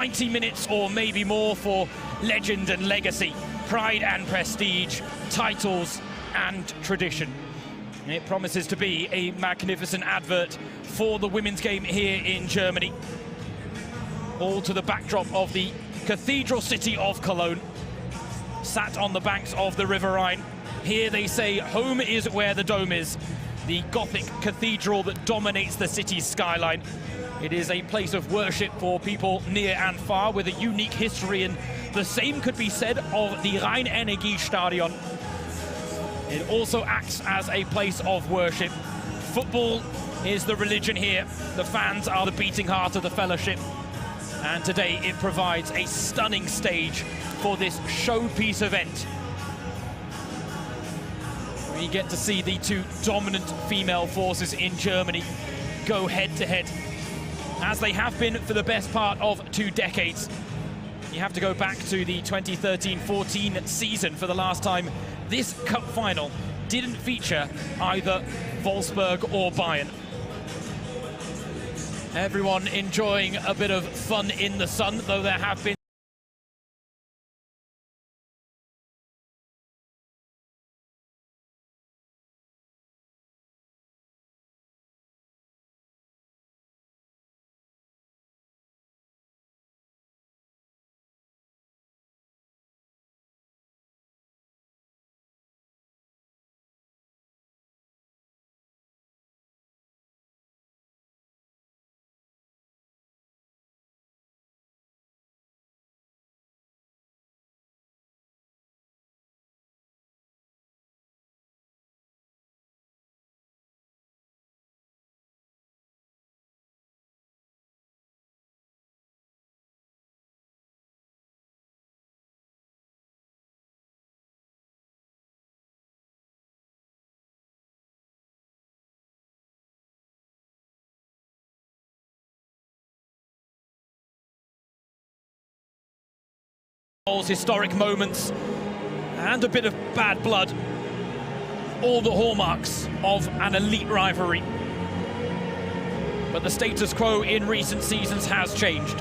90 minutes or maybe more for legend and legacy, pride and prestige, titles and tradition. It promises to be a magnificent advert for the women's game here in Germany. All to the backdrop of the cathedral city of Cologne, sat on the banks of the River Rhine. Here they say home is where the dome is, the Gothic cathedral that dominates the city's skyline. It is a place of worship for people near and far with a unique history, and the same could be said of the Rhein-Energie-Stadion. It also acts as a place of worship. Football is the religion here. The fans are the beating heart of the fellowship. And today it provides a stunning stage for this showpiece event. We get to see the two dominant female forces in Germany go head to head, as they have been for the best part of 2 decades. You have to go back to the 2013-14 season for the last time this cup final didn't feature either Wolfsburg or Bayern. Everyone enjoying a bit of fun in the sun, though there have been historic moments and a bit of bad blood, all the hallmarks of an elite rivalry. But the status quo in recent seasons has changed.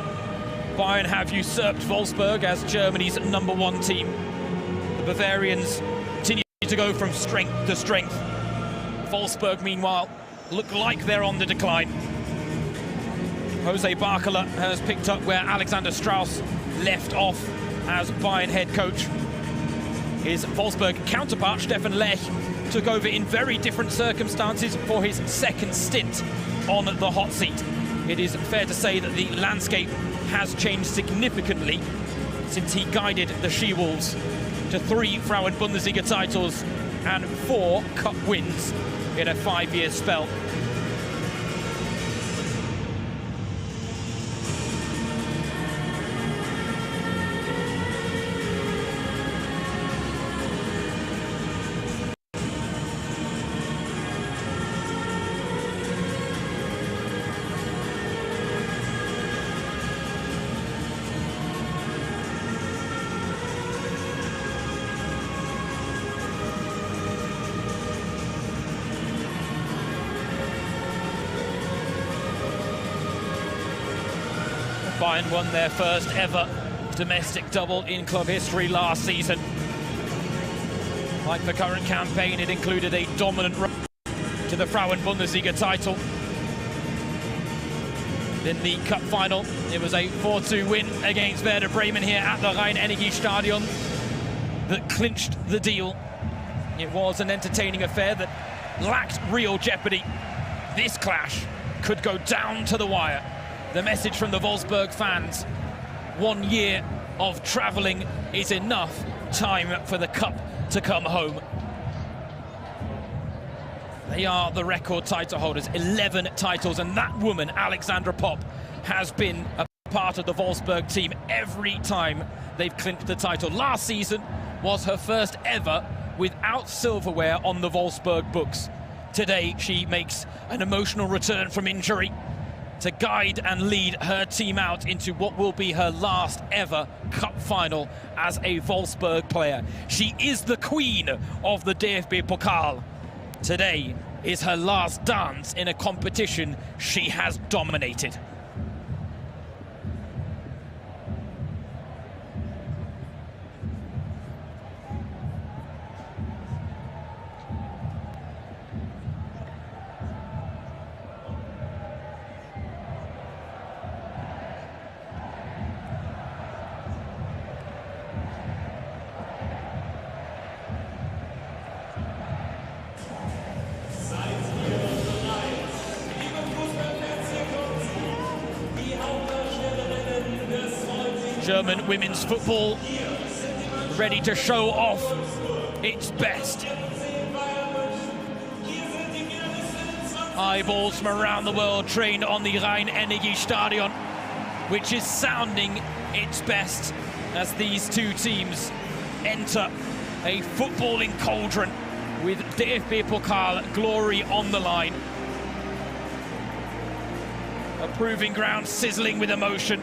Bayern have usurped Wolfsburg as Germany's #1 team. The Bavarians continue to go from strength to strength. Wolfsburg, meanwhile, look like they're on the decline. Jose Barcola has picked up where Alexander Strauss left off as Bayern head coach. His Wolfsburg counterpart, Stefan Lech, took over in very different circumstances for his second stint on the hot seat. It is fair to say that the landscape has changed significantly since he guided the She-Wolves to 3 Frauen-Bundesliga titles and 4 cup wins in a 5-year spell. Bayern won their first ever domestic double in club history last season. Like the current campaign, it included a dominant run to the Frauen-Bundesliga title. In the cup final, it was a 4-2 win against Werder Bremen here at the Rhein-Energie-Stadion that clinched the deal. It was an entertaining affair that lacked real jeopardy. This clash could go down to the wire. The message from the Wolfsburg fans: 1 year of travelling is enough time for the cup to come home. They are the record title holders, 11 titles, and that woman, Alexandra Popp, has been a part of the Wolfsburg team every time they've clinched the title. Last season was her first ever without silverware on the Wolfsburg books. Today she makes an emotional return from injury to guide and lead her team out into what will be her last ever cup final as a Wolfsburg player. She is the queen of the DFB Pokal. Today is her last dance in a competition she has dominated. German women's football ready to show off its best. Eyeballs from around the world trained on the Rhein-Energie-Stadion, which is sounding its best as these two teams enter a footballing cauldron with DFB Pokal glory on the line. A proving ground sizzling with emotion,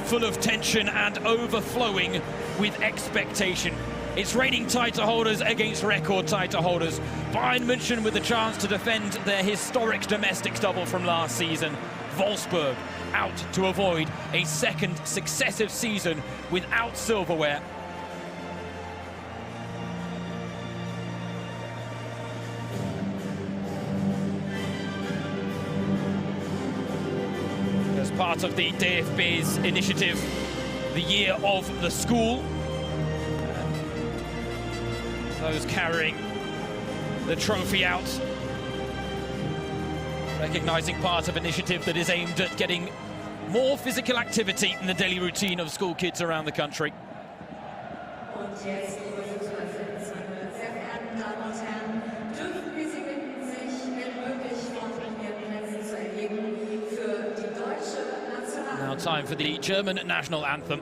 full of tension and overflowing with expectation. It's reigning title holders against record title holders. Bayern Munchen with the chance to defend their historic domestic double from last season. Wolfsburg out to avoid a second successive season without silverware. As part of the DFB's initiative, the year of the school, those carrying the trophy out, recognizing part of an initiative that is aimed at getting more physical activity in the daily routine of school kids around the country. Now time for the German national anthem.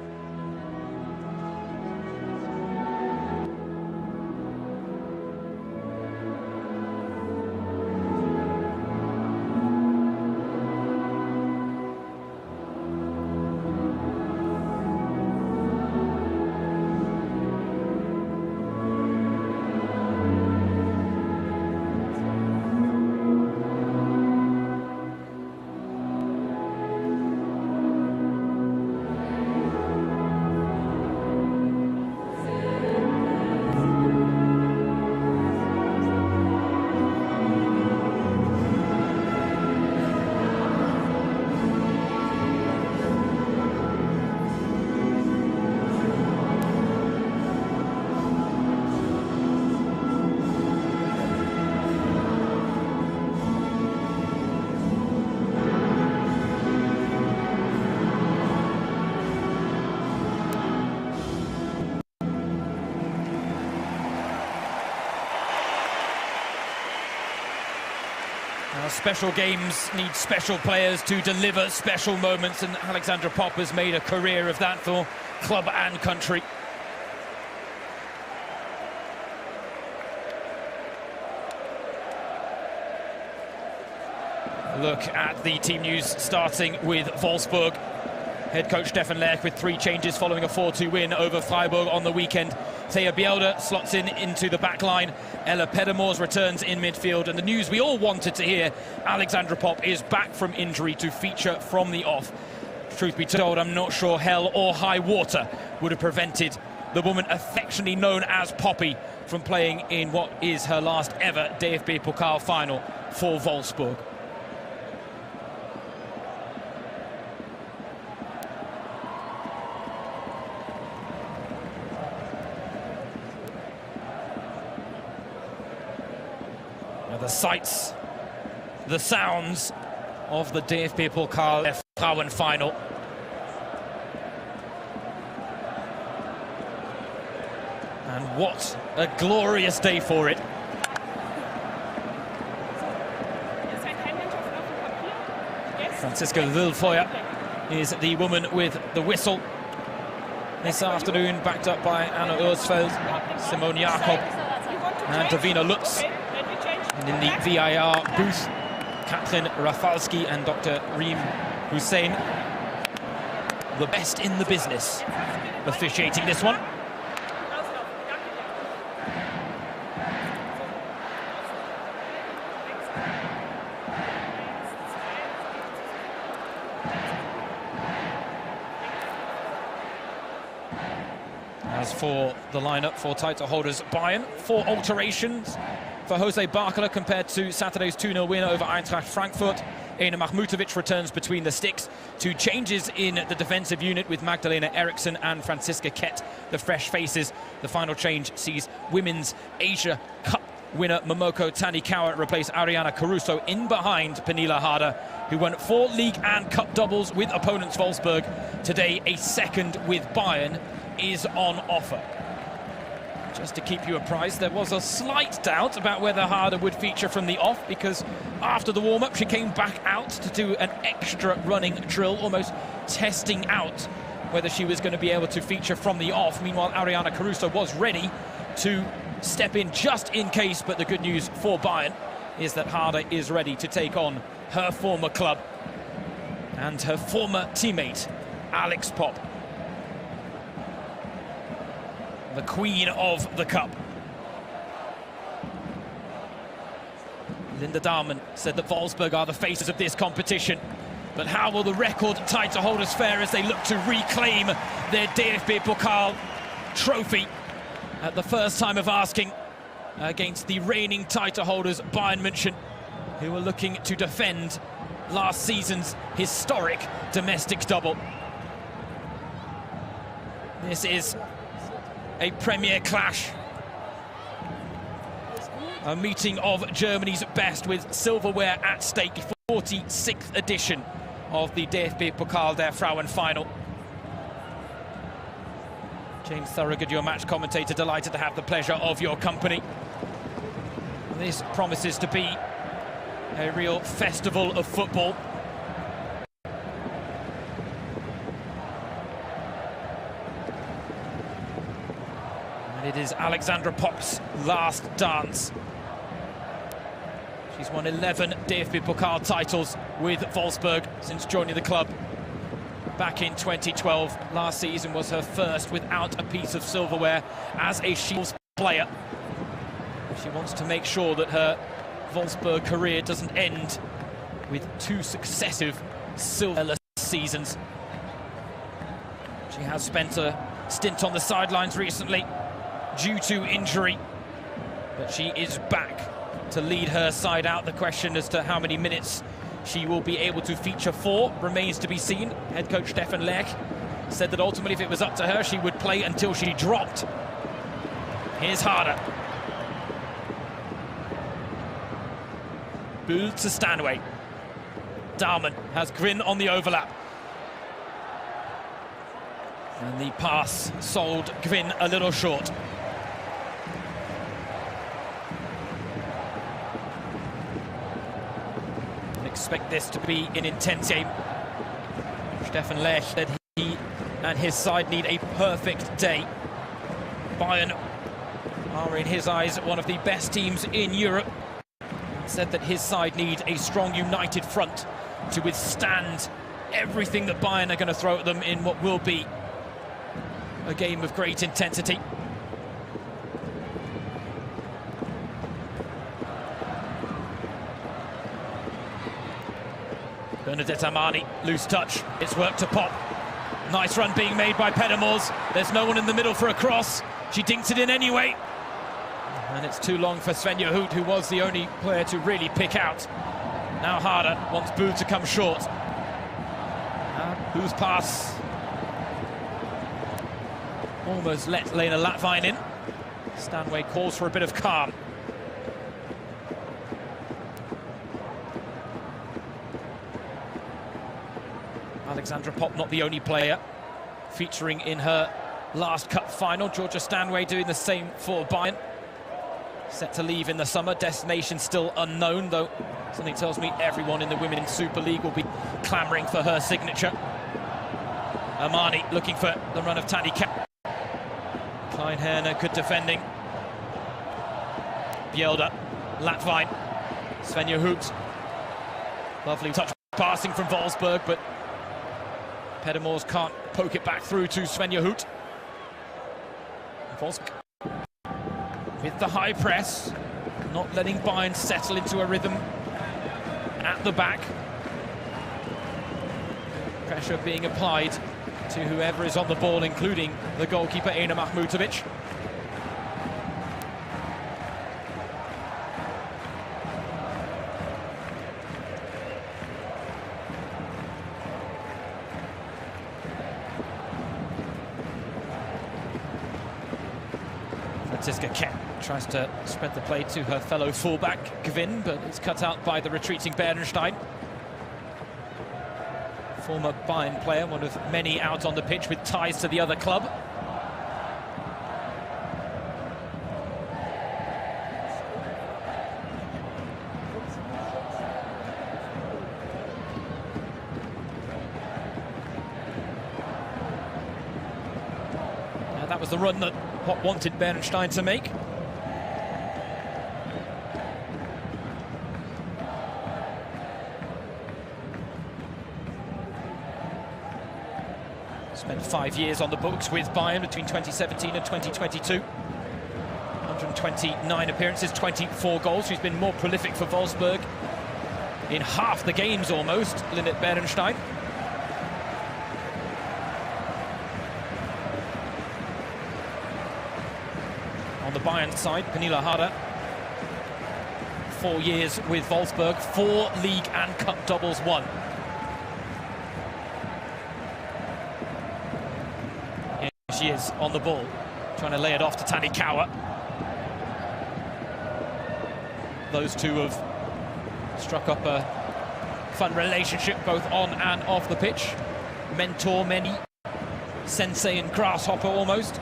Special games need special players to deliver special moments, and Alexandra Popp has made a career of that for club and country. Look at the team news, starting with Wolfsburg. Head coach Stefan Lerch with 3 changes following a 4-2 win over Freiburg on the weekend. Thea Bielda slots into the back line. Ella Pedamors returns in midfield. And the news we all wanted to hear, Alexandra Popp is back from injury to feature from the off. Truth be told, I'm not sure hell or high water would have prevented the woman affectionately known as Poppy from playing in what is her last ever DFB Pokal final for Wolfsburg. The sights, the sounds of the DFB Pokal Frauen final. And what a glorious day for it. Franziska Wilfeuer is the woman with the whistle this afternoon, backed up by Anna Ursfeld, Simone Jakob and Davina Lutz. And in the VIR booth, Katrin Rafalski and Dr. Reem Hussein, the best in the business, officiating this one. As for the lineup for title holders Bayern, 4 alterations for Jose Barkala compared to Saturday's 2-0 win over Eintracht Frankfurt. Ena Mahmutovic returns between the sticks. 2 changes in the defensive unit with Magdalena Eriksson and Franziska Kett, the fresh faces. The final change sees Women's Asia Cup winner Momoko Tanikawa replace Ariana Caruso in behind Pernilla Harder who won 4 league and cup doubles with opponents Wolfsburg. Today, a second with Bayern is on offer. Just to keep you apprised, there was a slight doubt about whether Harder would feature from the off, because after the warm-up she came back out to do an extra running drill, almost testing out whether she was going to be able to feature from the off. Meanwhile, Ariana Caruso was ready to step in just in case, but the good news for Bayern is that Harder is ready to take on her former club and her former teammate, Alex Popp, the queen of the cup. Linda Dahlmann said that Wolfsburg are the faces of this competition, but how will the record title holders fare as they look to reclaim their DFB Pokal trophy at the first time of asking against the reigning title holders Bayern Munchen, who are looking to defend last season's historic domestic double. This is a premier clash, a meeting of Germany's best with silverware at stake, the 46th edition of the DFB Pokal der Frauen final. James Thorogood, your match commentator, delighted to have the pleasure of your company. This promises to be a real festival of football. And it is Alexandra Popp's last dance. She's won 11 DFB Pokal titles with Wolfsburg since joining the club back in 2012. Last season was her first without a piece of silverware as a Shields player. She wants to make sure that her Wolfsburg career doesn't end with 2 successive silverless seasons. She has spent a stint on the sidelines recently due to injury, but she is back to lead her side out. The question as to how many minutes she will be able to feature for remains to be seen. Head coach Stefan Lerch said that ultimately, if it was up to her, she would play until she dropped. Here's Harder. Bull to Stanway. Dahlmann has Grin on the overlap. And the pass sold Grin a little short. Expect this to be an intense game. Stefan Lerch said he and his side need a perfect day. Bayern are, in his eyes, one of the best teams in Europe. Said that his side need a strong, united front to withstand everything that Bayern are going to throw at them in what will be a game of great intensity. Bernadette Armani, loose touch, it's worked to Popp. Nice run being made by Pedamors. There's no one in the middle for a cross. She dinks it in anyway. And it's too long for Svenja Hoot, who was the only player to really pick out. Now Harder wants Boo to come short. Boo's pass almost let Lena Latvine in. Stanway calls for a bit of calm. Alexandra Popp not the only player featuring in her last cup final. Georgia Stanway doing the same for Bayern. Set to leave in the summer, destination still unknown, though something tells me everyone in the Women's Super League will be clamouring for her signature. Armani looking for the run of Tani Kemp. Klein Herner, good defending. Bjelda, Latvine, Svenja Hoot. Lovely touch passing from Wolfsburg, but Pedamors can't poke it back through to Svenja Hoot. Wolfsburg with the high press, not letting Bayern settle into a rhythm at the back. Pressure being applied to whoever is on the ball, including the goalkeeper, Ena Mahmutovic. Franziska Kemp tries to spread the play to her fellow fullback, Gwyn, but it's cut out by the retreating Berenstein. former Bayern player, one of many out on the pitch with ties to the other club. That was the run that Pop wanted Bernstein to make. Spent 5 years on the books with Bayern between 2017 and 2022. 129 appearances, 24 goals. He's been more prolific for Wolfsburg in half the games almost, Linnet Bernstein. On the Bayern side, Pernilla Harder. 4 years with Wolfsburg, 4 league and cup doubles won. Here she is on the ball, trying to lay it off to Tanikawa. Those two have struck up a fun relationship both on and off the pitch. Mentor many, sensei and grasshopper almost.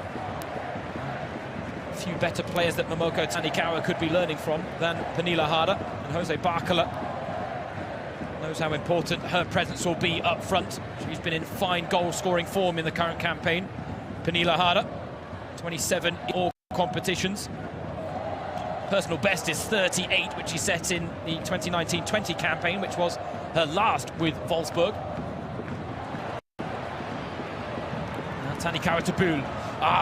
Few better players that Momoko Tanikawa could be learning from than Pernilla Harder, and Jose Barcola knows how important her presence will be up front. She's been in fine goal-scoring form in the current campaign. Pernilla Harder, 27 in all competitions. Personal best is 38, which she set in the 2019-20 campaign, which was her last with Wolfsburg. Now Tanikawa to Bühl.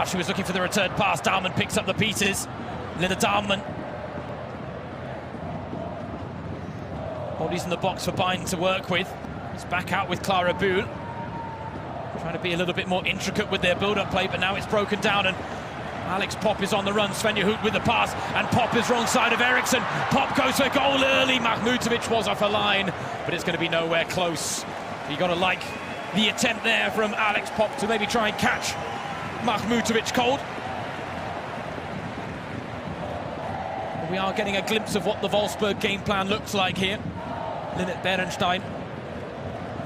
She was looking for the return pass. Dahlmann picks up the pieces. Linda Dahlmann. Bodies in the box for Bayern to work with. It's back out with Clara Bühl. Trying to be a little bit more intricate with their build-up play, but now it's broken down and Alex Pop is on the run. Svenja Hoot with the pass, and Pop is wrong side of Eriksson. Pop goes for goal early. Mahmutovic was off a line, but it's going to be nowhere close. You got to like the attempt there from Alex Pop to maybe try and catch Mahmutovic cold. We are getting a glimpse of what the Wolfsburg game plan looks like here. Linnet Bernstein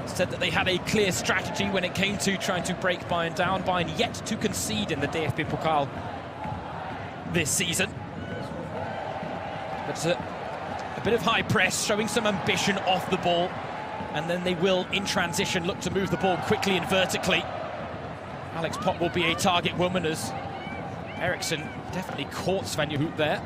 said that they had a clear strategy when it came to trying to break Bayern down. Bayern yet to concede in the DFB Pokal this season. But a bit of high press, showing some ambition off the ball, and then they will, in transition, look to move the ball quickly and vertically. Alex Pop will be a target woman, as Eriksson definitely caught Svenja Hoot there.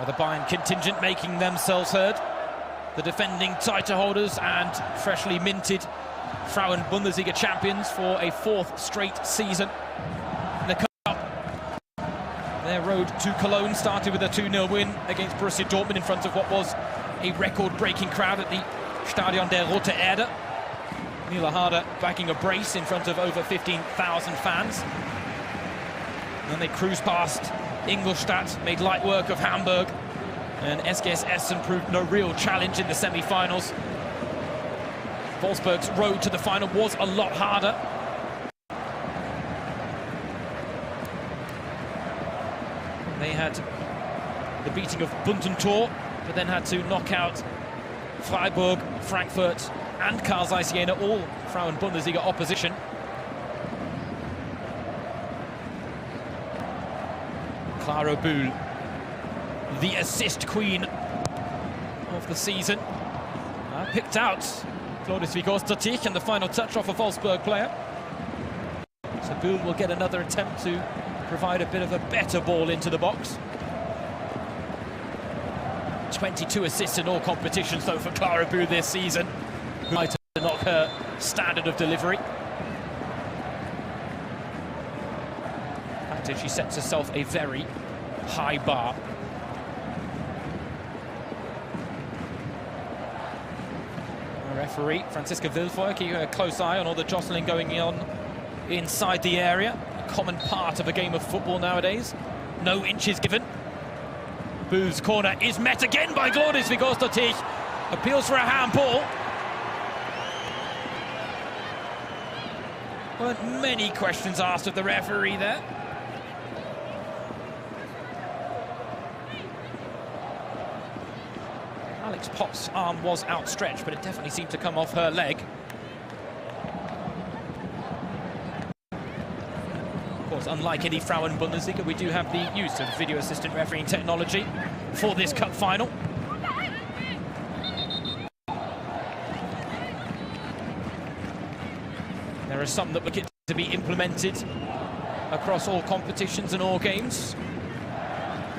The Bayern contingent making themselves heard. The defending title holders and freshly minted Frauen Bundesliga champions for a 4th straight season in the Cup. Their road to Cologne started with a 2-0 win against Borussia Dortmund in front of what was a record-breaking crowd at the Stadion der Rote Erde. Pernilla Harder backing a brace in front of over 15,000 fans. And then they cruised past Ingolstadt, made light work of Hamburg, and SGS Essen proved no real challenge in the semi-finals. Wolfsburg's road to the final was a lot harder. They had the beating of Buntentor, but then had to knock out Freiburg, Frankfurt and Karl Zeiss Jena, all Frauen Bundesliga opposition. Clara Bühl, the assist queen of the season, picked out Claudius Vigorstatich, and the final touch off a Wolfsburg player. So Bühl will get another attempt to provide a bit of a better ball into the box. 22 assists in all competitions though for Clara Bühl this season, who might knock her standard of delivery. She sets herself a very high bar. The referee, Franziska Wilfeuer, keeping a close eye on all the jostling going on inside the area. A common part of a game of football nowadays. No inches given. Booth's corner is met again by Glodis Vigostotich. Appeals for a handball. Weren't many questions asked of the referee there. Alex Popp's arm was outstretched, but it definitely seemed to come off her leg. Of course, unlike any Frauen-Bundesliga, we do have the use of video assistant refereeing technology for this cup final. There are some that look to be implemented across all competitions and all games.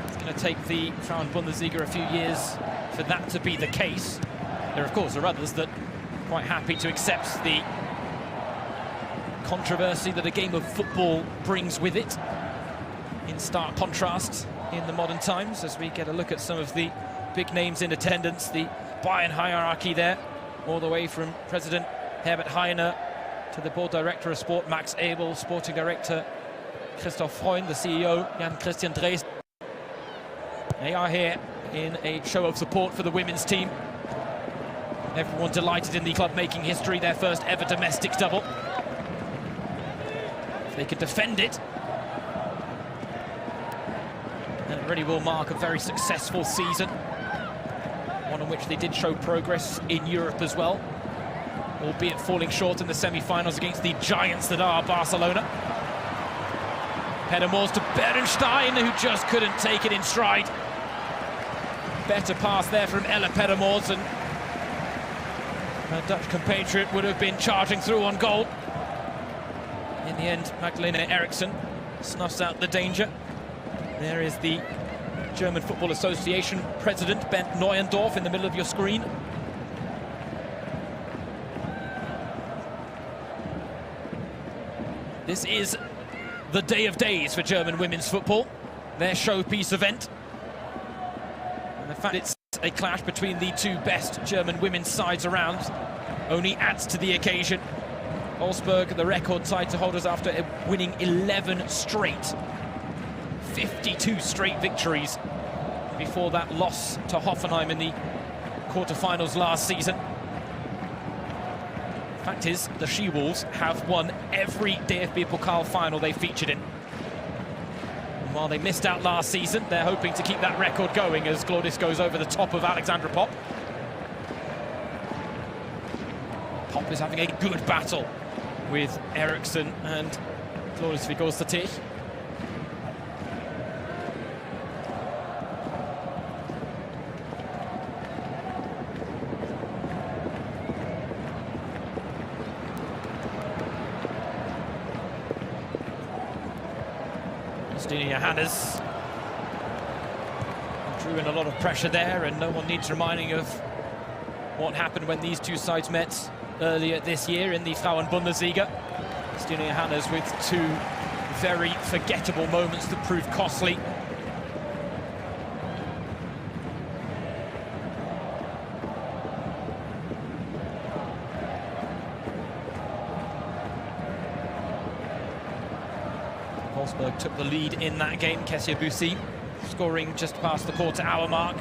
It's going to take the Frauen-Bundesliga a few years for that to be the case. There, of course, are others that are quite happy to accept the controversy that a game of football brings with it, in stark contrast in the modern times, as we get a look at some of the big names in attendance. The Bayern hierarchy there, all the way from President Herbert Heiner to the board director of sport Max Abel, sporting director Christoph Freund, the CEO Jan Christian Drees. They are here in a show of support for the women's team. Everyone delighted in the club making history, their first ever domestic double. If they could defend it, then it really will mark a very successful season, one in which they did show progress in Europe as well, albeit falling short in the semi-finals against the giants that are Barcelona. Pedermoors to Berenstein, who just couldn't take it in stride. Better pass there from Ella Pedermoors, and her Dutch compatriot would have been charging through on goal. In the end, Magdalena Eriksson snuffs out the danger. There is the German Football Association president, Bernd Neuendorf, in the middle of your screen. This is the day of days for German women's football, their showpiece event. And the fact it's a clash between the two best German women's sides around only adds to the occasion. Wolfsburg, the record title holders after winning 11 straight, 52 straight victories before that loss to Hoffenheim in the quarterfinals last season. Fact is, the She-Wolves have won every DFB Pokal final they featured in. And while they missed out last season, they're hoping to keep that record going as Glodis goes over the top of Alexandra Popp. Popp is having a good battle with Eriksson and Glodis Vigostotich. Johannes drew in a lot of pressure there, and no one needs reminding of what happened when these two sides met earlier this year in the Frauen-Bundesliga. Christina Johannes with two very forgettable moments that proved costly. Wolfsburg took the lead in that game. Kessia Bussi scoring just past the quarter-hour mark.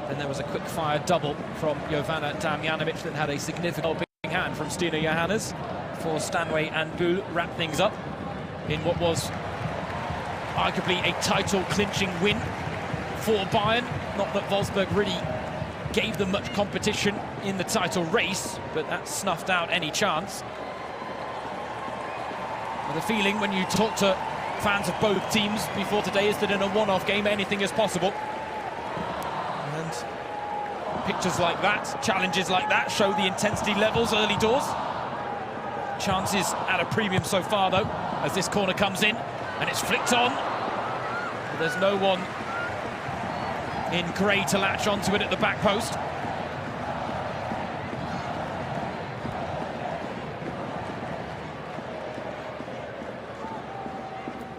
Then there was a quick-fire double from Jovana Damjanovic that had a significant helping hand from Stina Johannes for Stanway and Bull wrap things up in what was arguably a title-clinching win for Bayern. Not that Wolfsburg really gave them much competition in the title race, but that snuffed out any chance. The feeling when you talk to fans of both teams before today is that in a one-off game anything is possible. And pictures like that, challenges like that, show the intensity levels early doors. Chances at a premium so far though, as this corner comes in and it's flicked on. But there's no one in grey to latch onto it at the back post.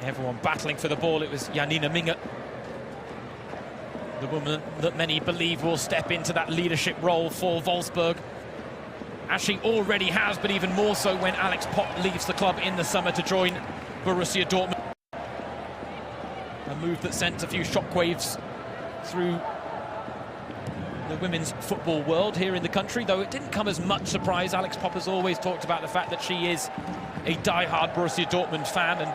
Everyone battling for the ball. It was Janina Minge, the woman that many believe will step into that leadership role for Wolfsburg, as she already has, but even more so when Alex Popp leaves the club in the summer to join Borussia Dortmund. A move that sent a few shockwaves through the women's football world here in the country, though it didn't come as much surprise. Alex Popper's always talked about the fact that she is a die-hard Borussia Dortmund fan, and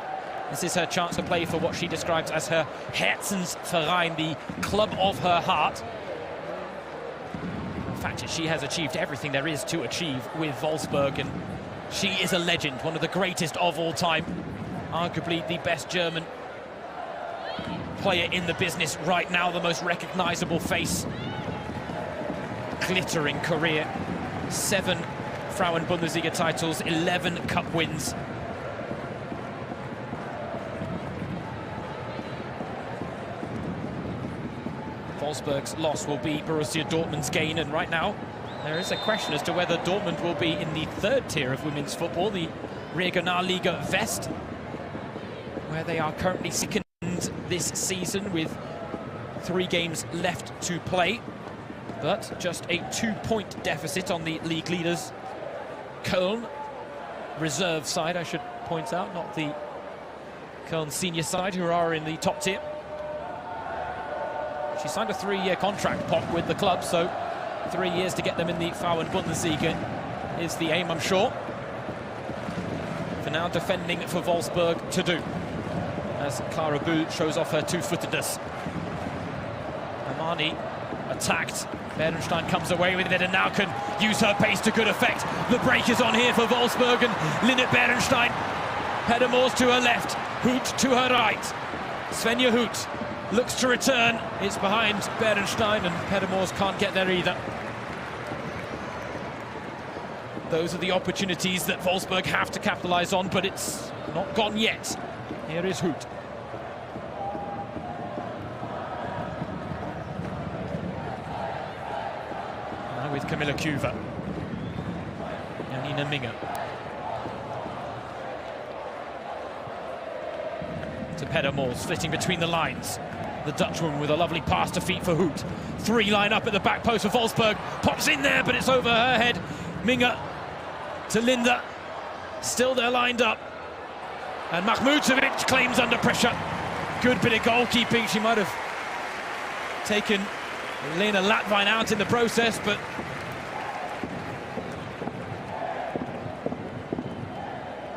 this is her chance to play for what she describes as her Herzensverein, the club of her heart. The fact that she has achieved everything there is to achieve with Wolfsburg, and she is a legend, one of the greatest of all time, arguably the best German player in the business right now, the most recognizable face. Glittering career, 7 Frauen-Bundesliga titles, 11 cup wins. Wolfsburg's loss will be Borussia Dortmund's gain, and right now there is a question as to whether Dortmund will be in the 3rd tier of women's football, the Regionalliga West, where they are currently second this season with 3 games left to play, but just a 2-point deficit on the league leaders Köln, reserve side I should point out, not the Köln senior side who are in the top tier. She signed a 3-year contract, Pop, with the club, so 3 years to get them in the Frauen-Bundesliga is the aim, I'm sure. For now, defending for Wolfsburg to do, as Clara Bühl shows off her two-footedness. Amani attacked. Bernstein comes away with it and now can use her pace to good effect. The break is on here for Wolfsburg, and Linnet Bernstein. Pedemors to her left, Hoot to her right. Svenja Hoot looks to return. It's behind Bernstein, and Pedemors can't get there either. Those are the opportunities that Wolfsburg have to capitalize on, but it's not gone yet. Here is Hoot. Now with Camilla Cuva. Janina Minge. To Pedemors, flitting between the lines. The Dutchwoman with a lovely pass to feet for Hoot. 3 line up at the back post for Wolfsburg. Pops in there, but it's over her head. Minge to Linda. Still they're lined up. And Mahmutovic claims under pressure. Good bit of goalkeeping. She might have taken Lena Latvine out in the process, but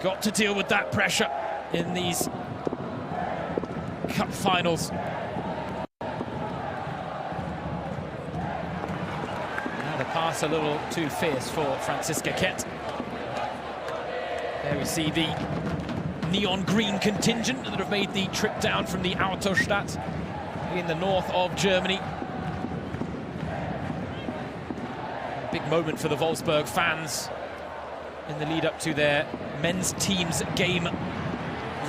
got to deal with that pressure in these cup finals. Now the pass a little too fierce for Franziska Kett. There we see the neon green contingent that have made the trip down from the Autostadt in the north of Germany. A big moment for the Wolfsburg fans in the lead up to their men's team's game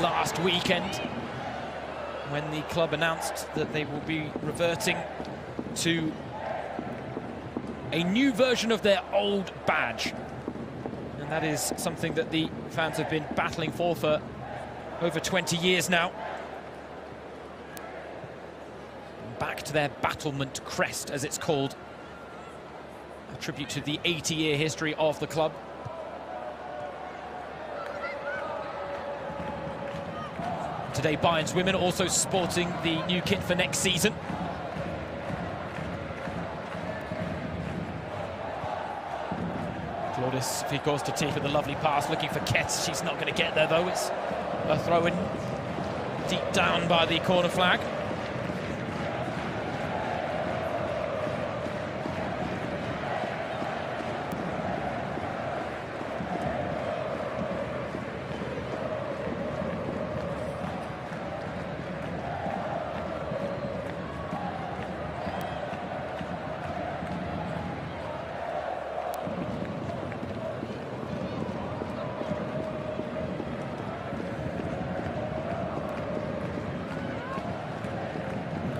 last weekend, when the club announced that they will be reverting to a new version of their old badge. And that is something that the fans have been battling for over 20 years now. Back to their battlement crest, as it's called. A tribute to the 80-year history of the club. Today, Bayern's women also sporting the new kit for next season. Claudis Ficos to Tiff with a lovely pass, looking for Ketz. She's not going to get there, though. It's a throw-in deep down by the corner flag.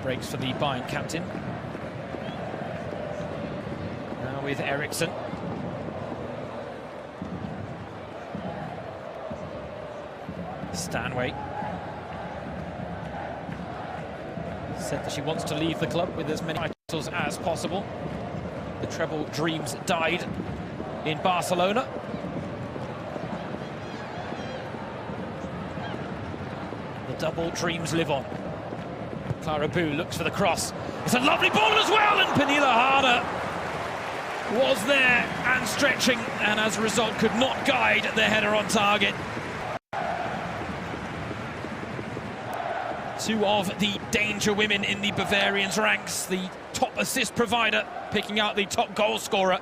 Breaks for the Bayern captain. Now with Eriksson. Stanway said that she wants to leave the club with as many titles as possible. The treble dreams died in Barcelona. The double dreams live on. Clara Boo looks for the cross. It's a lovely ball as well, and Pernilla Harder was there and stretching, and as a result could not guide the header on target. Two of the danger women in the Bavarians' ranks, the top assist provider picking out the top goal scorer.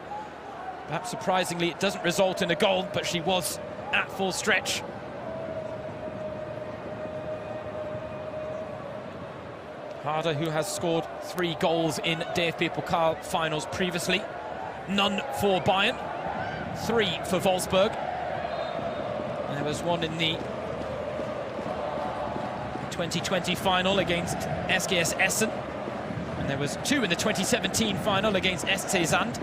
Perhaps surprisingly it doesn't result in a goal, but she was at full stretch. Harder, who has scored 3 goals in DFB Pokal finals previously. None for Bayern, 3 for Wolfsburg. There was one in the 2020 final against SGS Essen, and there was 2 in the 2017 final against SC Sand.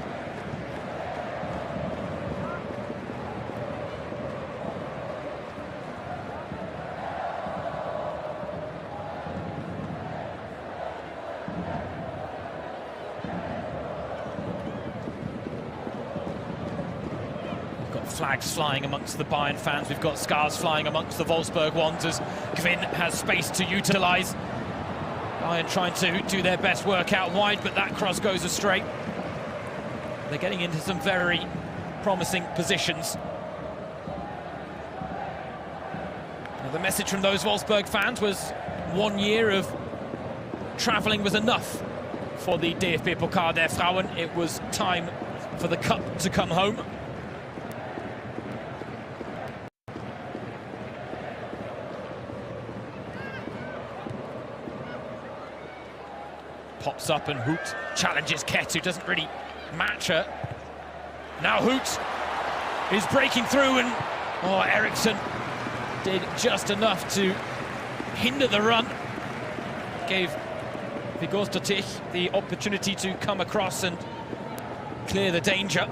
Flags flying amongst the Bayern fans. We've got scarves flying amongst the Wolfsburg ones as Gwyn has space to utilise. Bayern trying to do their best work out wide, but that cross goes astray. They're getting into some very promising positions. Now, the message from those Wolfsburg fans was 1 year of travelling was enough for the DFB Pokal der Frauen. It was time for the cup to come home. Pops up and Hoot challenges Ket, who doesn't really match her. Now Hoot is breaking through, and Eriksson did just enough to hinder the run. Gave Vigosdottir the opportunity to come across and clear the danger.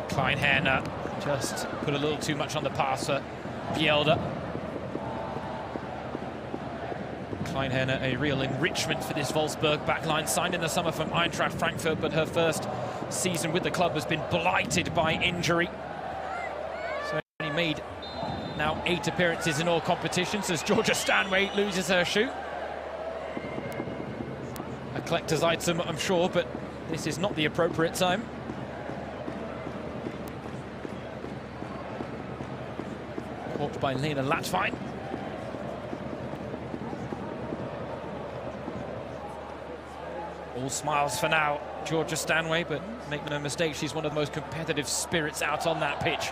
Kleinherner just put a little too much on the pass for Bielda. Kleinherner, a real enrichment for this Wolfsburg backline, signed in the summer from Eintracht Frankfurt, but her first season with the club has been blighted by injury. So only made now 8 appearances in all competitions as Georgia Stanway loses her shoe. A collector's item, I'm sure, but this is not the appropriate time. Caught by Lena Latvine. All smiles for now, Georgia Stanway, but make no mistake, she's one of the most competitive spirits out on that pitch.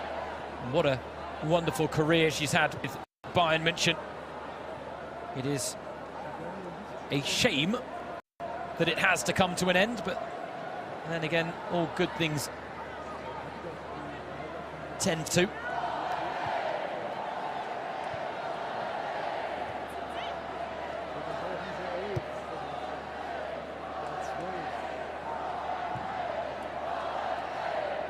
And what a wonderful career she's had with Bayern Munchen. It is a shame that it has to come to an end, but then again, all good things tend to.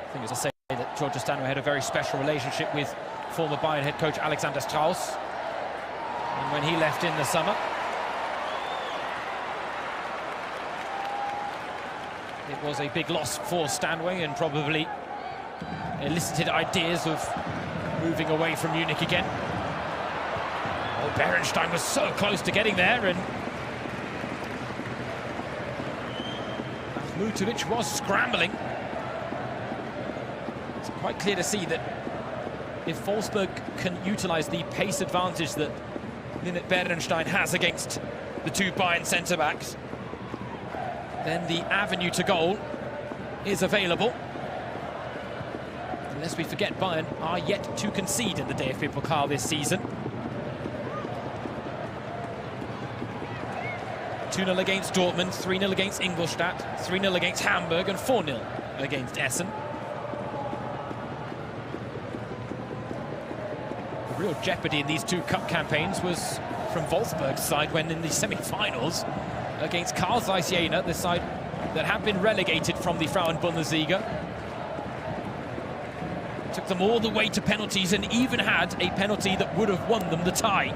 I think, as I say, that Georgia Stanway had a very special relationship with former Bayern head coach Alexander Strauss. And when he left in the summer, it was a big loss for Stanway and probably elicited ideas of moving away from Munich again. Oh, Berenstein was so close to getting there, and Mutovic was scrambling. It's quite clear to see that if Wolfsburg can utilise the pace advantage that Linnet Berenstein has against the 2 Bayern centre-backs, then the avenue to goal is available. Unless we forget, Bayern are yet to concede in the DFB Pokal this season. 2-0 against Dortmund, 3-0 against Ingolstadt, 3-0 against Hamburg, and 4-0 against Essen. The real jeopardy in these 2 cup campaigns was from Wolfsburg's side when in the semi-finals against Karl Zeiss Jena, the side that had been relegated from the Frauen-Bundesliga, took them all the way to penalties and even had a penalty that would have won them the tie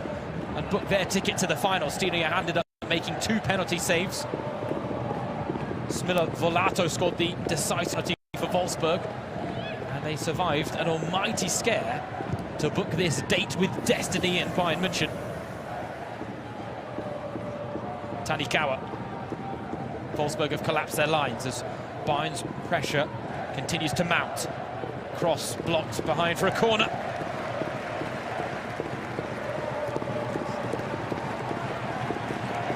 and booked their ticket to the final. Stina handed up making 2 penalty saves. Smilla Volato scored the decisive for Wolfsburg, and they survived an almighty scare to book this date with destiny in Bayern Munchen. Tanikawa. Wolfsburg have collapsed their lines as Bayern's pressure continues to mount. Cross blocked behind for a corner.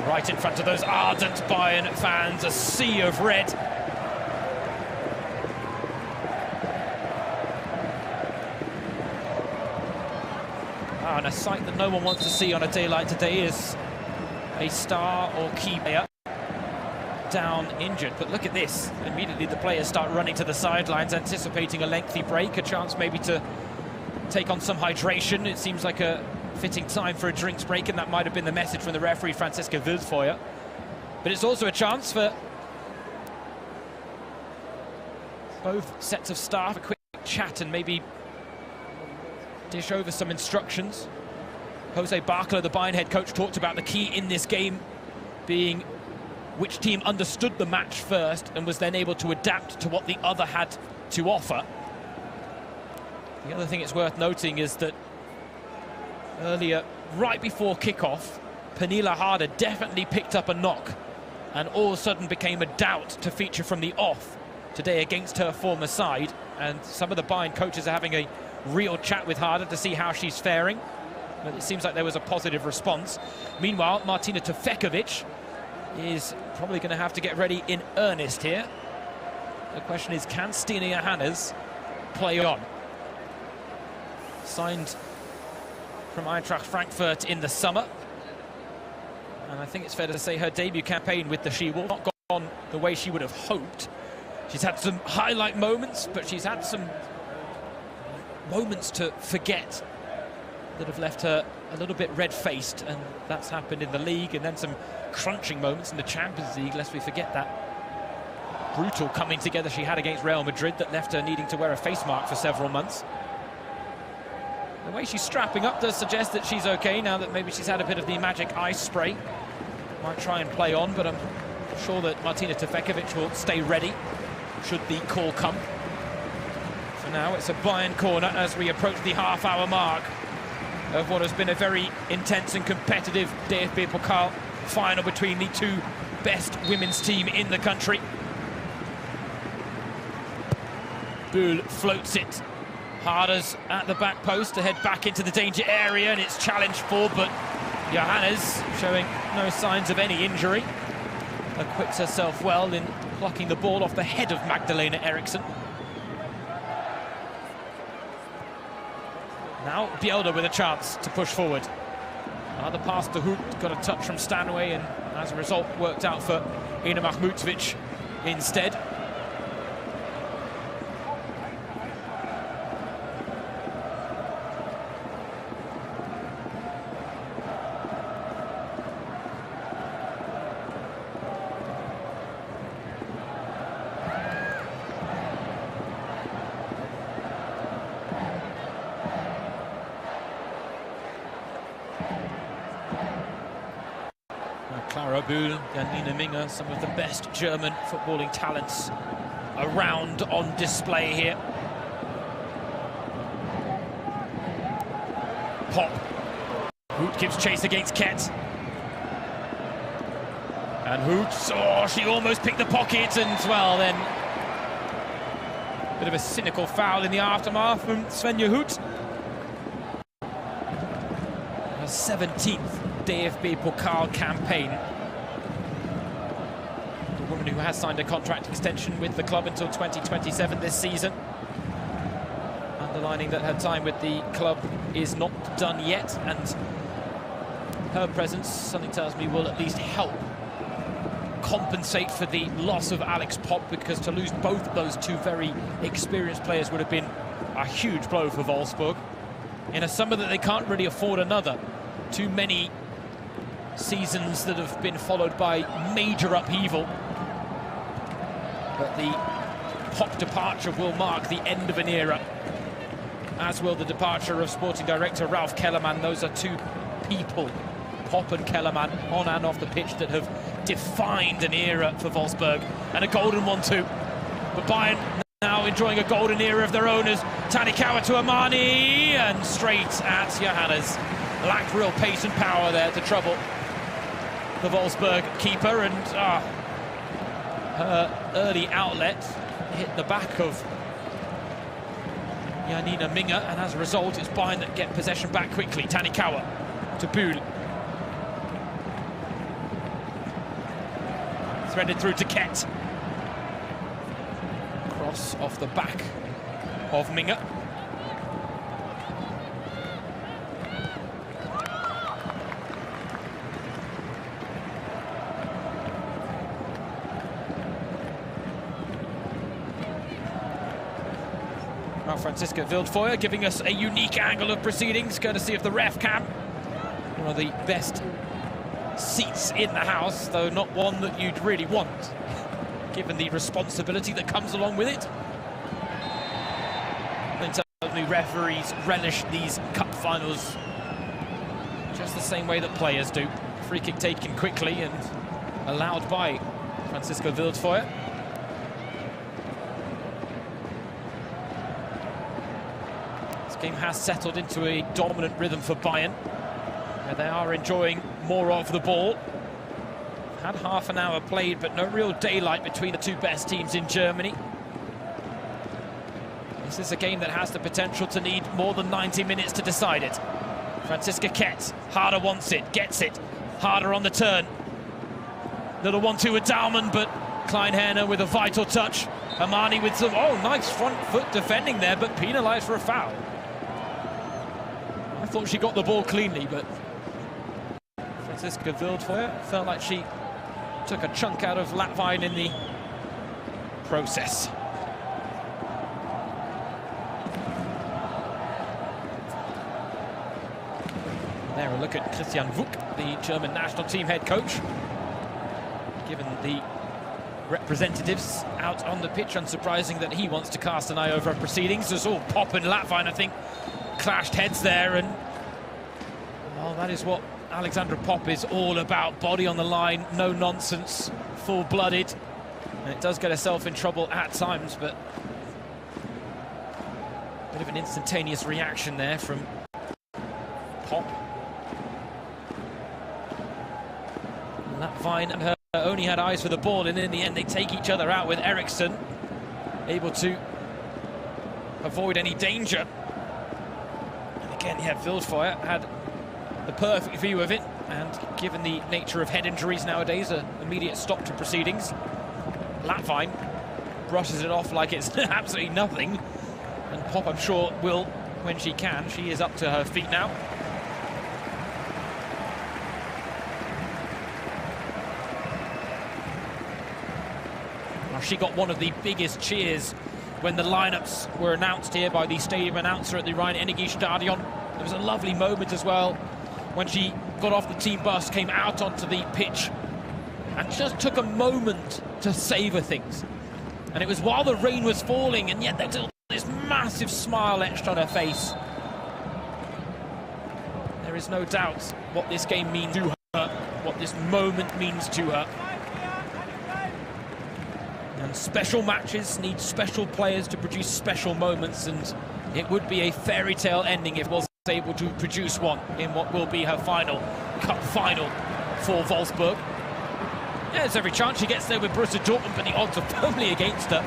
Right in front of those ardent Bayern fans, a sea of red. And a sight that no one wants to see on a day like today is a star or key player down injured. But look at this. Immediately the players start running to the sidelines, anticipating a lengthy break, a chance maybe to take on some hydration. It seems like a fitting time for a drinks break, and that might have been the message from the referee, Franziska Wildfeuer. But it's also a chance for both sets of staff, a quick chat and maybe dish over some instructions. Jose Barkler, the Bayern head coach, talked about the key in this game being which team understood the match first and was then able to adapt to what the other had to offer. The other thing it's worth noting is that earlier, right before kickoff, Pernilla Harder definitely picked up a knock and all of a sudden became a doubt to feature from the off today against her former side. And some of the Bayern coaches are having a real chat with Harder to see how she's faring. But it seems like there was a positive response. Meanwhile, Martina Tufekovic is probably going to have to get ready in earnest here. The question is, can Stina Johannes play on? Signed from Eintracht Frankfurt in the summer, and I think it's fair to say her debut campaign with the She-Wolf not gone the way she would have hoped. She's had some highlight moments, but she's had some moments to forget that have left her a little bit red-faced, and that's happened in the league, and then some crunching moments in the Champions League, lest we forget that brutal coming together she had against Real Madrid that left her needing to wear a face mark for several months. The way she's strapping up does suggest that she's okay now that maybe she's had a bit of the magic ice spray. Might try and play on, but I'm sure that Martina Tufekovic will stay ready should the call come. For now, it's a Bayern corner as we approach the half-hour mark of what has been a very intense and competitive DFB Pokal final between the two best women's team in the country. Bull floats it. Harder's at the back post to head back into the danger area, and it's challenged for, but Johannes showing no signs of any injury. Acquits herself well in plucking the ball off the head of Magdalena Eriksson. Now Bielda with a chance to push forward. Another pass to Hoot, got a touch from Stanway, and as a result worked out for Ina Mahmutovic instead. Clara Buhl, Janine Minge, some of the best German footballing talents around on display here. Pop. Hoot gives chase against Ket. And Hoot, oh, she almost picked the pocket, and well then, bit of a cynical foul in the aftermath from Svenja Hoot. Her 17th DFB Pokal campaign. The woman who has signed a contract extension with the club until 2027 this season. Underlining that her time with the club is not done yet, and her presence, something tells me, will at least help compensate for the loss of Alex Pop, because to lose both of those two very experienced players would have been a huge blow for Wolfsburg in a summer that they can't really afford another. Too many seasons that have been followed by major upheaval. But the Pop departure will mark the end of an era, as will the departure of sporting director Ralf Kellerman. Those are two people Pop and Kellerman on and off the pitch that have defined an era for Wolfsburg, and a golden one too. But Bayern now enjoying a golden era of their owners. Tanikawa to Amani, and straight at Johannes. Lacked real pace and power there to trouble the Wolfsburg keeper, and her early outlet hit the back of Janina Minge, and as a result it's Bayern that get possession back quickly. Tanikawa to Bühl. Threaded through to Kett. Cross off the back of Minge. Now Franziska Wildfeuer giving us a unique angle of proceedings, courtesy of the ref cam. One of the best seats in the house, though not one that you'd really want, given the responsibility that comes along with it. I think certainly referees relish these cup finals just the same way that players do. Free kick taken quickly and allowed by Franziska Wildfeuer. Game has settled into a dominant rhythm for Bayern, and they are enjoying more of the ball. Had half an hour played, but no real daylight between the two best teams in Germany. This is a game that has the potential to need more than 90 minutes to decide it. Franziska Kett, Harder wants it, gets it. Harder on the turn. Little 1-2 with Daumann, but Kleinherner with a vital touch. Amani with some, nice front foot defending there, but penalised for a foul. I thought she got the ball cleanly, but Franziska Wildfeuer felt like she took a chunk out of Latvine in the process. There a look at Christian Wuck, the German national team head coach. Given the representatives out on the pitch, unsurprising that he wants to cast an eye over proceedings. There's all Pop and Latvine, I think, clashed heads there, and well, that is what Alexandra Pop is all about. Body on the line, no nonsense, full-blooded, and it does get herself in trouble at times, but a bit of an instantaneous reaction there from Pop. Latvine and her only had eyes for the ball, and in the end they take each other out, with Eriksson able to avoid any danger. And again, Wildfeuer had the perfect view of it, and given the nature of head injuries nowadays, an immediate stop to proceedings. Latvine brushes it off like it's absolutely nothing, and Pop, I'm sure, will when she can. She is up to her feet now. She got one of the biggest cheers when the lineups were announced here by the stadium announcer at the Rhein-Energie-Stadion. It was a lovely moment as well when she got off the team bus, came out onto the pitch, and just took a moment to savour things. And it was while the rain was falling, and yet there was this massive smile etched on her face. There is no doubt what this game means to her, what this moment means to her. And special matches need special players to produce special moments, and it would be a fairy tale ending if was able to produce one in what will be her final cup final for Wolfsburg. Yeah, there's every chance she gets there with Borussia Dortmund, but the odds are firmly against her.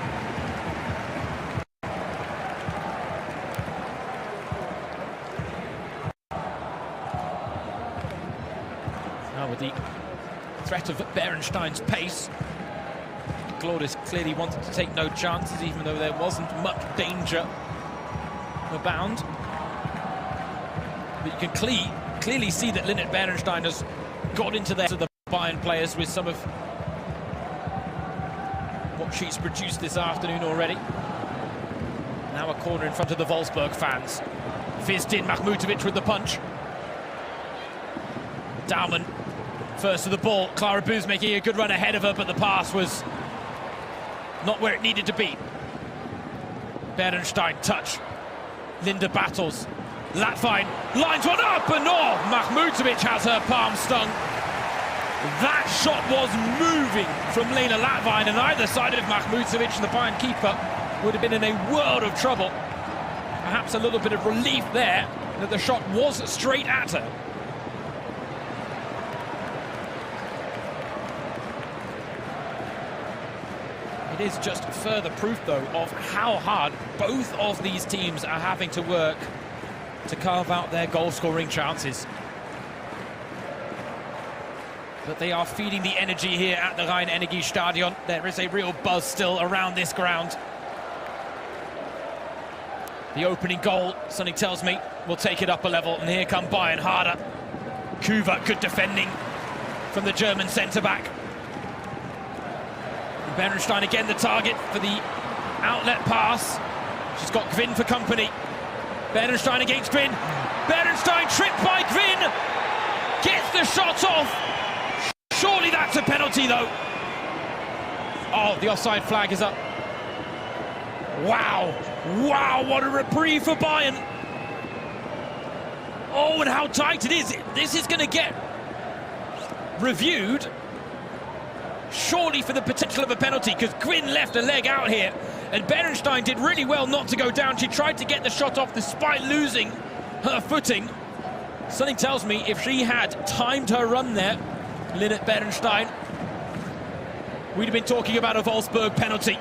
Now with the threat of Berenstein's pace, Glodis clearly wanted to take no chances, even though there wasn't much danger abound. But you can clearly see that Lynette Berenstein has got into the Bayern players with some of what she's produced this afternoon already. Now a corner in front of the Wolfsburg fans. Fizdin Mahmutovic with the punch. Daumann first to the ball. Clara Booz making a good run ahead of her, but the pass was not where it needed to be. Berenstein touch. Linda Battles Latwein lines one up, and Mahmutovic has her palm stung. That shot was moving from Lena Latwein, and either side of Mahmutovic and the Bayern keeper would have been in a world of trouble. Perhaps a little bit of relief there that the shot was straight at her. It is just further proof, though, of how hard both of these teams are having to work to carve out their goal-scoring chances. But they are feeding the energy here at the Rhein-Energiestadion. There is a real buzz still around this ground. The opening goal, something tells me, will take it up a level. And here come Bayern harder. Kuva, good defending from the German centre-back. Berenstein again the target for the outlet pass. She's got Gwyn for company. Berenstein against Gwyn. Berenstein tripped by Gwyn. Gets the shot off. Surely that's a penalty, though. Oh, the offside flag is up. Wow. Wow, what a reprieve for Bayern. Oh, and how tight it is. This is going to get reviewed. Surely for the potential of a penalty, because Gwyn left a leg out here, and Berenstein did really well not to go down. She tried to get the shot off despite losing her footing. Something tells me if she had timed her run there, Linnet Berenstein, we'd have been talking about a Wolfsburg penalty.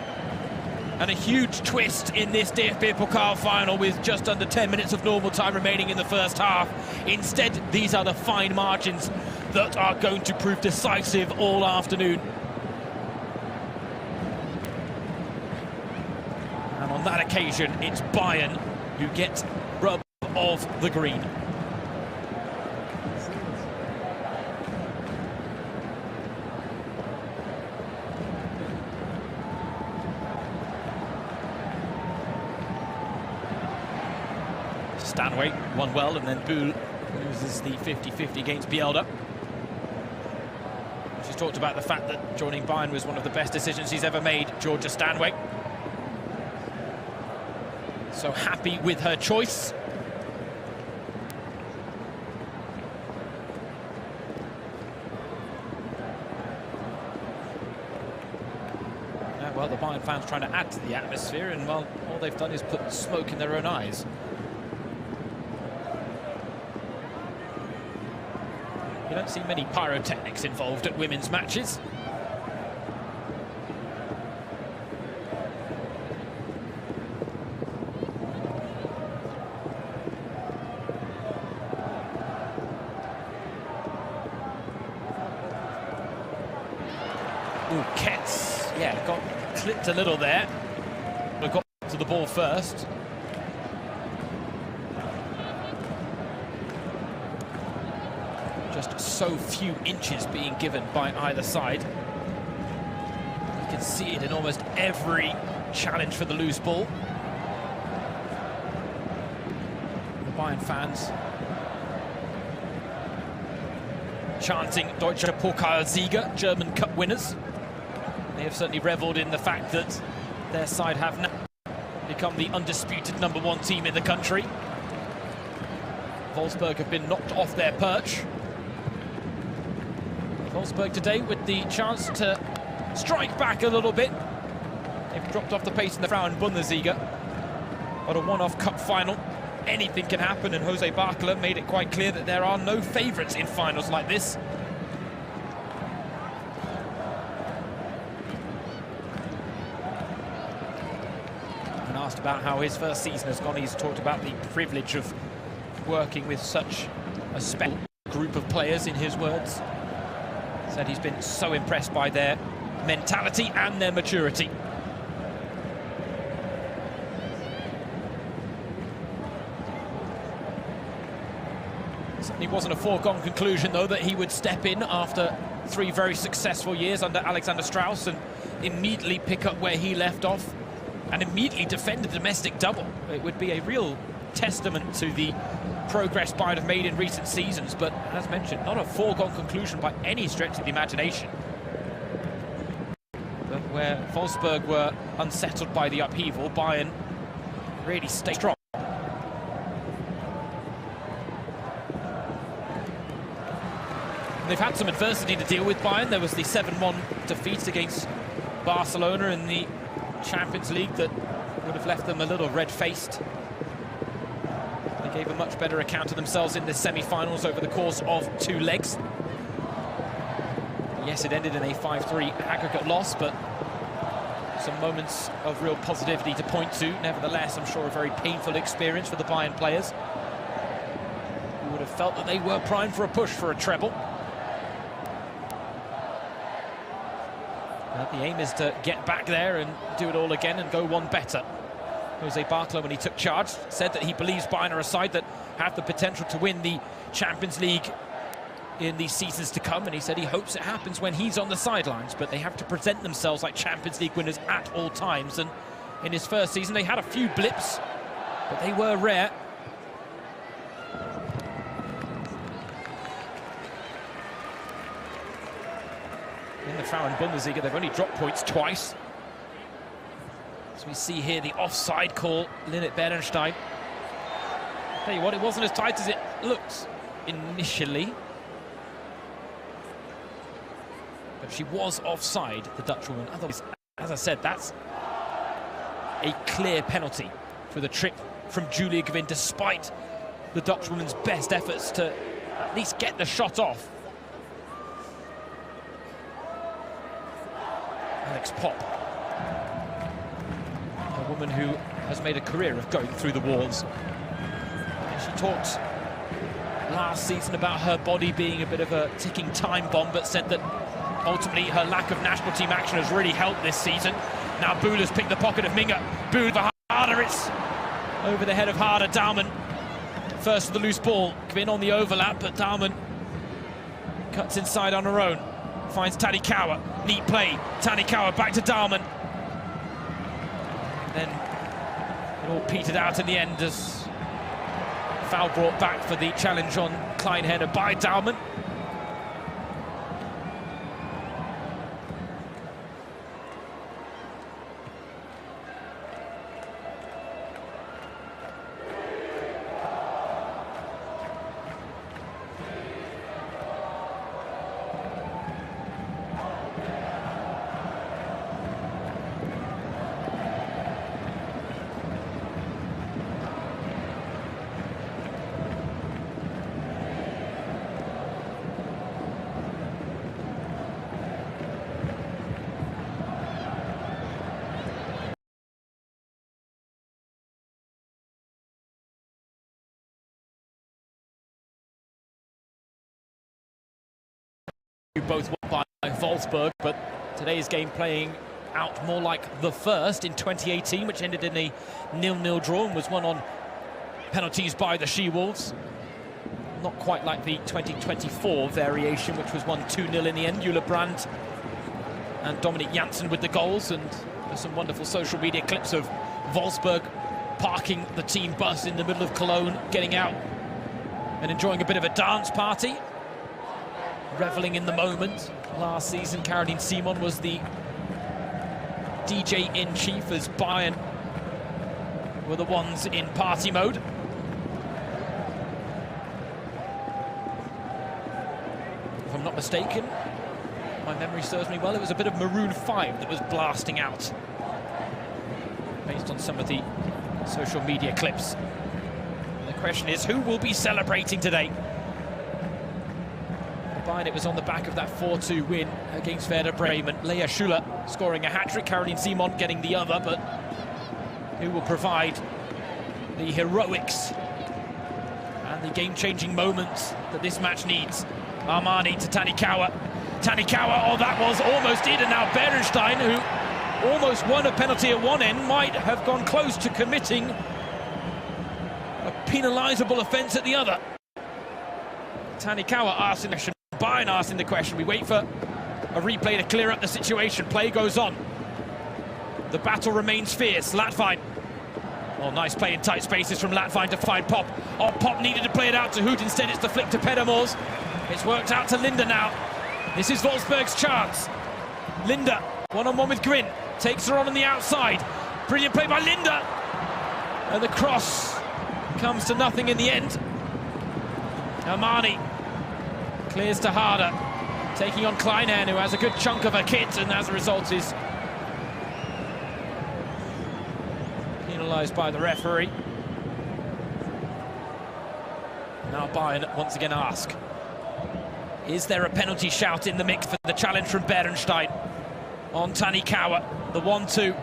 And a huge twist in this DFB Pokal final with just under 10 minutes of normal time remaining in the first half. Instead, these are the fine margins that are going to prove decisive all afternoon. And on that occasion, it's Bayern who gets rub of the green. Stanway won well, and then Buhl loses the 50-50 against Bielda. She's talked about the fact that joining Bayern was one of the best decisions he's ever made, Georgia Stanway. So happy with her choice. Well, the Bayern fans trying to add to the atmosphere, and well, all they've done is put smoke in their own eyes. You don't see many pyrotechnics involved at women's matches. Ooh, Ketz, yeah, got clipped a little there, but got to the ball first. Just so few inches being given by either side. You can see it in almost every challenge for the loose ball. The Bayern fans chanting Deutsche Pokalsieger, German Cup winners. They have certainly revelled in the fact that their side have now become the undisputed #1 team in the country. Wolfsburg have been knocked off their perch. Wolfsburg today with the chance to strike back a little bit. They've dropped off the pace in the Frauen Bundesliga. But a one-off cup final, anything can happen, and Jose Barkler made it quite clear that there are no favourites in finals like this. And asked about how his first season has gone, he's talked about the privilege of working with such a special group of players, in his words. Said he's been so impressed by their mentality and their maturity. Certainly wasn't a foregone conclusion, though, that he would step in after 3 very successful years under Alexander Strauss and immediately pick up where he left off and immediately defend the domestic double. It would be a real testament to the progress Bayern have made in recent seasons, but as mentioned, not a foregone conclusion by any stretch of the imagination. But where Wolfsburg were unsettled by the upheaval, Bayern really stayed strong. They've had some adversity to deal with, Bayern. There was the 7-1 defeat against Barcelona in the Champions League that would have left them a little red-faced. They gave a much better account of themselves in the semi-finals over the course of 2 legs. Yes, it ended in a 5-3 aggregate loss, but some moments of real positivity to point to. Nevertheless, I'm sure a very painful experience for the Bayern players, who would have felt that they were primed for a push for a treble. But the aim is to get back there and do it all again and go one better. Jose Barclay, when he took charge, said that he believes Bayern are a side that have the potential to win the Champions League in the seasons to come, and he said he hopes it happens when he's on the sidelines, but they have to present themselves like Champions League winners at all times. And in his first season they had a few blips, but they were rare. In the Frauen Bundesliga they've only dropped points twice. As we see here, the offside call, Linnet Berenstein. I'll tell you what, it wasn't as tight as it looked initially. But she was offside, the Dutch woman. Otherwise, as I said, that's a clear penalty for the trick from Julia Gvin, despite the Dutch woman's best efforts to at least get the shot off. Alex Pop, a woman who has made a career of going through the walls. She talked last season about her body being a bit of a ticking time bomb, but said that ultimately her lack of national team action has really helped this season. Now Bühler's picked the pocket of Minga. Bühler for Harder, it's over the head of Harder. Daumann first with the loose ball. Gvin on the overlap, but Daumann cuts inside on her own. Finds Tanikawa, neat play. Tanikawa back to Daumann. Then it all petered out in the end as foul brought back for the challenge on Kleinheader by Daumann. Both won by Wolfsburg, but today's game playing out more like the first in 2018, which ended in a 0-0 draw and was won on penalties by the She-Wolves. Not quite like the 2024 variation, which was won 2-0 in the end. Jule Brandt and Dominic Janssen with the goals, and there's some wonderful social media clips of Wolfsburg parking the team bus in the middle of Cologne, getting out and enjoying a bit of a dance party, reveling in the moment. Last season, Caroline Simon was the DJ-in-chief as Bayern were the ones in party mode. If I'm not mistaken, my memory serves me well, it was a bit of Maroon 5 that was blasting out, based on some of the social media clips. And the question is, who will be celebrating today? Bayern, it was on the back of that 4-2 win against Werder Bremen. Lea Schuler scoring a hat-trick, Caroline Simon getting the other, but who will provide the heroics and the game-changing moments that this match needs? Armani to Tanikawa. Tanikawa, oh, that was almost it, and now Berenstein, who almost won a penalty at one end, might have gone close to committing a penalisable offence at the other. Tanikawa asking the question, Bayern asking the question. We wait for a replay to clear up the situation. Play goes on. The battle remains fierce. Latvine. Oh, nice play in tight spaces from Latvine to find Pop. Oh, Pop needed to play it out to Hoot. Instead, it's the flick to Pedamors. It's worked out to Linda now. This is Wolfsburg's chance. Linda, one-on-one with Grin. Takes her on the outside. Brilliant play by Linda. And the cross comes to nothing in the end. Armani Clears to Harder, taking on Kleinhen, who has a good chunk of her kit, and as a result is penalised by the referee. Now Bayern once again ask, is there a penalty shout in the mix for the challenge from Bernstein on Tanikawa, the 1-2.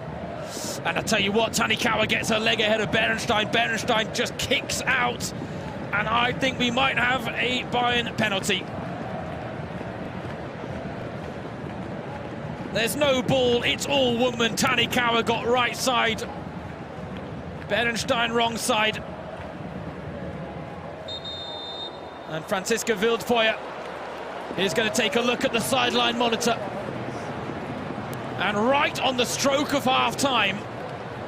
And I tell you what, Tanikawa gets her leg ahead of Bernstein. Bernstein just kicks out, and I think we might have a Bayern penalty. There's no ball, it's all woman. Tanikawa got right side, Bernstein wrong side. And Franziska Wildfeuer is going to take a look at the sideline monitor. And right on the stroke of half-time,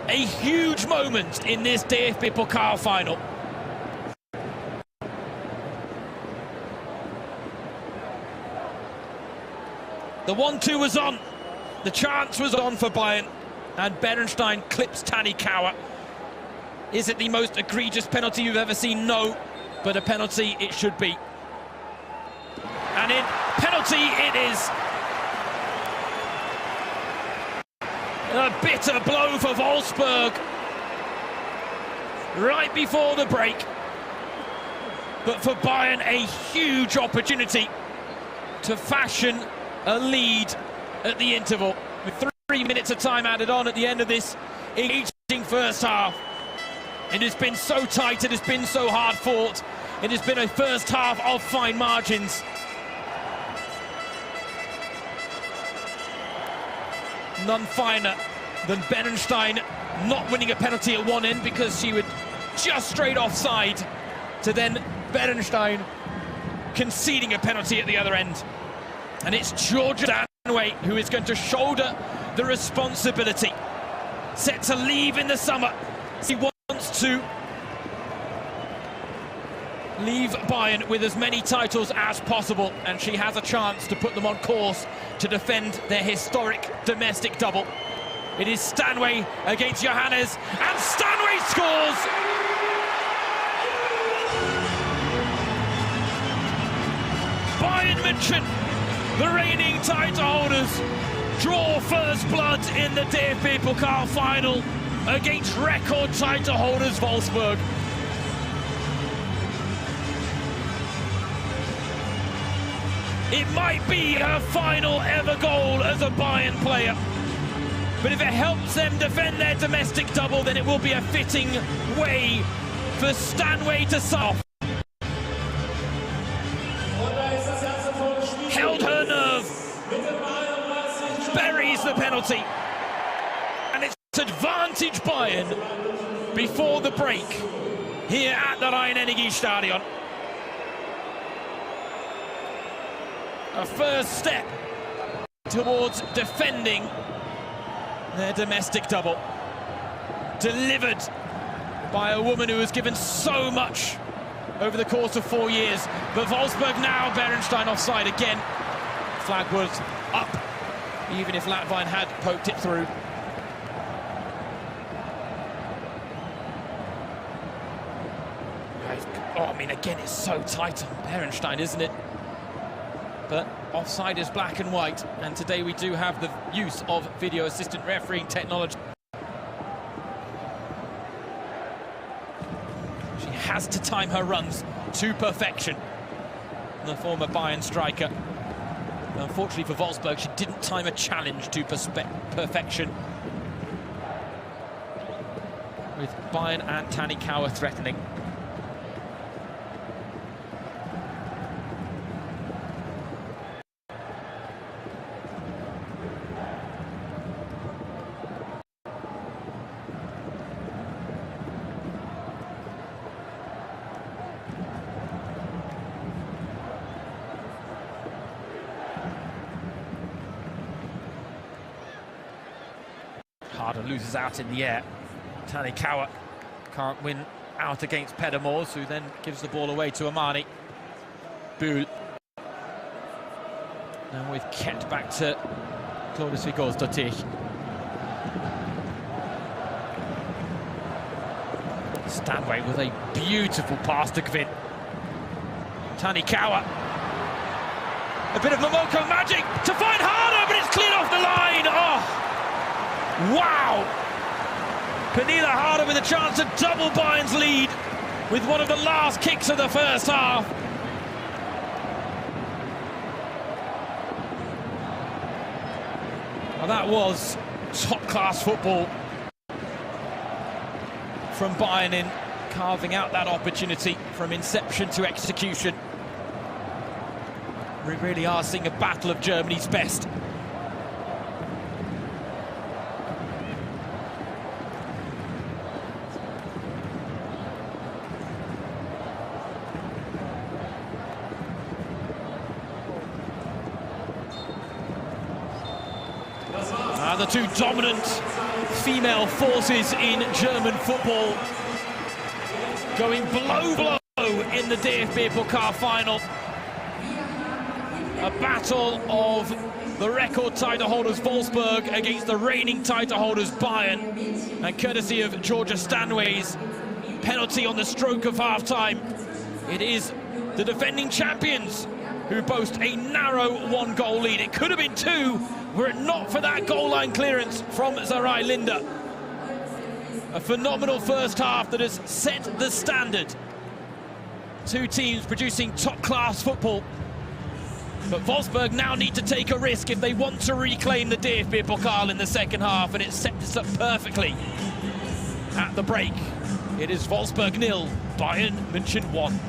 a huge moment in this DFB Pokal final. The 1-2 was on, the chance was on for Bayern, and Bernstein clips Tanikawa. Is it the most egregious penalty you've ever seen? No, but a penalty it should be. And in penalty it is. A bitter blow for Wolfsburg right before the break. But for Bayern, a huge opportunity to fashion a lead at the interval. With 3 minutes of time added on at the end of this engaging first half. It has been so tight, it has been so hard fought. It has been a first half of fine margins. None finer than Bernstein not winning a penalty at one end because she would just straight offside, to then Bernstein conceding a penalty at the other end. And it's Georgia Stanway who is going to shoulder the responsibility. Set to leave in the summer. She wants to leave Bayern with as many titles as possible, and she has a chance to put them on course to defend their historic domestic double. It is Stanway against Johannes, and Stanway scores! Bayern Munchen, the reigning title holders, draw first blood in the DFB Pokal final against record title holders Wolfsburg. It might be her final ever goal as a Bayern player, but if it helps them defend their domestic double, then it will be a fitting way for Stanway to solve. Held her nerve, buries the penalty, and it's advantage Bayern before the break here at the Rhein-Energiestadion. A first step towards defending their domestic double, delivered by a woman who has given so much over the course of 4 years. But Wolfsburg now, Bernstein offside again. Flag was up, even if Latvine had poked it through. Oh, I mean, again, it's so tight on Bernstein, isn't it? But offside is black and white, and today we do have the use of video assistant refereeing technology. She has to time her runs to perfection, the former Bayern striker. Unfortunately for Wolfsburg, she didn't time a challenge to perfection, with Bayern and Tanikawa threatening. Harder loses out in the air. Tanikawa can't win out against Pedamors, who then gives the ball away to Amani. Bull. Now we've kept back to Claudius Vigosdottir. Stanway with a beautiful pass to Kvin. Tanikawa A bit of Momoko magic to find Harder, but it's cleared off the line. Oh, wow. Pernilla Harder with a chance to double Bayern's lead with one of the last kicks of the first half. Well, that was top-class football from Bayern in carving out that opportunity from inception to execution. We really are seeing a battle of Germany's best. The two dominant female forces in German football going blow in the DFB Pokal final. A battle of the record title holders Wolfsburg against the reigning title holders Bayern, and courtesy of Georgia Stanway's penalty on the stroke of half-time, it is the defending champions who boast a narrow one-goal lead. It could have been two were it not for that goal line clearance from Sarai Linda. A phenomenal first half that has set the standard. Two teams producing top-class football. But Wolfsburg now need to take a risk if they want to reclaim the DFB Pokal in the second half, and it sets up perfectly at the break. It is Wolfsburg 0, Bayern Munchen 1.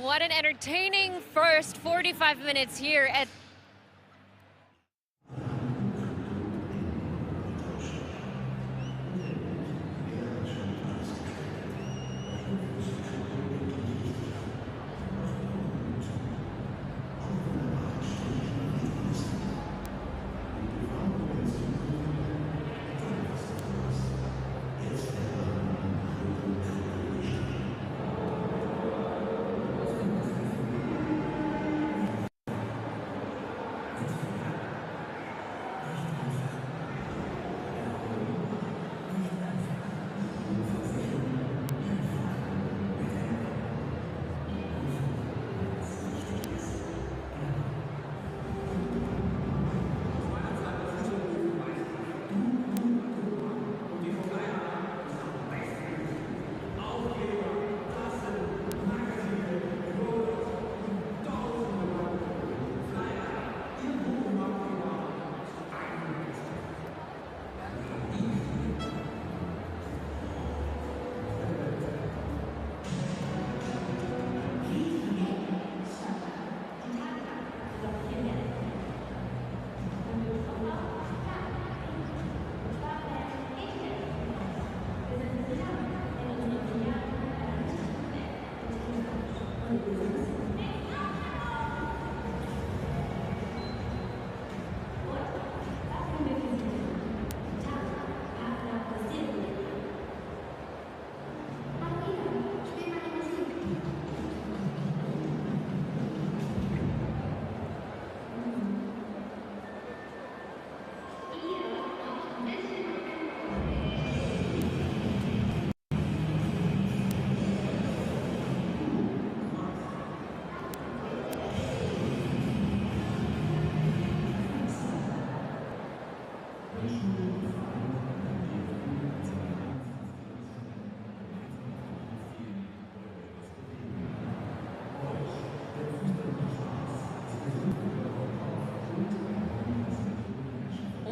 What an entertaining first 45 minutes here at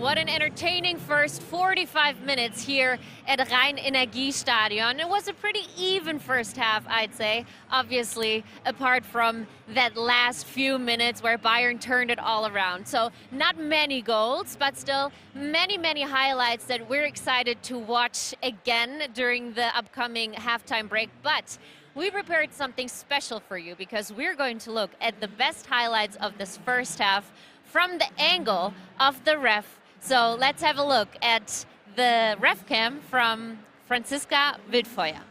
What an entertaining first 45 minutes here at Rhein-Energiestadion. It was a pretty even first half, I'd say. Obviously, apart from that last few minutes where Bayern turned it all around. So not many goals, but still many highlights that we're excited to watch again during the upcoming halftime break. But we prepared something special for you because we're going to look at the best highlights of this first half from the angle of the ref. So let's have a look at the ref cam from Franziska Wildfeuer.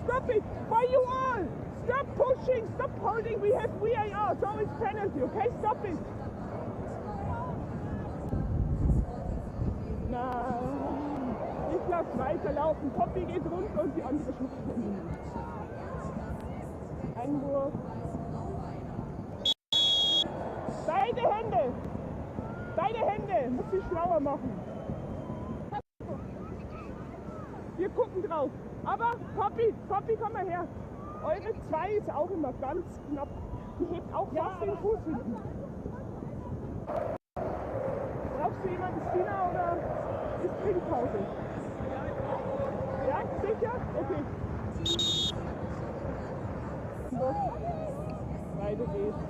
Stop it! Why you all? Stop pushing! Stop holding! We have VAR, so it's penalty, okay? Stop it! Na, ich lass weiterlaufen. Poppy geht runter und die andere schluckt hin. Einwurf. Beide Hände! Beide Hände! Muss sie schlauer machen. Wir gucken drauf. Aber Poppy, komm mal her. Eure 2 ist auch immer ganz knapp. Die hebt auch fast den Fuß hinten. Brauchst du jemanden Spinner oder ist Trinkpause? Ja, sicher? Okay. Weiter geht's.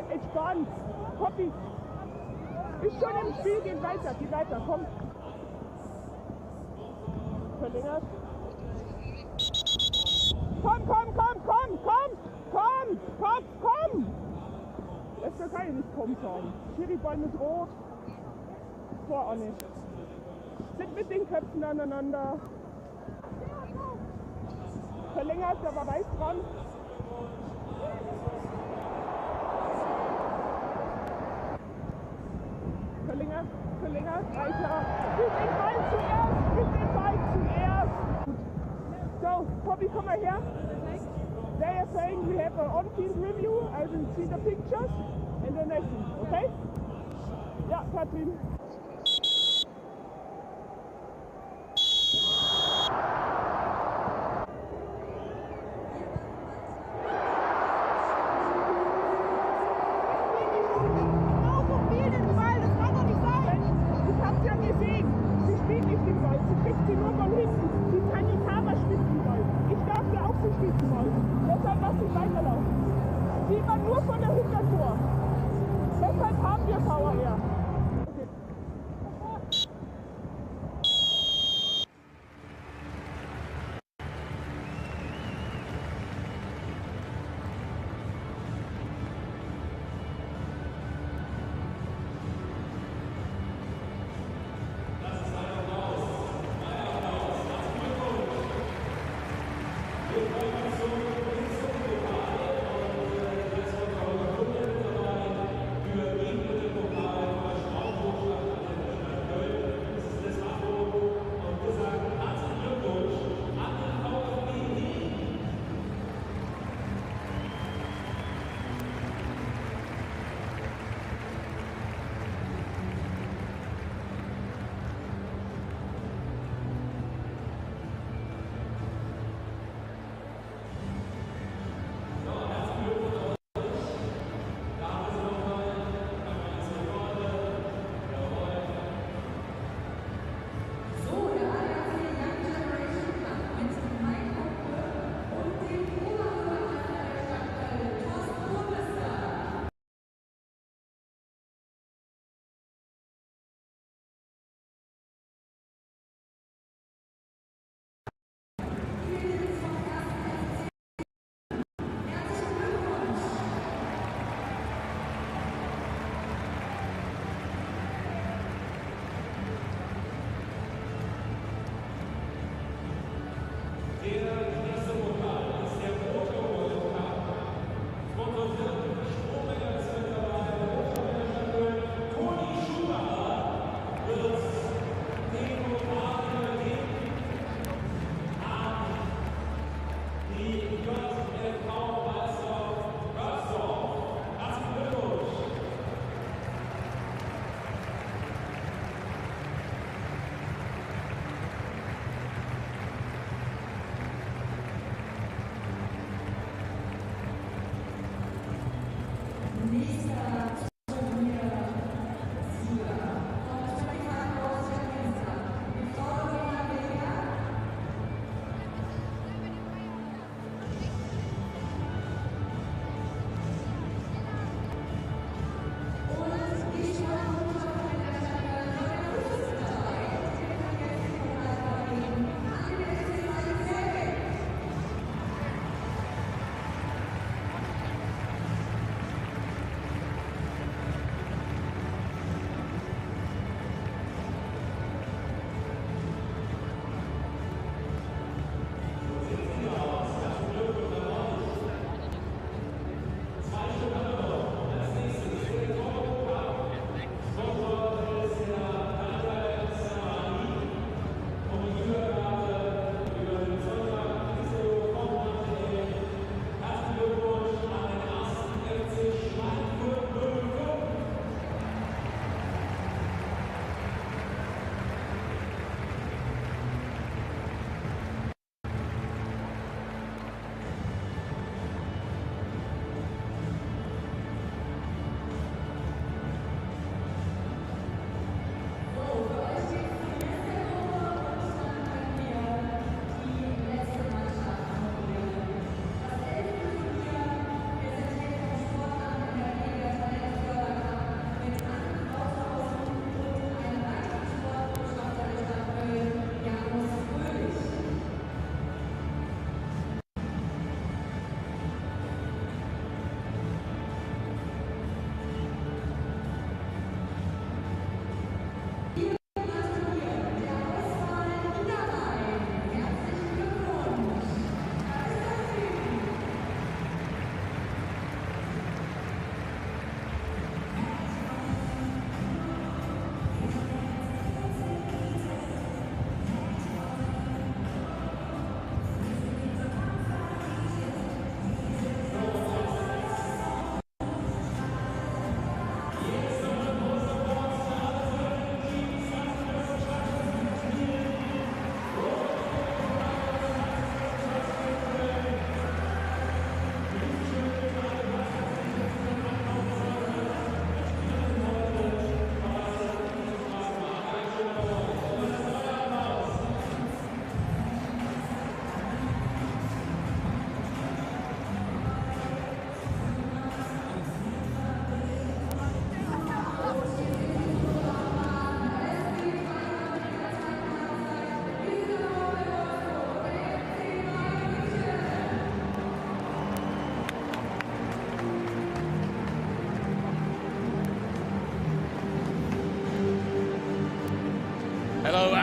Entspannt. Poppy. Ist schon im Spiel, geh weiter, komm. Verlängert. Komm! Das kann ich nicht kommen sagen. Schiri-Ball mit Rot. Tor auch nicht. Sind mit den Köpfen aneinander. Verlängert, da war weiß dran. Verlängert, weiter. Mit dem Ball zuerst. So, Poppy, komm mal her. They are saying we have an on-field review. I will see the pictures and then I see, okay? Ja, Katrin. Deshalb lass ich weiterlaufen. Sieht man nur von der Hütte vor. Deshalb haben wir Power her. Okay.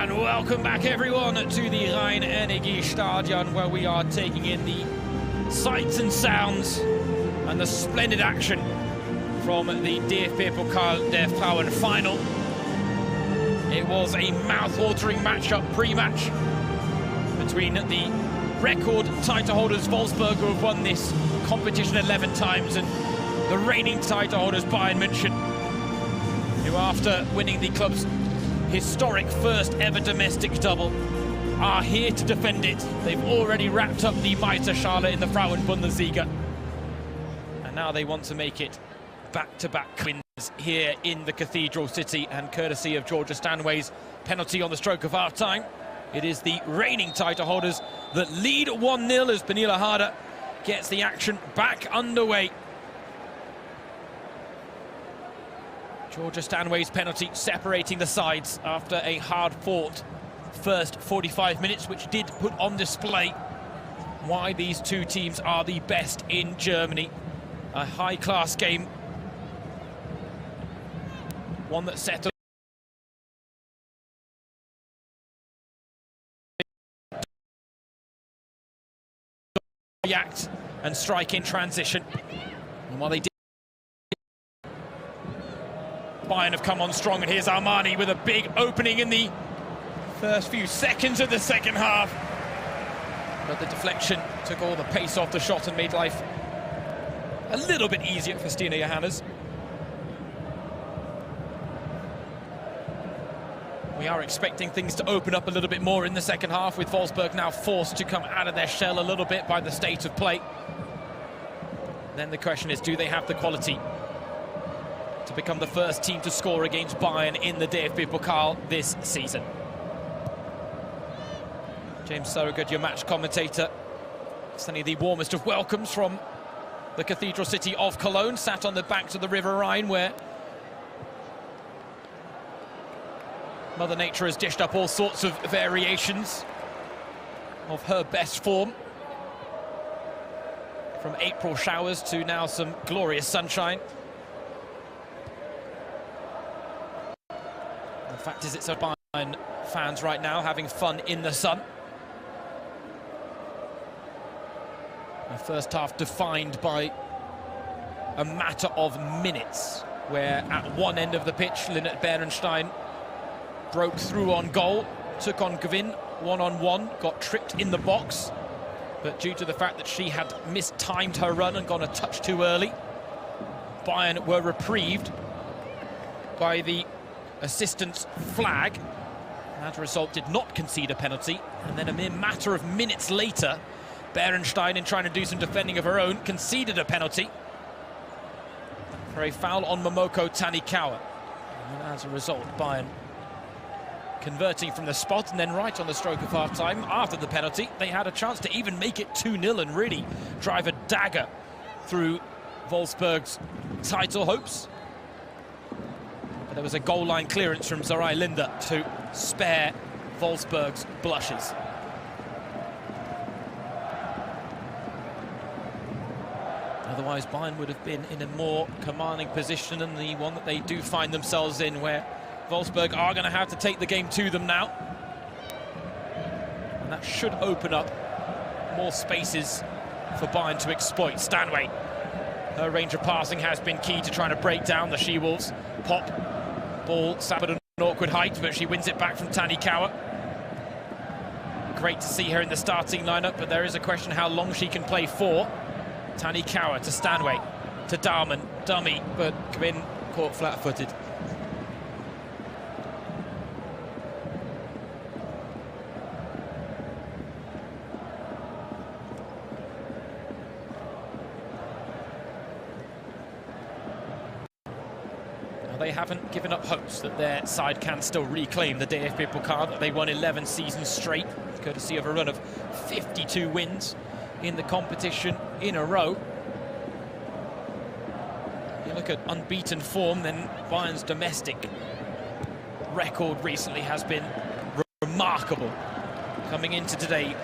And welcome back everyone to the Rhein-Energiestadion, where we are taking in the sights and sounds and the splendid action from the DFB Pokal der Frauen final. It was a mouth-watering matchup pre-match between the record title holders Wolfsburg, who have won this competition 11 times, and the reigning title holders Bayern Munchen, who after winning the club's historic first ever domestic double are here to defend it. They've already wrapped up the Meisterschale in the Frauen Bundesliga, and now they want to make it back-to-back wins here in the Cathedral City, and courtesy of Georgia Stanway's penalty on the stroke of half-time, it is the reigning title holders that lead 1-0 as Pernille Harder gets the action back underway. Georgia Stanway's penalty separating the sides after a hard-fought first 45 minutes, which did put on display why these two teams are the best in Germany. A high-class game, one that set up react and strike in transition. And while they did, Bayern have come on strong, and here's Armani with a big opening in the first few seconds of the second half. But the deflection took all the pace off the shot and made life a little bit easier for Stina Johannes. We are expecting things to open up a little bit more in the second half, with Wolfsburg now forced to come out of their shell a little bit by the state of play. Then the question is, do they have the quality to become the first team to score against Bayern in the DFB Pokal this season? James Surrogate, your match commentator, sending the warmest of welcomes from the Cathedral City of Cologne, sat on the banks of the River Rhine, where Mother Nature has dished up all sorts of variations of her best form, from April showers to now some glorious sunshine. The fact is, it's a Bayern fans right now having fun in the sun. The first half defined by a matter of minutes, where at one end of the pitch, Lynette Berenstein broke through on goal, took on Gwyn one-on-one, got tripped in the box, but due to the fact that she had mistimed her run and gone a touch too early, Bayern were reprieved by the assistant's flag. As a result, did not concede a penalty, and then a mere matter of minutes later, Berenstein, in trying to do some defending of her own, conceded a penalty for a foul on Momoko Tanikawa. And as a result, Bayern converting from the spot, and then right on the stroke of half-time, after the penalty, they had a chance to even make it 2-0 and really drive a dagger through Wolfsburg's title hopes. But there was a goal line clearance from Sarai Linda to spare Wolfsburg's blushes. Otherwise, Bayern would have been in a more commanding position than the one that they do find themselves in, where Wolfsburg are going to have to take the game to them now. And that should open up more spaces for Bayern to exploit. Stanway, her range of passing has been key to trying to break down the She-Wolves. Pop, ball sat at an awkward height, but she wins it back from Tanikawa. Great to see her in the starting lineup, but there is a question how long she can play for. Tanikawa to Stanway, to Dahlmann, dummy, but Gwyn caught flat-footed. They haven't given up hopes that their side can still reclaim the DFB Pokal that they won 11 seasons straight, courtesy of a run of 52 wins in the competition in a row. You look at unbeaten form, then Bayern's domestic record recently has been remarkable. Coming into today,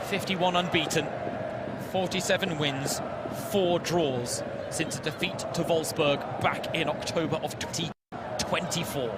51 unbeaten, 47 wins, 4 draws since a defeat to Wolfsburg back in October of 2024.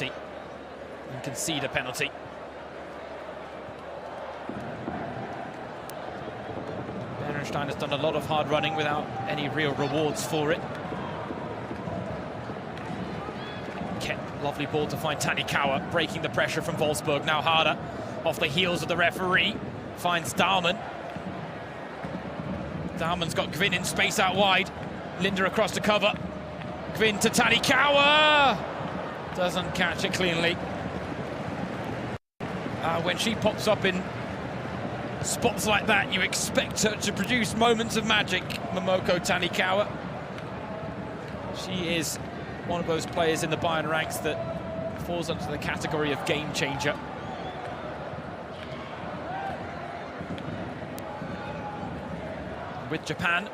and concede a penalty. Berenstein has done a lot of hard running without any real rewards for it. Lovely ball to find Tanikawa, breaking the pressure from Wolfsburg. Now Harder, off the heels of the referee, finds Dahlmann. Dahlmann's got Gwyn in space out wide. Linda across to cover. Gwyn to Tanikawa! Doesn't catch it cleanly. When she pops up in spots like that, you expect her to produce moments of magic, Momoko Tanikawa. She is one of those players in the Bayern ranks that falls under the category of game changer. With Japan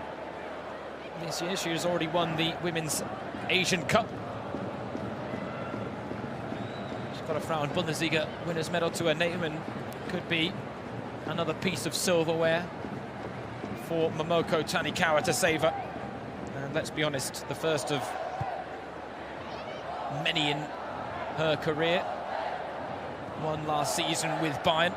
this year, she has already won the Women's Asian Cup. She's got a Frauen Bundesliga winners medal to her name and could be another piece of silverware for Momoko Tanikawa to savour. And let's be honest, the first of many in her career. One last season with Bayern.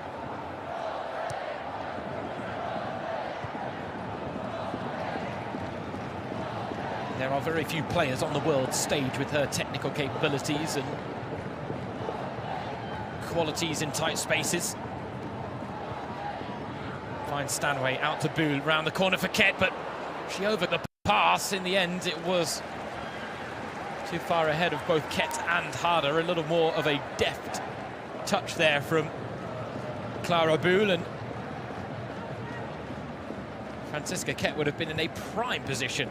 There are very few players on the world stage with her technical capabilities and qualities in tight spaces. Finds Stanway out to Buhl, round the corner for Ket, but she over the pass. In the end, it was too far ahead of both Ket and Harder. A little more of a deft touch there from Clara Buhl, and Franziska Ket would have been in a prime position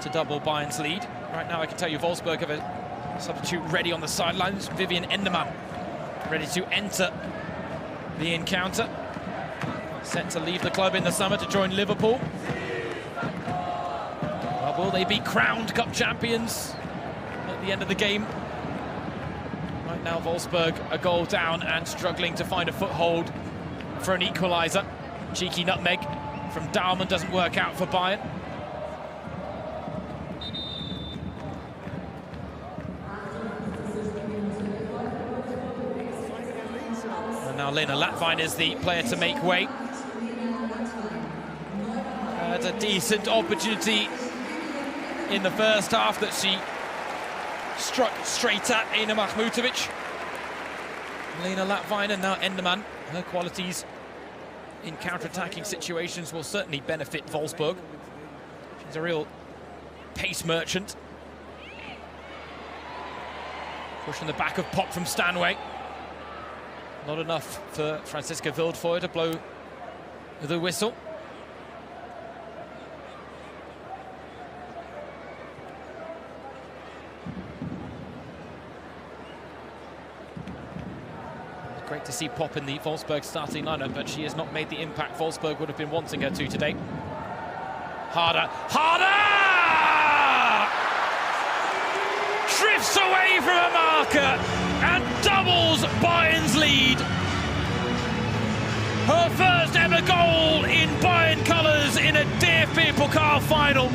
to double Bayern's lead. Right now, I can tell you Wolfsburg have a substitute ready on the sidelines. Vivian Endermann ready to enter the encounter. Set to leave the club in the summer to join Liverpool. Well, will they be crowned cup champions at the end of the game? Right now, Wolfsburg a goal down and struggling to find a foothold for an equaliser. Cheeky nutmeg from Dahlmann doesn't work out for Bayern. And now Lena Latvine is the player to make way. Had a decent opportunity in the first half that she struck straight at Ina Mahmutovic. Lena Latvine and now Endermann. Her qualities in counter-attacking situations will certainly benefit Wolfsburg. She's a real pace merchant. Pushing the back of Pop from Stanway. Not enough for Franziska Wildfeuer to blow the whistle. Great to see Pop in the Wolfsburg starting lineup, but she has not made the impact Wolfsburg would have been wanting her to today. Harder! Drifts away from a marker and doubles Bayern's lead. Her first ever goal in Bayern colours in a DFB Pokal final.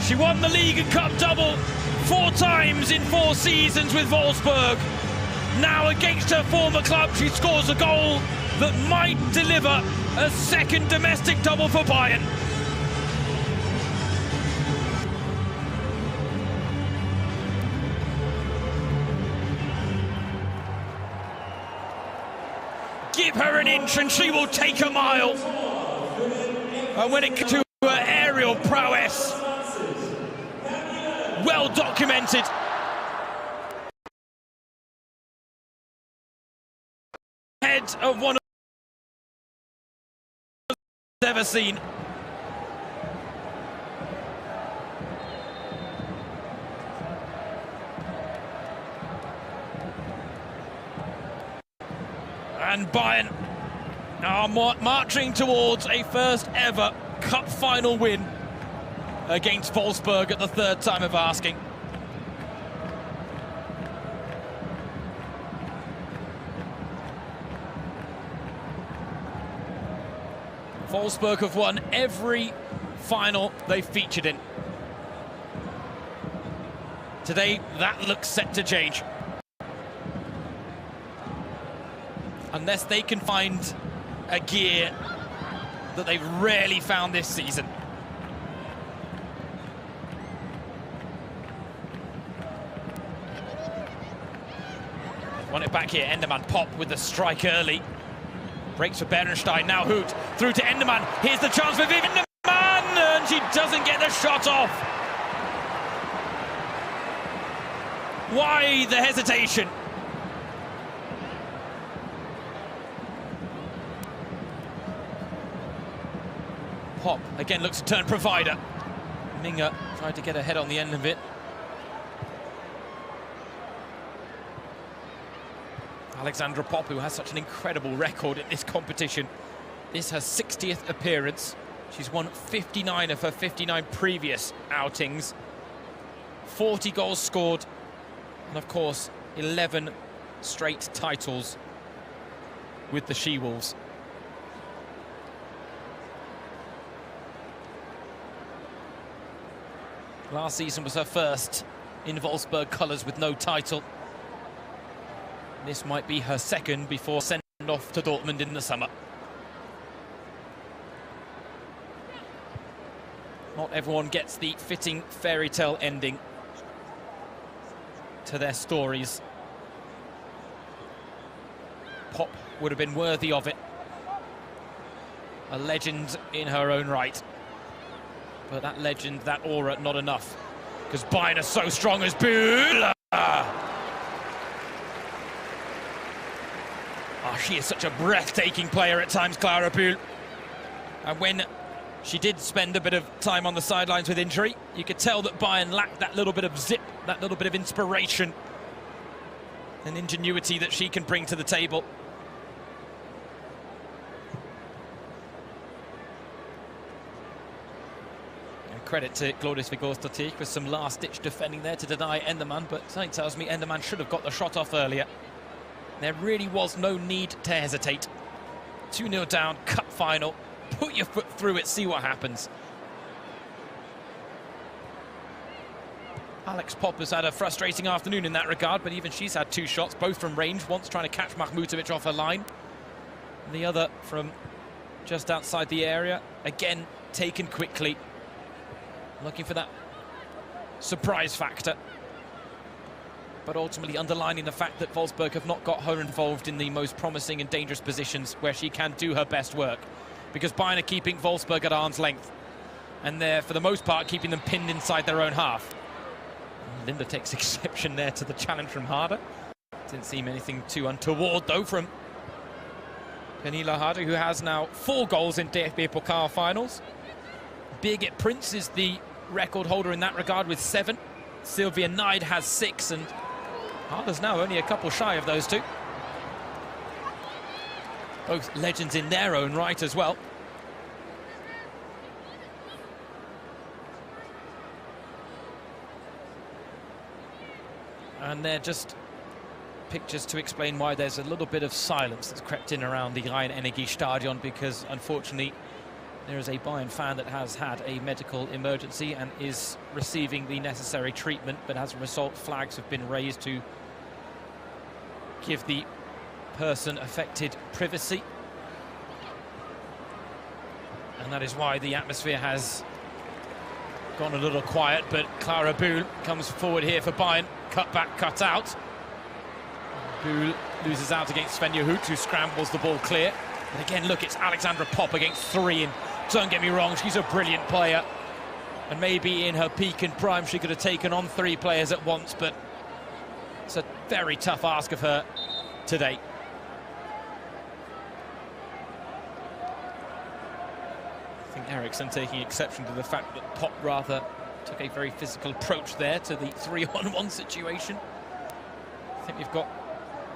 She won the League and Cup double 4 times in 4 seasons with Wolfsburg. Now against her former club, she scores a goal that might deliver a second domestic double for Bayern. Give her an inch and she will take a mile. And when it comes to her aerial prowess, well documented. Head of one of ever seen. And Bayern are marching towards a first ever cup final win against Wolfsburg at the 3rd time of asking. Wolfsburg have won every final they've featured in. Today, that looks set to change. Unless they can find a gear that they've rarely found this season. Want it back here, Enderman pop with the strike early. Breaks for Berenstein, now Hoot, through to Enderman. Here's the chance for Enderman, and she doesn't get the shot off. Why the hesitation? Pop, again, looks to turn provider. Minga tried to get a head on the end of it. Alexandra Pop, who has such an incredible record in this competition. This is her 60th appearance. She's won 59 of her 59 previous outings. 40 goals scored, and of course, 11 straight titles with the She-Wolves. Last season was her first in Wolfsburg colours with no title. This might be her second before sending off to Dortmund in the summer. Not everyone gets the fitting fairy tale ending to their stories. Pop would have been worthy of it. A legend in her own right. But that legend, that aura, not enough. Because Bayern are so strong as Bühl. Oh, she is such a breathtaking player at times, Clara Bühl. And when she did spend a bit of time on the sidelines with injury, you could tell that Bayern lacked that little bit of zip, that little bit of inspiration and ingenuity that she can bring to the table. And credit to Glorius Vigorstotic with some last-ditch defending there to deny Enderman, but something tells me Enderman should have got the shot off earlier. There really was no need to hesitate. 2-0 down, cup final. Put your foot through it, see what happens. Alex Pop has had a frustrating afternoon in that regard, but even she's had two shots, both from range. Once trying to catch Mahmutovic off her line, and the other from just outside the area. Again, taken quickly. Looking for that surprise factor. But ultimately underlining the fact that Wolfsburg have not got her involved in the most promising and dangerous positions where she can do her best work. Because Bayern are keeping Wolfsburg at arm's length. And they're, for the most part, keeping them pinned inside their own half. And Linda takes exception there to the challenge from Harder. Didn't seem anything too untoward, though, from Pernilla Harder, who has now 4 goals in DFB Pokal finals. Birgit Prinz is the record holder in that regard with 7. Sylvia Neid has 6, and Harder's now only a couple shy of those two. Both legends in their own right as well. And they're just pictures to explain why there's a little bit of silence that's crept in around the Rhein-Energie-Stadion, because unfortunately there is a Bayern fan that has had a medical emergency and is receiving the necessary treatment, but as a result flags have been raised to give the person affected privacy. And that is why the atmosphere has gone a little quiet, but Clara Bühl comes forward here for Bayern. Cut back, cut out. Bühl loses out against Svenja Hoot, who scrambles the ball clear. And again, look, it's Alexandra Pop against 3, and don't get me wrong, she's a brilliant player. And maybe in her peak and prime, she could have taken on 3 players at once, but it's a very tough ask of her today. I think Eriksson taking exception to the fact that Pop rather took a very physical approach there to the 3-on-1 situation. I think we've got,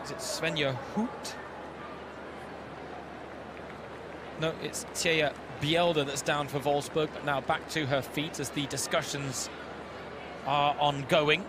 is it Svenja Hoot? No, it's Thea Bielda that's down for Wolfsburg, but now back to her feet as the discussions are ongoing.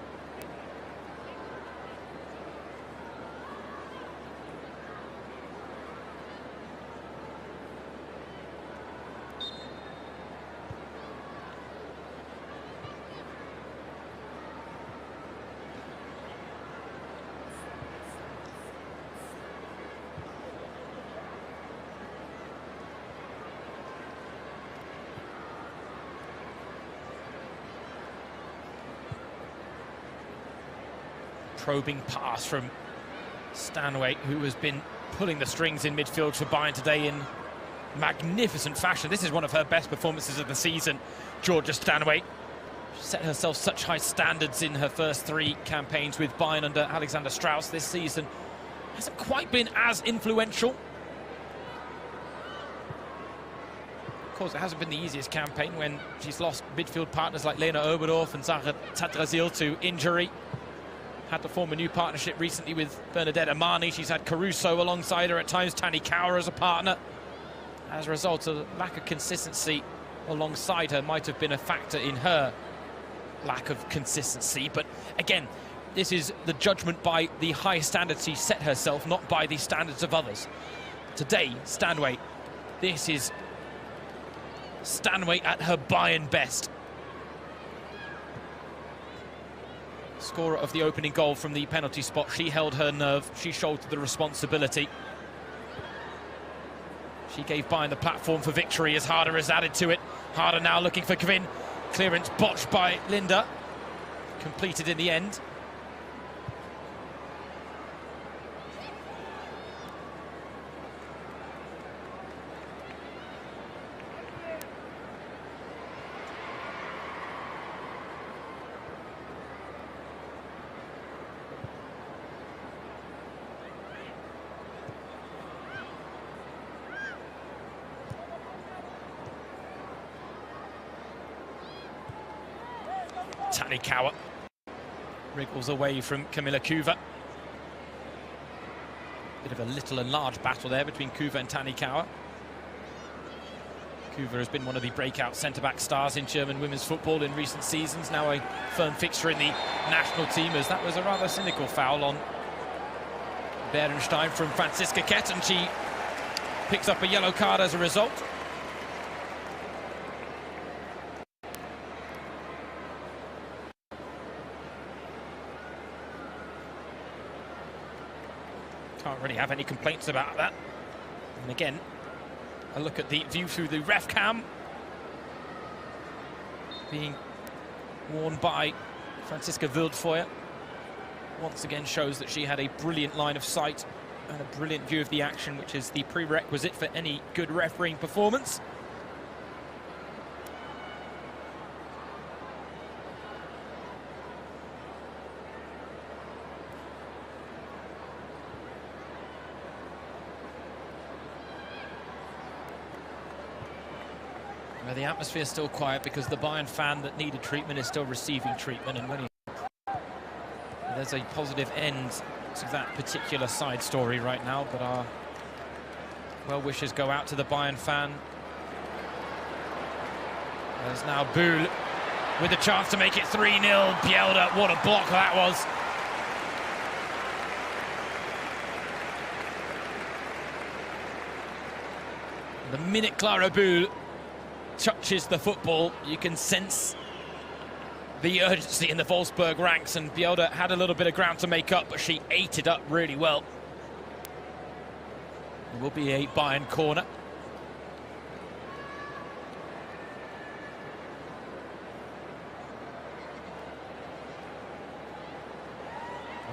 probing pass from Stanway, who has been pulling the strings in midfield for Bayern today in magnificent fashion. This is one of her best performances of the season, Georgia Stanway. She set herself such high standards in her first 3 campaigns with Bayern under Alexander Strauss. This season hasn't quite been as influential. Of course, it hasn't been the easiest campaign when she's lost midfield partners like Lena Oberdorf and Zahra Tadrazil to injury. Had to form a new partnership recently with Bernadette Amani. She's had Caruso alongside her at times, Tani Kaur as a partner. As a result, a lack of consistency alongside her might have been a factor in her lack of consistency. But again, this is the judgment by the high standards she set herself, not by the standards of others. Today, Stanway, this is Stanway at her Bayern best. Scorer of the opening goal from the penalty spot. She held her nerve. She shouldered the responsibility. She gave Bayern the platform for victory as Harder has added to it. Harder now looking for Kvin. Clearance botched by Linda. Completed in the end. Tani Kaur wriggles away from Camilla Kuva. Bit of a little and large battle there between Kuva and Tani Kaur. Kuva has been one of the breakout centre-back stars in German women's football in recent seasons, now a firm fixture in the national team, as that was a rather cynical foul on Berenstein from Franziska Kett, and she picks up a yellow card as a result. Can't really have any complaints about that. And again, a look at the view through the ref cam. Being worn by Franziska Wildfeuer. Once again shows that she had a brilliant line of sight and a brilliant view of the action, which is the prerequisite for any good refereeing performance. The atmosphere is still quiet because the Bayern fan that needed treatment is still receiving treatment, and when there's a positive end to that particular side story right now, but our well wishes go out to the Bayern fan. There's now Buhl with a chance to make it 3-0. Bielda, what a block that was. The minute Clara Buhl touches the football, you can sense the urgency in the Wolfsburg ranks, and Bielda had a little bit of ground to make up, but she ate it up really well. It will be a Bayern corner.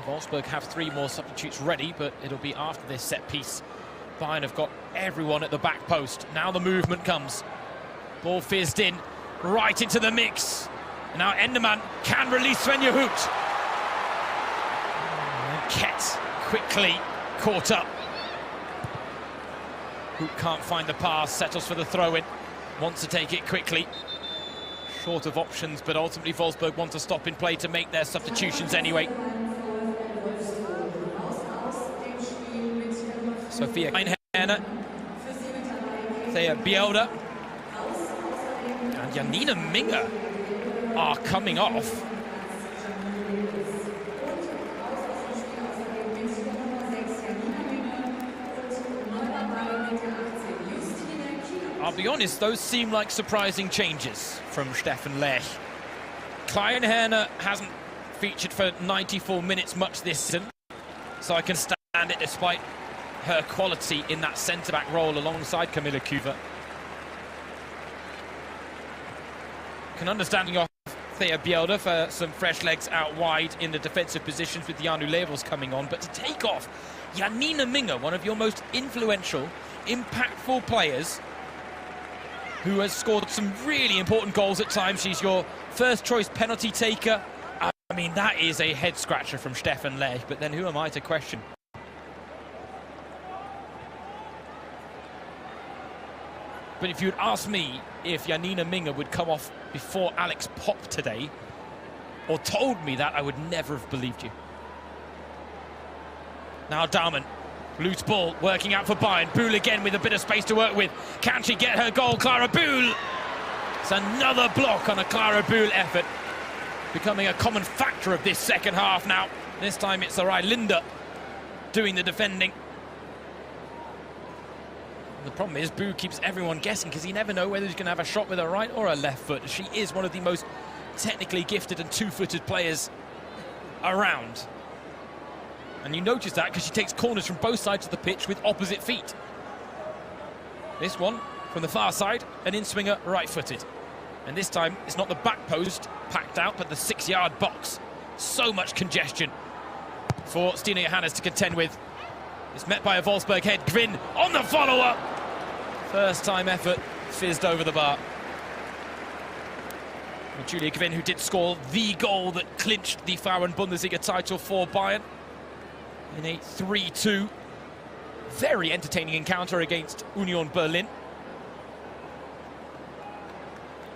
Wolfsburg have 3 more substitutes ready, but it'll be after this set piece. Bayern have got everyone at the back post. Now the movement comes. Ball fizzed in, right into the mix. Now Enderman can release Svenja Hoot. And Kett quickly caught up. Hoot can't find the pass, settles for the throw-in. Wants to take it quickly. Short of options, but ultimately Wolfsburg want to stop in play to make their substitutions anyway. Sophia Einherner, Thea Bielda, and Janina Minga are coming off. I'll be honest, those seem like surprising changes from Stefan Lech. Kleinherner hasn't featured for 94 minutes much this season, so I can stand it despite her quality in that centre-back role alongside Camilla Kuva. Can understand your Thea Bjelder for some fresh legs out wide in the defensive positions with Janu Levels coming on. But to take off Janine Minge, one of your most influential, impactful players, who has scored some really important goals at times. She's your first choice penalty taker. I mean, that is a head scratcher from Stefan Lech, but then who am I to question? But if you'd asked me if Janine Minge would come off before Alex Popp today, or told me that, I would never have believed you. Now Daumann, loose ball, working out for Bayern. Bühl again with a bit of space to work with. Can she get her goal? Clara Bühl! It's another block on a Clara Bühl effort, becoming a common factor of this second half now. This time it's Sarai Linde doing the defending. The problem is Bühl keeps everyone guessing because you never know whether he's going to have a shot with a right or a left foot. She is one of the most technically gifted and two-footed players around. And you notice that because she takes corners from both sides of the pitch with opposite feet. This one from the far side, an in-swinger right-footed. And this time it's not the back post packed out, but the 6-yard box. So much congestion for Stina Johannes to contend with. It's met by a Wolfsburg head. Gwyn on the follow-up. First-time effort, fizzed over the bar. And Julia Gwyn, who did score the goal that clinched the Frauen-Bundesliga title for Bayern in a 3-2. Very entertaining encounter against Union Berlin.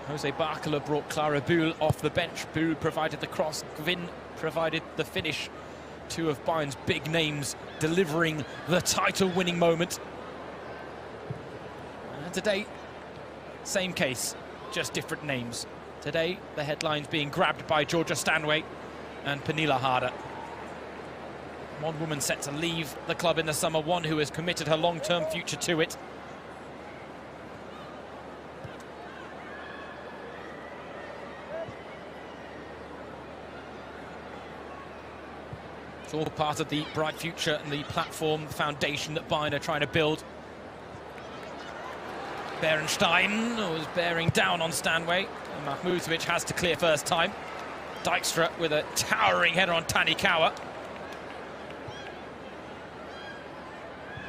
Jose Barkala brought Clara Bühl off the bench. Bühl provided the cross. Gwyn provided the finish. Two of Bayern's big names delivering the title-winning moment. And today, same case, just different names. Today, the headlines being grabbed by Georgia Stanway and Pernilla Harder. One woman set to leave the club in the summer, one who has committed her long-term future to it. It's all part of the bright future and the platform, the foundation that Bayern are trying to build. Berenstein was bearing down on Stanway. And Mahmutovic has to clear first time. Dijkstra with a towering header on Tanikawa.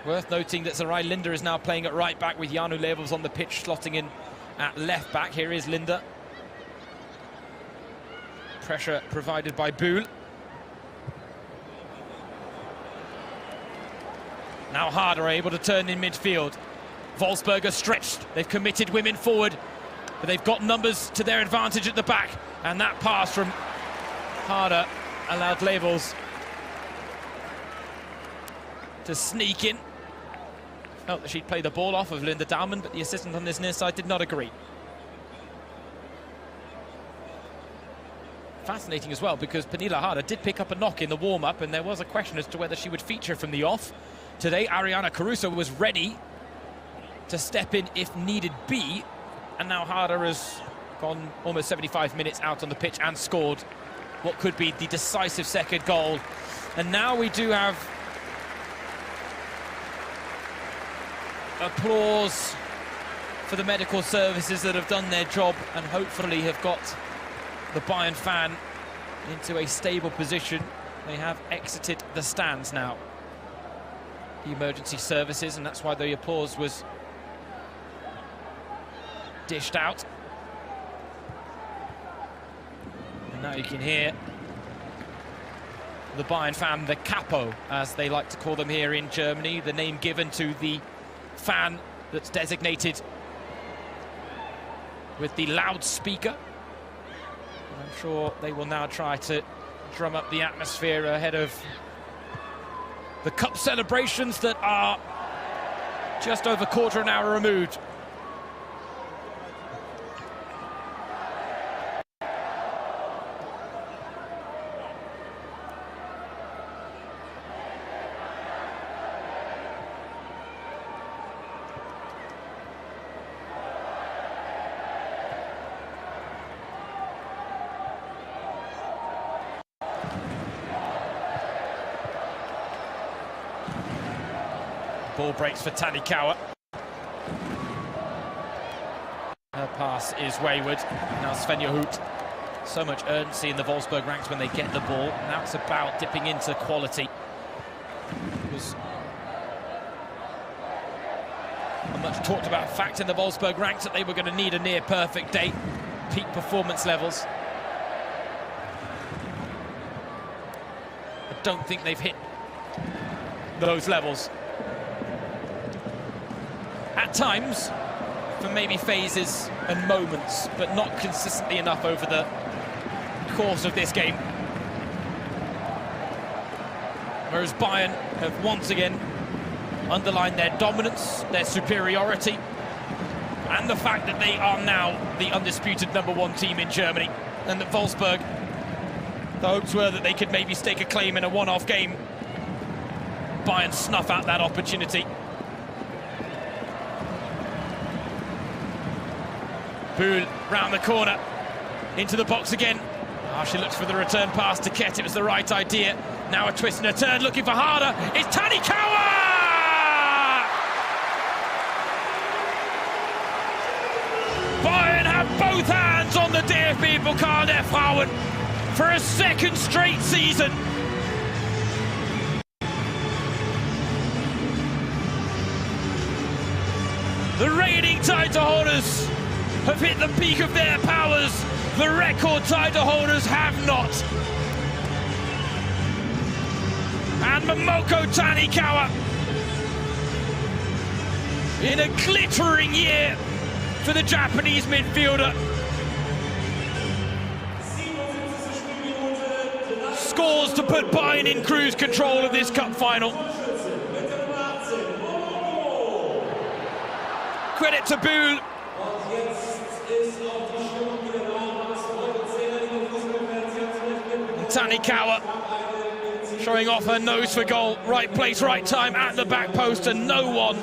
Worth noting that Sarai Linde is now playing at right back with Janu Levels on the pitch, slotting in at left back. Here is Linde. Pressure provided by Bühl. Now Harder able to turn in midfield. Wolfsburg are stretched. They've committed women forward, but they've got numbers to their advantage at the back. And that pass from Harder allowed Levels to sneak in. Felt that she'd play the ball off of Linda Daumann, but the assistant on this near side did not agree. Fascinating as well, because Pernilla Harder did pick up a knock in the warm-up, and there was a question as to whether she would feature from the off. Today, Ariana Caruso was ready to step in if needed be, and now Harder has gone almost 75 minutes out on the pitch and scored what could be the decisive second goal. And now we do have applause for the medical services that have done their job and hopefully have got the Bayern fan into a stable position. They have exited the stands now, the emergency services, and that's why the applause was dished out. And now you can hear the Bayern fan, the Capo, as they like to call them here in Germany, the name given to the fan that's designated with the loudspeaker. And I'm sure they will now try to drum up the atmosphere ahead of the cup celebrations that are just over quarter an hour removed. Ball breaks for Tanikawa. Her pass is wayward. Now Svenja Hoot So much urgency in the Wolfsburg ranks when they get the ball. Now it's about dipping into quality. It was a much talked about fact in the Wolfsburg ranks that they were going to need a near perfect day, peak performance levels. I don't think they've hit those levels. At times, for maybe phases and moments, but not consistently enough over the course of this game. Whereas Bayern have once again underlined their dominance, their superiority, and the fact that they are now the undisputed #1 team in Germany, and that Wolfsburg, the hopes were that they could maybe stake a claim in a one-off game. Bayern snuff out that opportunity. Bühl round the corner, into the box again. Oh, she looks for the return pass to Ket. It was the right idea. Now a twist and a turn, looking for Harder. It's Tanikawa! Bayern have both hands on the DFB Pokal der Frauen for a second straight season. The reigning title holders have hit the peak of their powers. The record title holders have not. And Momoko Tanikawa, in a glittering year for the Japanese midfielder, scores to put Bayern in cruise control of this cup final. Credit to Bühl. Tanikawa showing off her nose for goal. Right place, right time, at the back post, and no one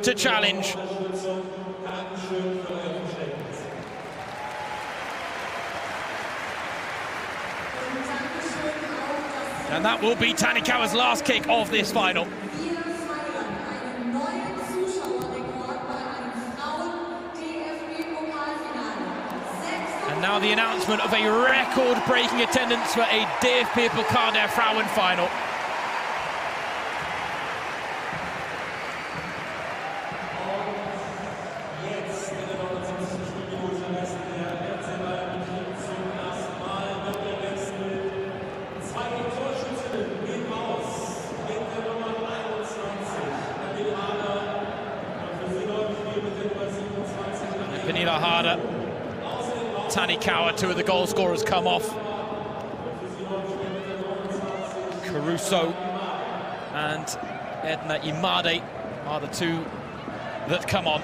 to challenge. And that will be Tanikawa's last kick of this final. Now the announcement of a record-breaking attendance for a DFB Pokal der Frauen final. Pernilla Harder, Tanikawa, two of the goal scorers come off. Caruso and Edna Imade are the two that come on.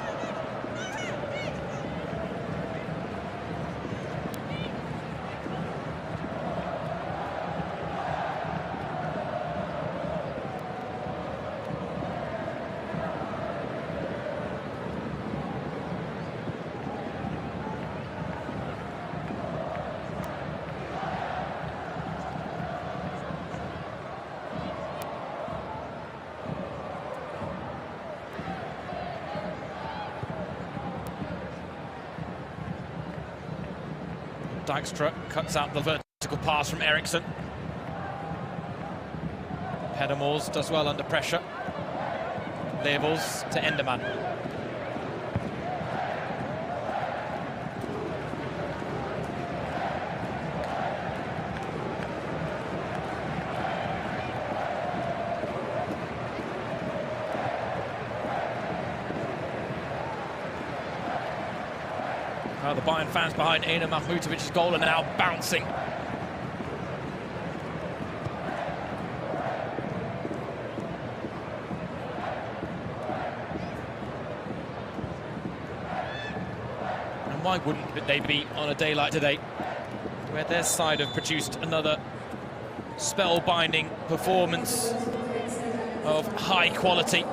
Dijkstra cuts out the vertical pass from Eriksson. Pedemors does well under pressure. Levels to Enderman. The Bayern fans behind Ena Mahmutovic's goal are now bouncing. And why wouldn't they be on a day like today, where their side have produced another spellbinding performance of high quality?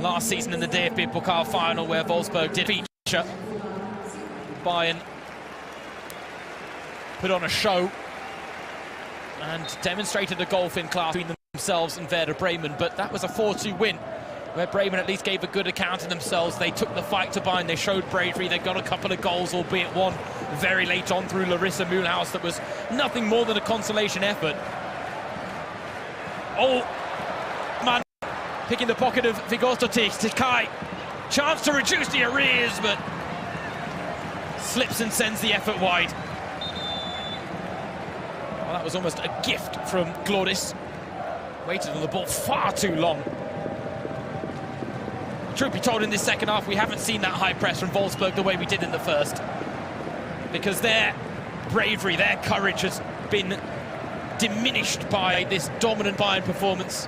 Last season in the DFB Pokal final, where Wolfsburg did feature, Bayern put on a show and demonstrated a golf in class between themselves and Werder Bremen, but that was a 4-2 win where Bremen at least gave a good account of themselves. They took the fight to Bayern, they showed bravery, they got a couple of goals, albeit one very late on through Larissa Mühlhaus that was nothing more than a consolation effort. Oh, man, picking the pocket of Vigorstotic, Tikai. Chance to reduce the arrears, but slips and sends the effort wide. Well, that was almost a gift from Glodis. Waited on the ball far too long. Truth be told, in this second half, we haven't seen that high press from Wolfsburg the way we did in the first. Because their bravery, their courage has been diminished by this dominant Bayern performance.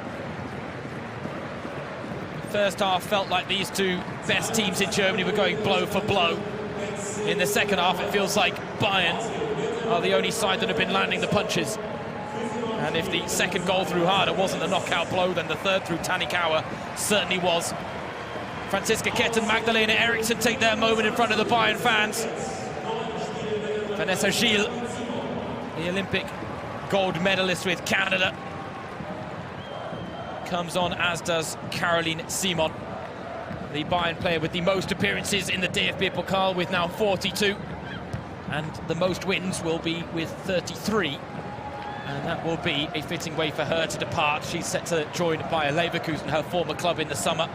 First half felt like these two best teams in Germany were going blow for blow. In the second half, it feels like Bayern are the only side that have been landing the punches. And if the second goal through Harder wasn't a knockout blow, then the third through Tanikawa certainly was. Franziska Kett and Magdalena Eriksson take their moment in front of the Bayern fans. Vanessa Gilles, the Olympic gold medalist with Canada, comes on, as does Caroline Simon, the Bayern player with the most appearances in the DFB Pokal with now 42, and the most wins will be with 33, and that will be a fitting way for her to depart. She's set to join Bayer Leverkusen, her former club, in the summer,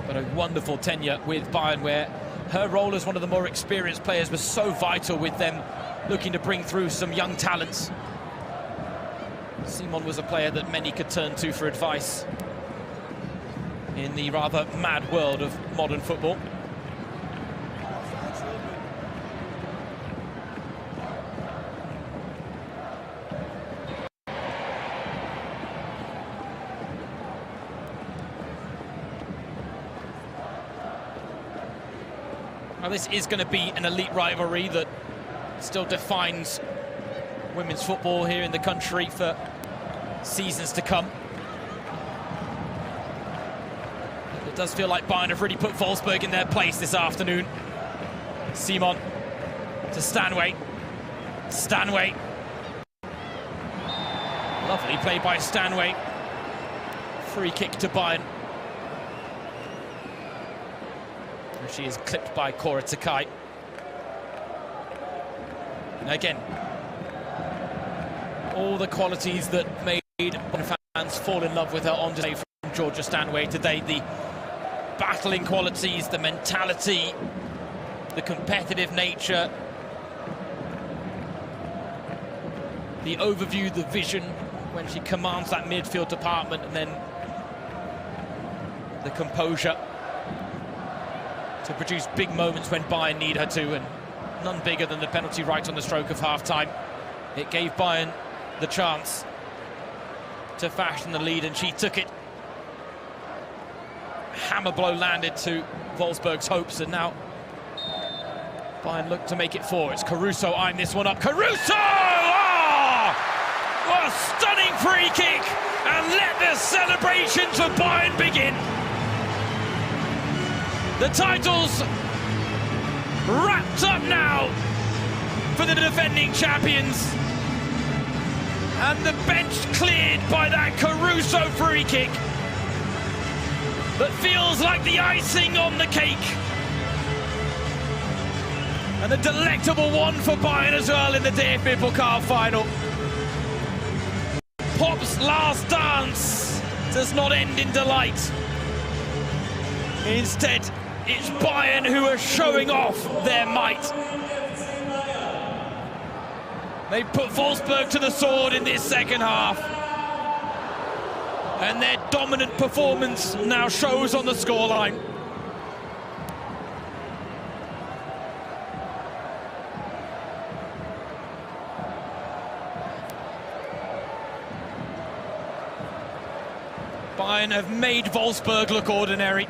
but a wonderful tenure with Bayern, where her role as one of the more experienced players was so vital, with them looking to bring through some young talents. Simon was a player that many could turn to for advice in the rather mad world of modern football. Now, this is going to be an elite rivalry that still defines women's football here in the country for seasons to come. It does feel like Bayern have really put Wolfsburg in their place this afternoon. Simon to Stanway. Stanway. Lovely play by Stanway. Free kick to Bayern. And she is clipped by Cora Takai. And again, all the qualities that made fans fall in love with her on display from Georgia Stanway today. The battling qualities, the mentality, the competitive nature, the overview, the vision when she commands that midfield department, and then the composure to produce big moments when Bayern need her to, and none bigger than the penalty right on the stroke of half-time. It gave Bayern the chance to fashion the lead, and she took it. Hammer blow landed to Wolfsburg's hopes, and now Bayern look to make it four. It's Caruso eyeing this one up. Caruso! Oh! What a stunning free kick! And let the celebrations of Bayern begin. The title's wrapped up now for the defending champions. And the bench cleared by that Caruso free kick that feels like the icing on the cake. And a delectable one for Bayern as well in the DFB Pokal final. Pop's last dance does not end in delight. Instead, it's Bayern who are showing off their might. They put Wolfsburg to the sword in this second half. And their dominant performance now shows on the scoreline. Bayern have made Wolfsburg look ordinary.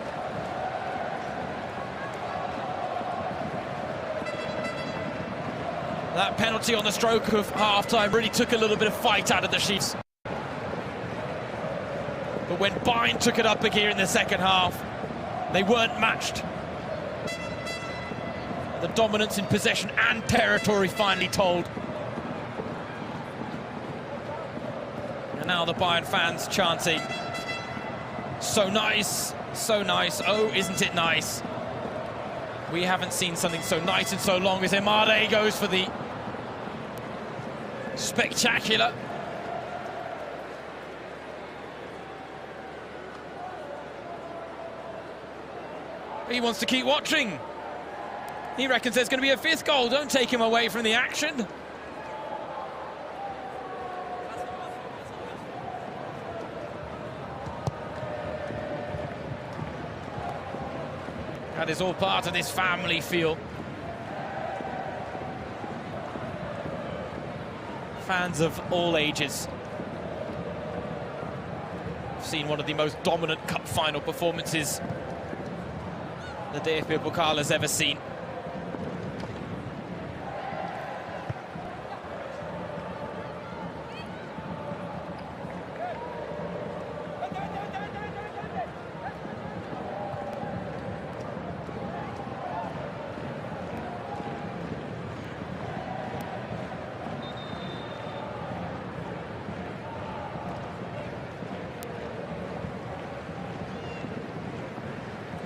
That penalty on the stroke of half-time really took a little bit of fight out of the Chiefs. But when Bayern took it up again in the second half, they weren't matched. The dominance in possession and territory finally told. And now the Bayern fans chanting, So nice, so nice. Oh, isn't it nice? We haven't seen something so nice in so long as Emale goes for the spectacular. He wants to keep watching. He reckons there's going to be a fifth goal. Don't take him away from the action. That is all part of this family feel. Fans of all ages. I've seen one of the most dominant cup final performances the DFB Pokal has ever seen.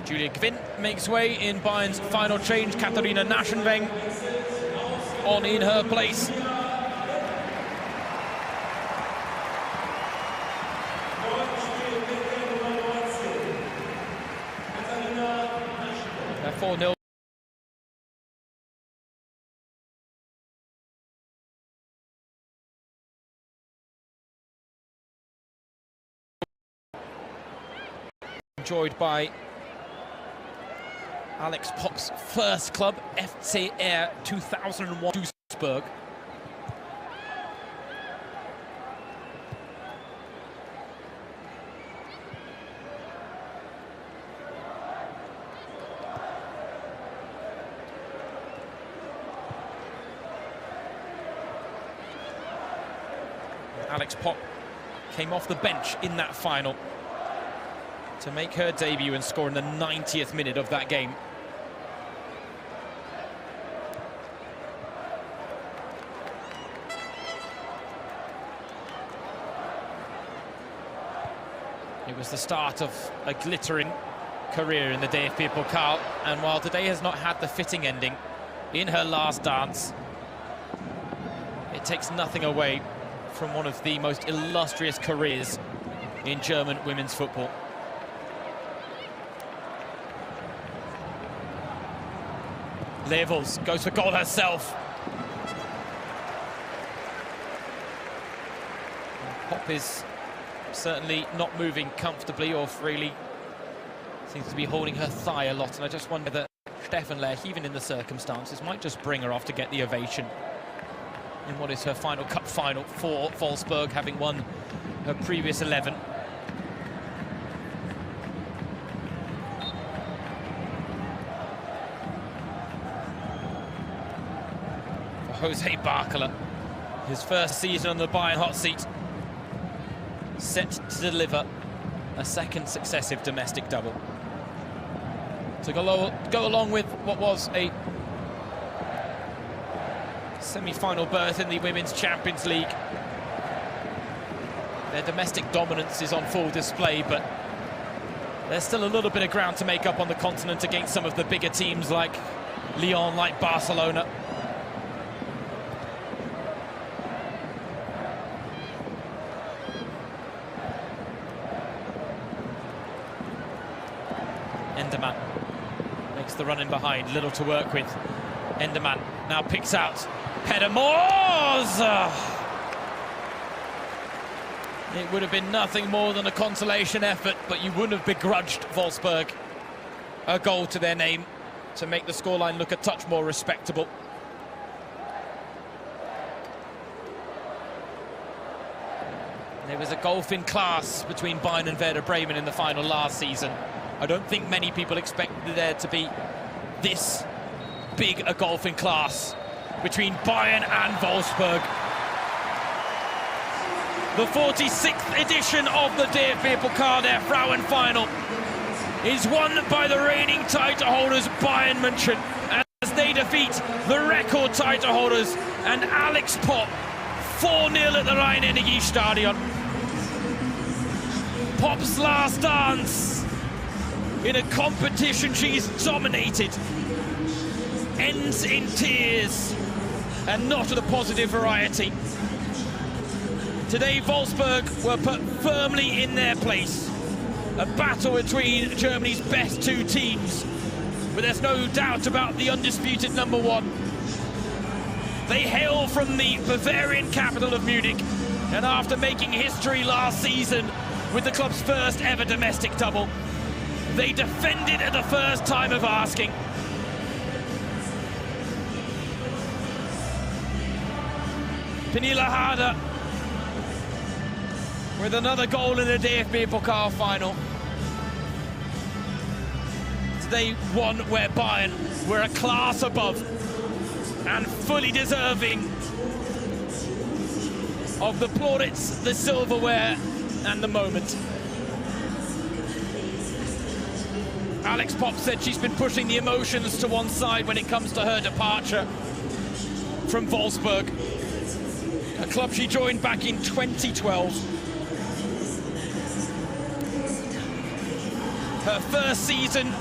Julia Gwynn makes way in Bayern's final change. Katharina Naschenweng on in her place. They're 4-0. Enjoyed by Alex Popp's first club, FCR 2001 Wolfsburg. Alex Popp came off the bench in that final to make her debut and score in the 90th minute of that game. It was the start of a glittering career in the DFB Pokal, and while today has not had the fitting ending in her last dance, it takes nothing away from one of the most illustrious careers in German women's football. Levels goes for goal herself. Pop is certainly not moving comfortably or freely. Seems to be holding her thigh a lot, and I just wonder that Stefan Lech, even in the circumstances, might just bring her off to get the ovation in what is her final cup final for Wolfsburg, having won her previous 11. Jose Barcola, his first season on the Bayern hot seat, set to deliver a second successive domestic double. To go along with what was a semi-final berth in the Women's Champions League. Their domestic dominance is on full display, but there's still a little bit of ground to make up on the continent against some of the bigger teams like Lyon, like Barcelona. Enderman makes the run in behind, little to work with. Enderman now picks out Header Moors. It would have been nothing more than a consolation effort, but you wouldn't have begrudged Wolfsburg a goal to their name to make the scoreline look a touch more respectable. There was a gulf in class between Bayern and Werder Bremen in the final last season. I don't think many people expected there to be this big a gulf in class between Bayern and Wolfsburg. The 46th edition of the DFB Pokal, their Frauenfinal, is won by the reigning title holders Bayern Munchen as they defeat the record title holders and Alex Popp 4-0 at the Rhein-Energiestadion. Pop's last dance in a competition she's dominated ends in tears, and not of the positive variety. Today, Wolfsburg were put firmly in their place. A battle between Germany's best two teams, but there's no doubt about the undisputed number one. They hail from the Bavarian capital of Munich, and after making history last season with the club's first ever domestic double, they defended at the first time of asking. Pernille Harder with another goal in the DFB Pokal final. Today, one where Bayern were a class above and fully deserving of the plaudits, the silverware, and the moment. Alex Popp said she's been pushing the emotions to one side when it comes to her departure from Wolfsburg, a club she joined back in 2012. Her first season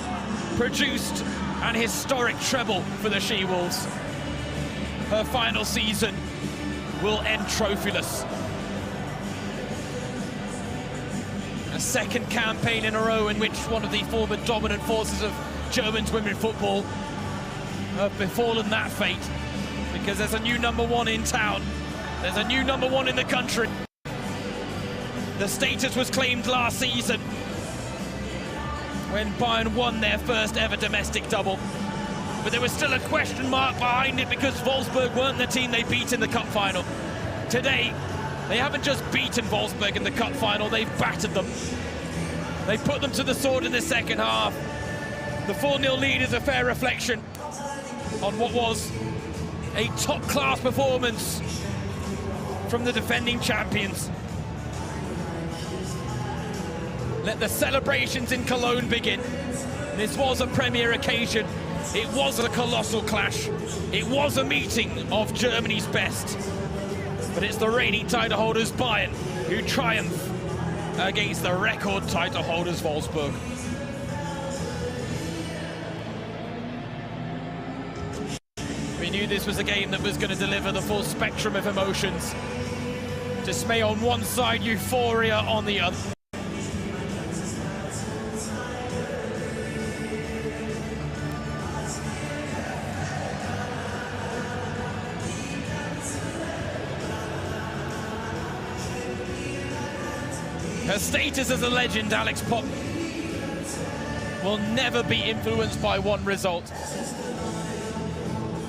produced an historic treble for the She-Wolves. Her final season will end trophyless. A second campaign in a row in which one of the former dominant forces of German women's football have befallen that fate, because there's a new number one in town. There's a new number one in the country. The status was claimed last season when Bayern won their first ever domestic double. But there was still a question mark behind it because Wolfsburg weren't the team they beat in the cup final. Today, they haven't just beaten Wolfsburg in the cup final, they've battered them. They put them to the sword in the second half. The 4-0 lead is a fair reflection on what was a top-class performance from the defending champions. Let the celebrations in Cologne begin. This was a premier occasion. It was a colossal clash. It was a meeting of Germany's best. But it's the reigning title holders Bayern who triumph against the record title holders Wolfsburg. We knew this was a game that was going to deliver the full spectrum of emotions. Dismay on one side, euphoria on the other. Her status as a legend, Alex Popp, will never be influenced by one result.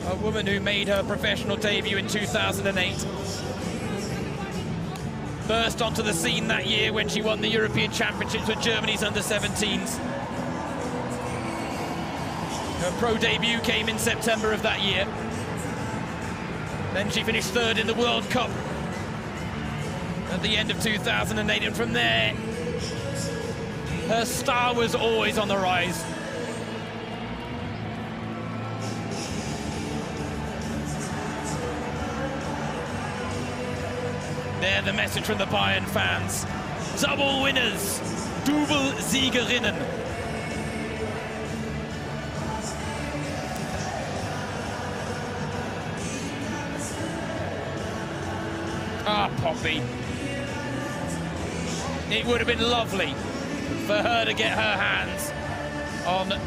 A woman who made her professional debut in 2008. Burst onto the scene that year when she won the European Championships with Germany's under-17s. Her pro debut came in September of that year. Then she finished third in the World Cup at the end of 2008, and from there, her star was always on the rise. There, the message from the Bayern fans. Double winners, Double Siegerinnen. Ah, Poppy. It would have been lovely for her to get her hands on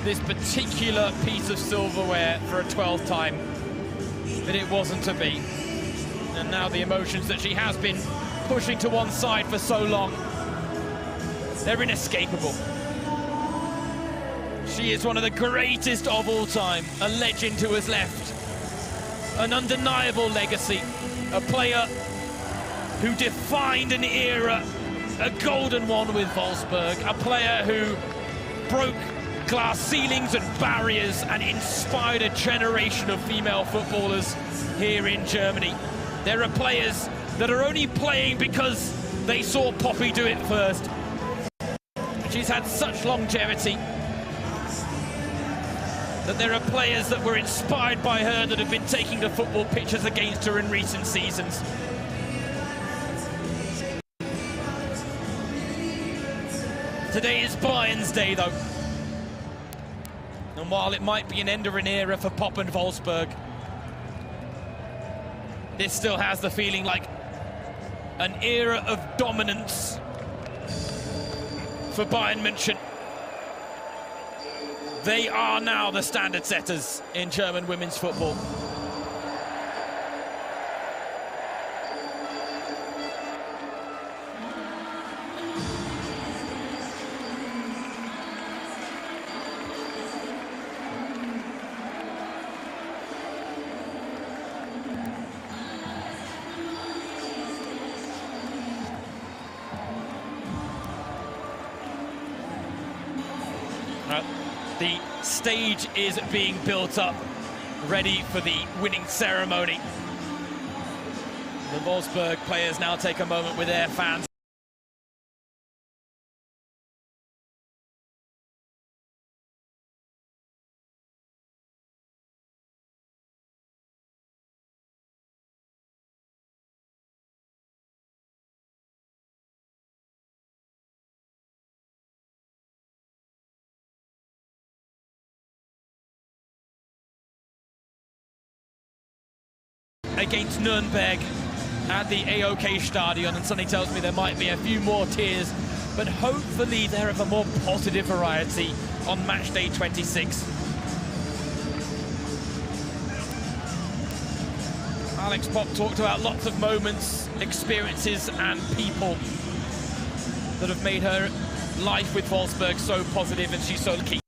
this particular piece of silverware for a 12th time, but it wasn't to be. And now the emotions that she has been pushing to one side for so long, they're inescapable. She is one of the greatest of all time, a legend who has left an undeniable legacy, a player who defined an era, a golden one with Wolfsburg, a player who broke glass ceilings and barriers and inspired a generation of female footballers here in Germany. There are players that are only playing because they saw Poppy do it first. She's had such longevity that there are players that were inspired by her that have been taking the football pitches against her in recent seasons. Today is Bayern's day, though. And while it might be an end of an era for Pop and Wolfsburg, this still has the feeling like an era of dominance for Bayern Munchen. They are now the standard setters in German women's football. The stage is being built up, ready for the winning ceremony. The Wolfsburg players now take a moment with their fans. Against Nuremberg at the AOK Stadion, and something tells me there might be a few more tears, but hopefully they're of a more positive variety on match day 26. Alex Popp talked about lots of moments, experiences and people that have made her life with Wolfsburg so positive, and she's so keen.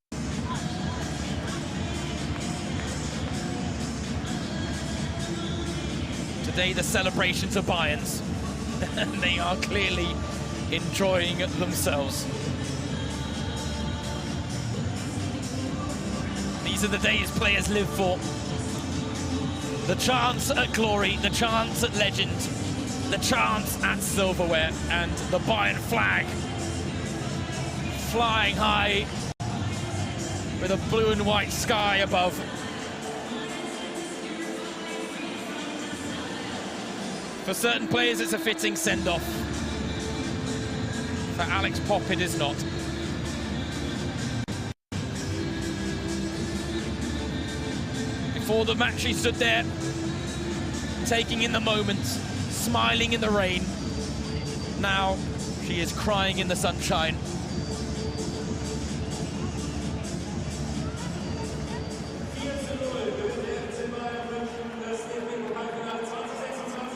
Today the celebrations are Bayern's, and they are clearly enjoying themselves. These are the days players live for. The chance at glory, the chance at legend, the chance at silverware, and the Bayern flag flying high with a blue and white sky above. For certain players, it's a fitting send-off. For Alex Popp, it is not. Before the match, she stood there, taking in the moment, smiling in the rain. Now, she is crying in the sunshine.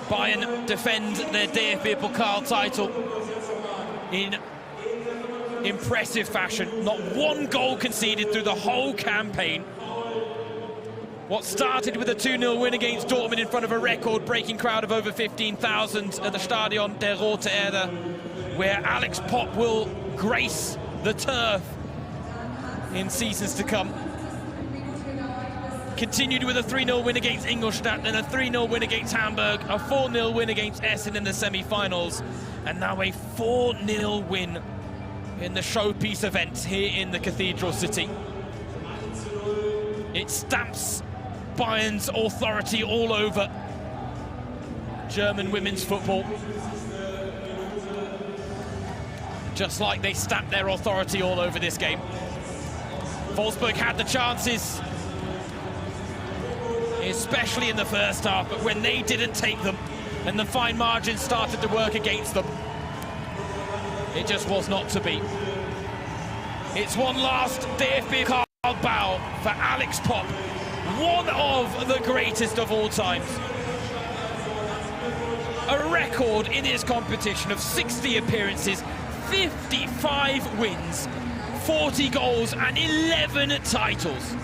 Bayern defend their DFB Pokal title in impressive fashion. Not one goal conceded through the whole campaign. What started with a 2-0 win against Dortmund in front of a record-breaking crowd of over 15,000 at the Stadion der Rote Erde, where Alex Popp will grace the turf in seasons to come. Continued with a 3-0 win against Ingolstadt, and a 3-0 win against Hamburg, a 4-0 win against Essen in the semi-finals, and now a 4-0 win in the showpiece event here in the Cathedral City. It stamps Bayern's authority all over German women's football, just like they stamped their authority all over this game. Wolfsburg had the chances, especially in the first half, but when they didn't take them and the fine margins started to work against them, it just was not to be. It's one last DFB Pokal bow for Alex Popp, one of the greatest of all times. A record in his competition of 60 appearances, 55 wins, 40 goals and 11 titles.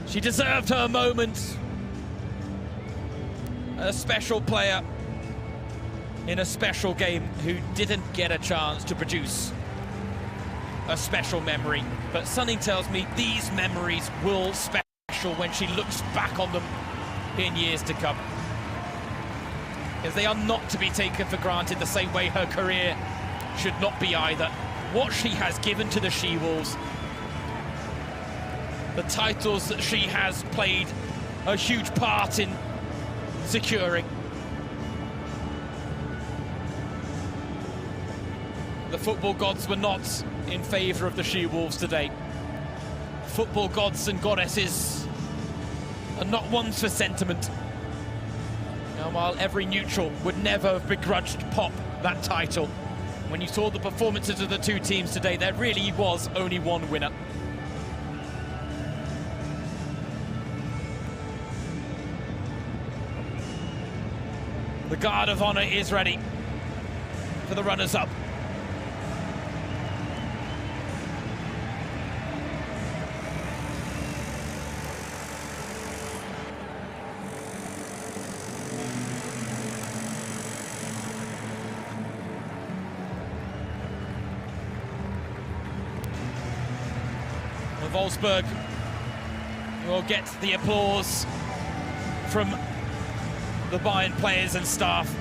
She deserved her moment. A special player in a special game who didn't get a chance to produce a special memory. But something tells me these memories will special when she looks back on them in years to come. Because they are not to be taken for granted the same way her career should not be either. What she has given to the She-Wolves, the titles that she has played a huge part in securing. The football gods were not in favour of the She-Wolves today. Football gods and goddesses are not ones for sentiment. Now, while every neutral would never have begrudged Pop that title, when you saw the performances of the two teams today, there really was only one winner. The Guard of Honour is ready for the runners-up. Wolfsburg will get the applause from the Bayern players and staff.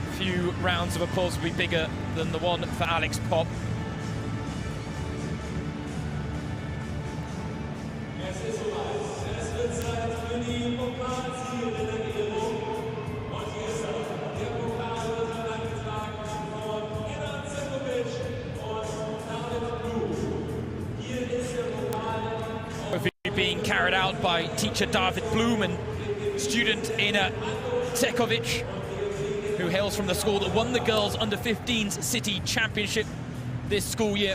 A few rounds of applause will be bigger than the one for Alex Pop. Being carried out by teacher David Bloom and student Ena Cekovic, who hails from the school that won the girls under-15s city championship this school year.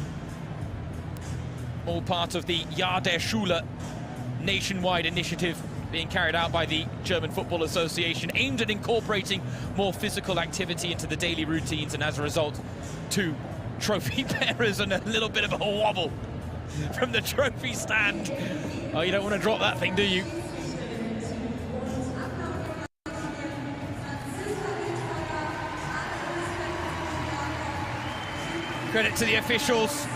All part of the Jahr der Schule nationwide initiative being carried out by the German Football Association, aimed at incorporating more physical activity into the daily routines, and as a result, two trophy bearers and a little bit of a wobble from the trophy stand. Oh, you don't want to drop that thing, do you? Credit to the officials.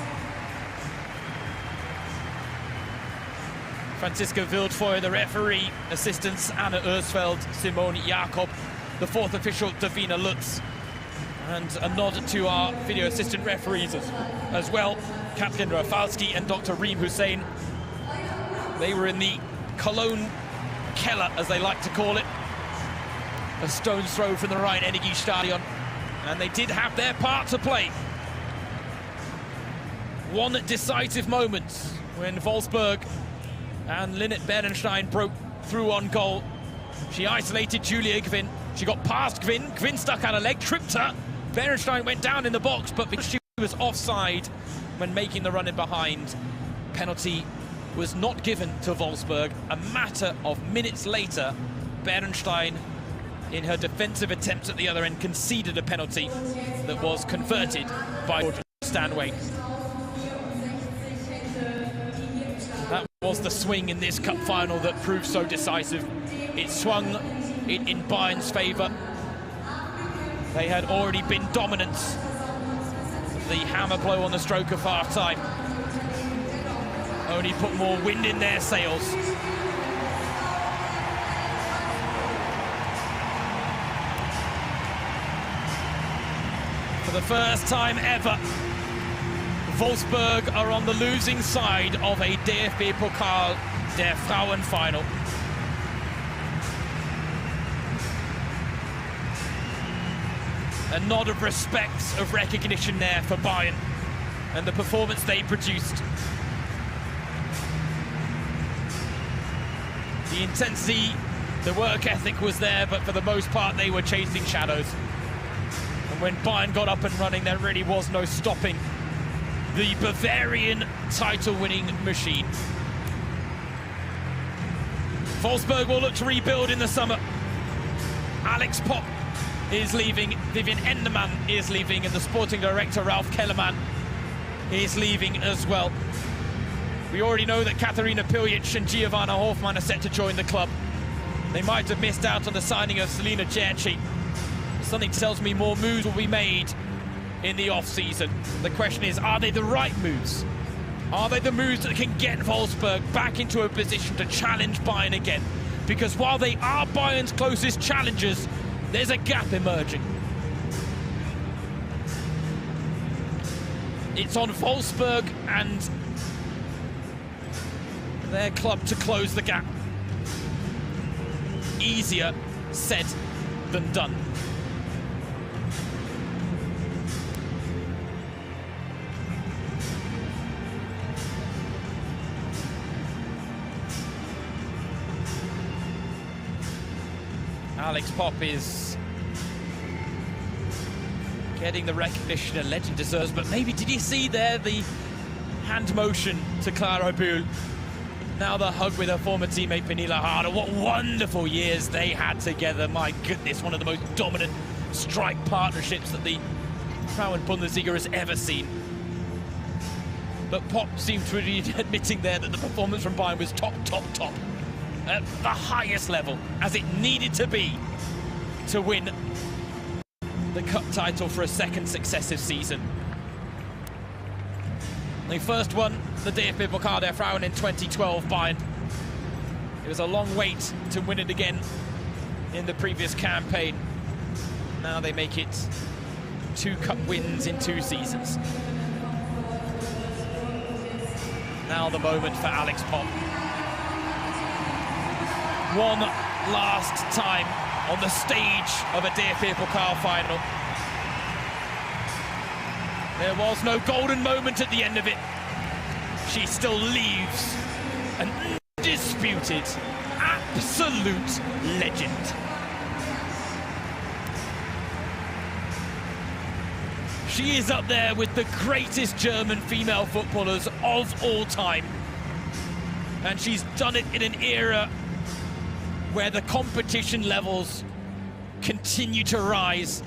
Franziska Wildfeuer, the referee, assistants Anna Ersfeld, Simone Jakob, the fourth official Davina Lutz, and a nod to our video assistant referees as well, Katrin Rafalski and Dr. Reem Hussein. They were in the Cologne Keller, as they like to call it, a stone's throw from the Rhein-Energiestadion, and they did have their part to play. One decisive moment when Wolfsburg and Lynette Bernstein broke through on goal. She isolated Julia Gwyn. She got past Gwyn. Gwyn stuck out a leg, tripped her. Bernstein went down in the box, but because she was offside when making the run in behind, penalty was not given to Wolfsburg. A matter of minutes later, Bernstein, in her defensive attempts at the other end, conceded a penalty that was converted by Stanway. That was the swing in this cup final that proved so decisive. It swung it in Bayern's favour. They had already been dominant. The hammer blow on the stroke of half-time only put more wind in their sails. For the first time ever, Wolfsburg are on the losing side of a DFB Pokal der Frauen final. A nod of respect, of recognition there for Bayern and the performance they produced. The intensity, the work ethic was there, but for the most part they were chasing shadows. And when Bayern got up and running, there really was no stopping the Bavarian title-winning machine. Wolfsburg will look to rebuild in the summer. Alex Pop is leaving, Vivian Endermann is leaving, and the sporting director, Ralf Kellermann, is leaving as well. We already know that Katarina Piljic and Giovanna Hofmann are set to join the club. They might have missed out on the signing of Selina Cerci. Something tells me more moves will be made in the off-season. The question is, are they the right moves? Are they the moves that can get Wolfsburg back into a position to challenge Bayern again? Because while they are Bayern's closest challengers, there's a gap emerging. It's on Wolfsburg and their club to close the gap. easier said than done. Alex Popp is getting the recognition a legend deserves, but maybe did you see there the hand motion to Clara Buhl? Now the hug with her former teammate Pernilla Harder. What wonderful years they had together. My goodness, one of the most dominant strike partnerships that the Frauen-Bundesliga has ever seen. But Popp seemed to be admitting there that the performance from Bayern was top. At the highest level, as it needed to be to win the cup title for a second successive season. They first won the DFB Pokal der Frauen in 2012, Bayern. It was a long wait to win it again in the previous campaign. Now they make it 2 cup wins in 2 seasons. Now the moment for Alex Popp. One last time on the stage of a DFB Pokal final. There was no golden moment at the end of it. She still leaves an undisputed, absolute legend. She is up there with the greatest German female footballers of all time. And she's done it in an era where the competition levels continue to rise.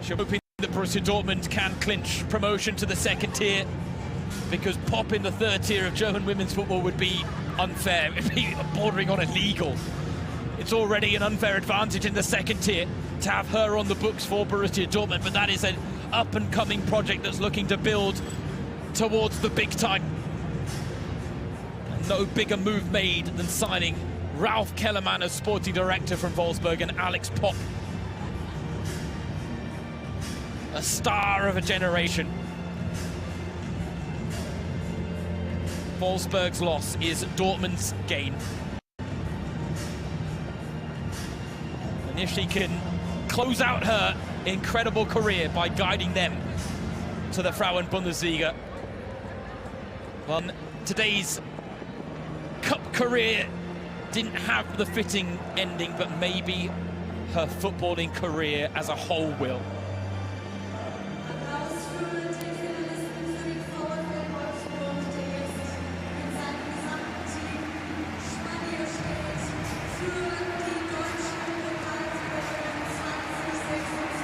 She's hoping that Borussia Dortmund can clinch promotion to the second tier, because Popp in the third tier of German women's football would be unfair. It would be bordering on illegal. It's already an unfair advantage in the second tier to have her on the books for Borussia Dortmund, but that is an up-and-coming project that's looking to build towards the big time. No bigger move made than signing Ralf Kellermann as sporting director from Wolfsburg and Alex Popp, a star of a generation. Wolfsburg's loss is Dortmund's gain. And if she can close out her incredible career by guiding them to the Frauen-Bundesliga, well, today's cup career didn't have the fitting ending, but maybe her footballing career as a whole will.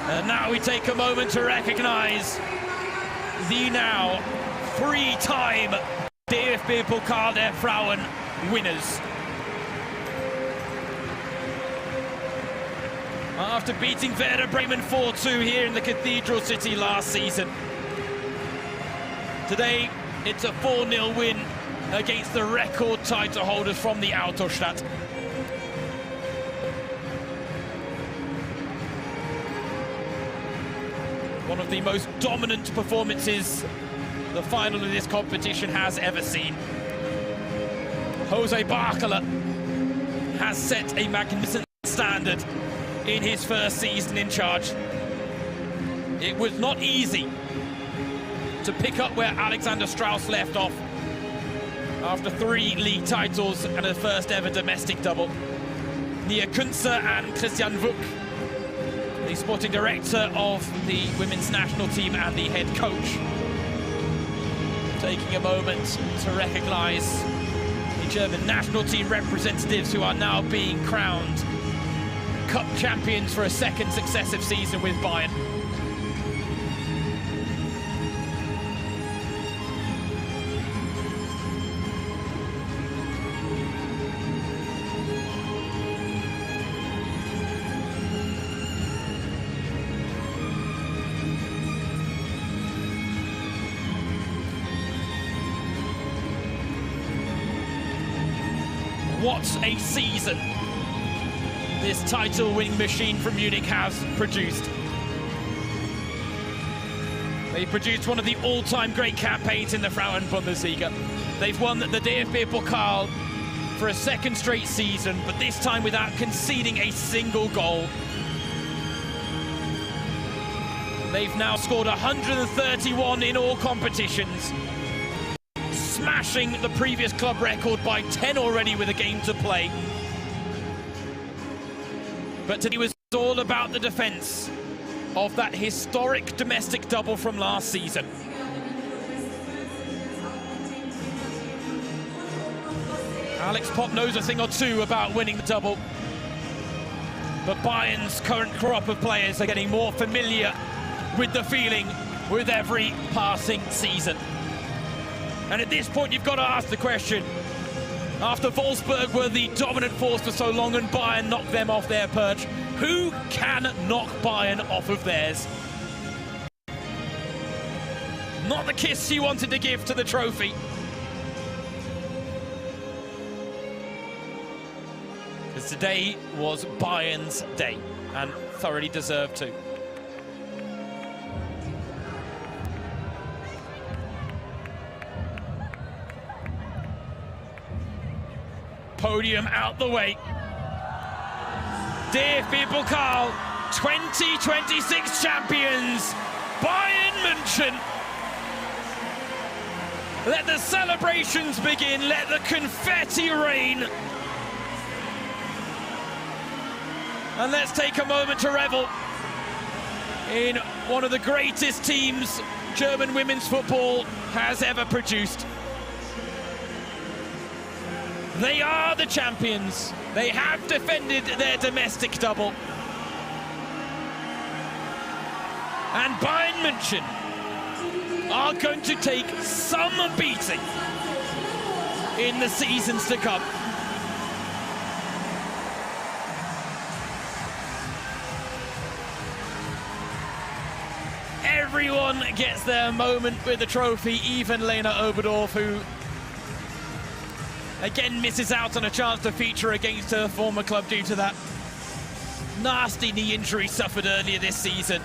And now we take a moment to recognize the now 3-time DFB Pokal der Frauen winners. After beating Werder Bremen 4-2 here in the Cathedral City last season, today it's a 4-0 win against the record title holders from the Autostadt. One of the most dominant performances the final of this competition has ever seen. Jose Barcola has set a magnificent standard in his first season in charge. It was not easy to pick up where Alexander Strauss left off after 3 league titles and a first ever domestic double. Nia Kunze and Christian Wuck, the sporting director of the women's national team and the head coach, taking a moment to recognise the German national team representatives who are now being crowned cup champions for a second successive season with Bayern. What a season this title-winning machine from Munich has produced. They produced one of the all-time great campaigns in the Frauen-Bundesliga. They've won the DFB Pokal for a second straight season, but this time without conceding a single goal. They've now scored 131 in all competitions, smashing the previous club record by 10 already with a game to play. But today was all about the defence of that historic domestic double from last season. Alex Popp knows a thing or two about winning the double, but Bayern's current crop of players are getting more familiar with the feeling with every passing season. And at this point, you've got to ask the question, after Wolfsburg were the dominant force for so long and Bayern knocked them off their perch, who can knock Bayern off of theirs? Not the kiss you wanted to give to the trophy. Because today was Bayern's day, and thoroughly deserved to. Podium out the way. DFB Pokal 2026 champions, Bayern Munchen. Let the celebrations begin, let the confetti rain. And let's take a moment to revel in one of the greatest teams German women's football has ever produced. They are the champions. They have defended their domestic double. And Bayern Munchen are going to take some beating in the seasons to come. Everyone gets their moment with the trophy, even Lena Oberdorf, who again misses out on a chance to feature against her former club due to that nasty knee injury suffered earlier this season.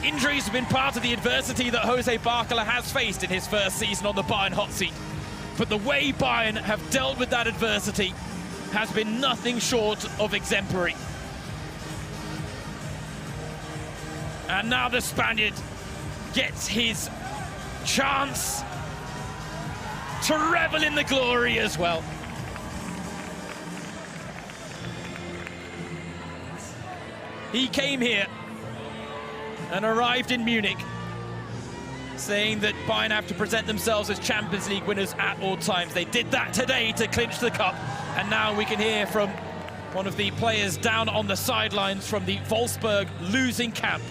Injuries have been part of the adversity that Jose Barcola has faced in his first season on the Bayern hot seat. But the way Bayern have dealt with that adversity has been nothing short of exemplary. And now the Spaniard gets his chance to revel in the glory as well. He came here and arrived in Munich saying that Bayern have to present themselves as Champions League winners at all times. They did that today to clinch the cup, and now we can hear from one of the players down on the sidelines from the Wolfsburg losing camp.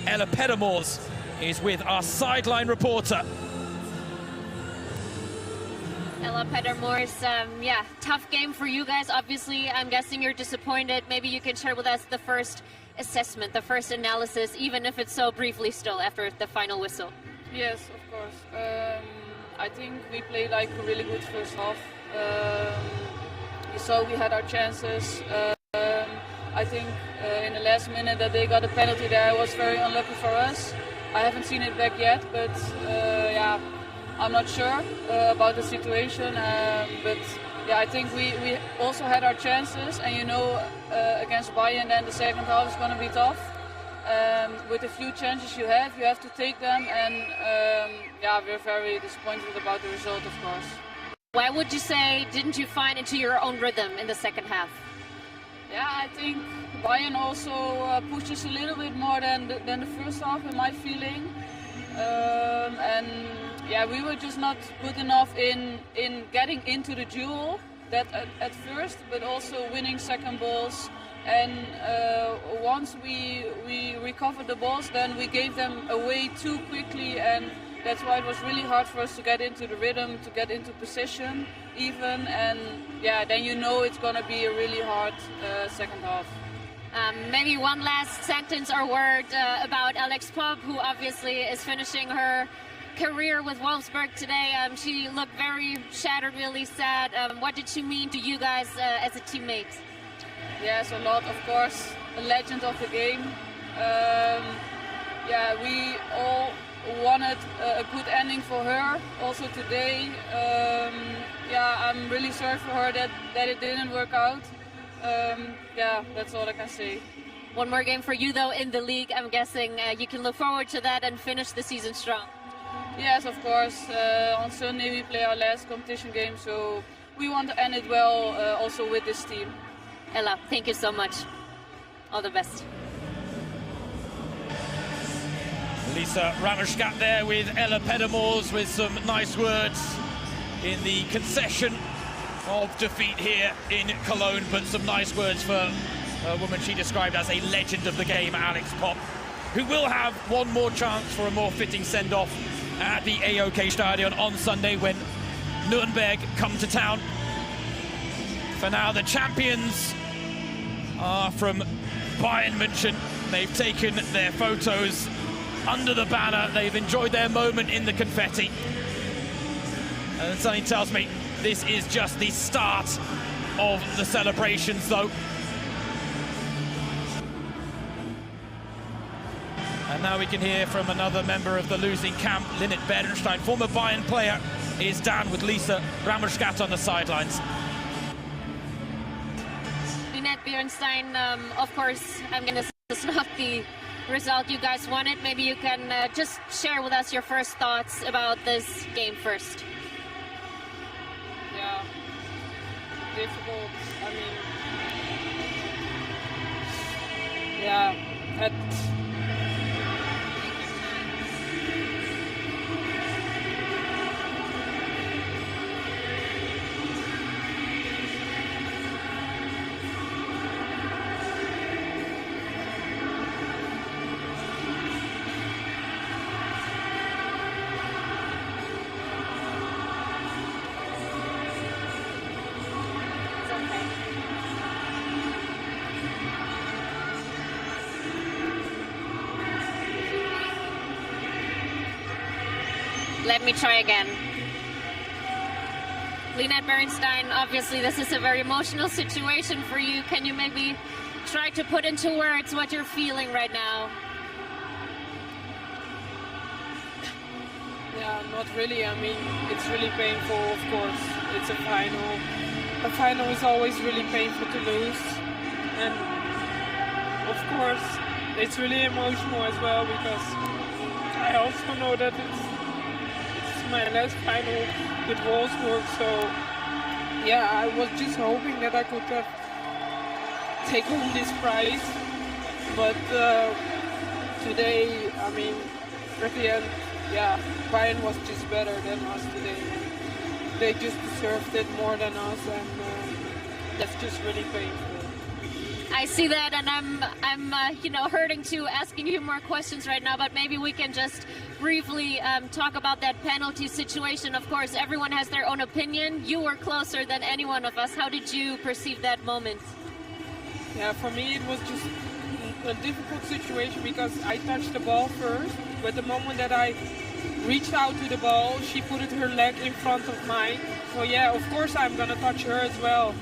Ella Pedermoors is with our sideline reporter. Ella Pedermoors, yeah, tough game for you guys. Obviously, I'm guessing you're disappointed. Maybe you can share with us the first assessment, the first analysis, even if it's so briefly still after the final whistle. Yes, of course. I think we played like a really good first half. You saw we had our chances. I think in the last minute that they got a penalty there was very unlucky for us. I haven't seen it back yet, but yeah, I'm not sure about the situation. But yeah, I think we also had our chances, and you know, against Bayern then the second half is going to be tough. With the few chances you have to take them, and yeah, we're very disappointed about the result, of course. Why would you say didn't you find into your own rhythm in the second half? Yeah, I think Bayern also pushed us a little bit more than the first half, in my feeling. And yeah, we were just not good enough in getting into the duel that at first, but also winning second balls. And once we recovered the balls, then we gave them away too quickly, and that's why it was really hard for us to get into the rhythm, to get into position even, and yeah, then you know it's going to be a really hard second half. Maybe one last sentence or word about Alex Popp, who obviously is finishing her career with Wolfsburg today. She looked very shattered, really sad. What did she mean to you guys as a teammate? Yes, a lot, of course. A legend of the game. Yeah, we all wanted a good ending for her also today. Yeah, I'm really sorry for her that it didn't work out. Yeah, that's all I can say. One more game for you though in the league. I'm guessing you can look forward to that and finish the season strong. Yes, of course. On Sunday we play our last competition game, so we want to end it well also with this team. Ella, thank you so much. All the best. Lisa Rammerskat there with Ella Pedamors with some nice words in the concession of defeat here in Cologne, but some nice words for a woman she described as a legend of the game, Alex Popp, who will have one more chance for a more fitting send-off at the AOK Stadion on Sunday when Nuremberg come to town. For now, the champions are from Bayern Munchen. They've taken their photos under the banner. They've enjoyed their moment in the confetti. And something tells me this is just the start of the celebrations, though. And now we can hear from another member of the losing camp, Linnet Berenstein. Former Bayern player is down with Lisa Rammerskat on the sidelines. Linnet Berenstein, of course, I'm going to say it's not the result you guys wanted. Maybe you can just share with us your first thoughts about this game first. Yeah, difficult. I mean, yeah, Let me try again. Linnet Berenstein, obviously this is a very emotional situation for you. Can you maybe try to put into words what you're feeling right now? Yeah, not really. I mean, it's really painful, of course. It's a final. A final is always really painful to lose. And of course, it's really emotional as well because I also know that it's my last final with Wolfsburg, so yeah, I was just hoping that I could have take home this prize, but today, I mean, at the end, yeah, Bayern was just better than us today. They just deserved it more than us, and that's just really painful. I see that, and I'm you know, hurting to asking you more questions right now, but maybe we can just briefly talk about that penalty situation. Of course, everyone has their own opinion. You were closer than any one of us. How did you perceive that moment? Yeah, for me it was just a difficult situation because I touched the ball first, but the moment that I reached out to the ball, she put her leg in front of mine. So yeah, of course I'm gonna touch her as well.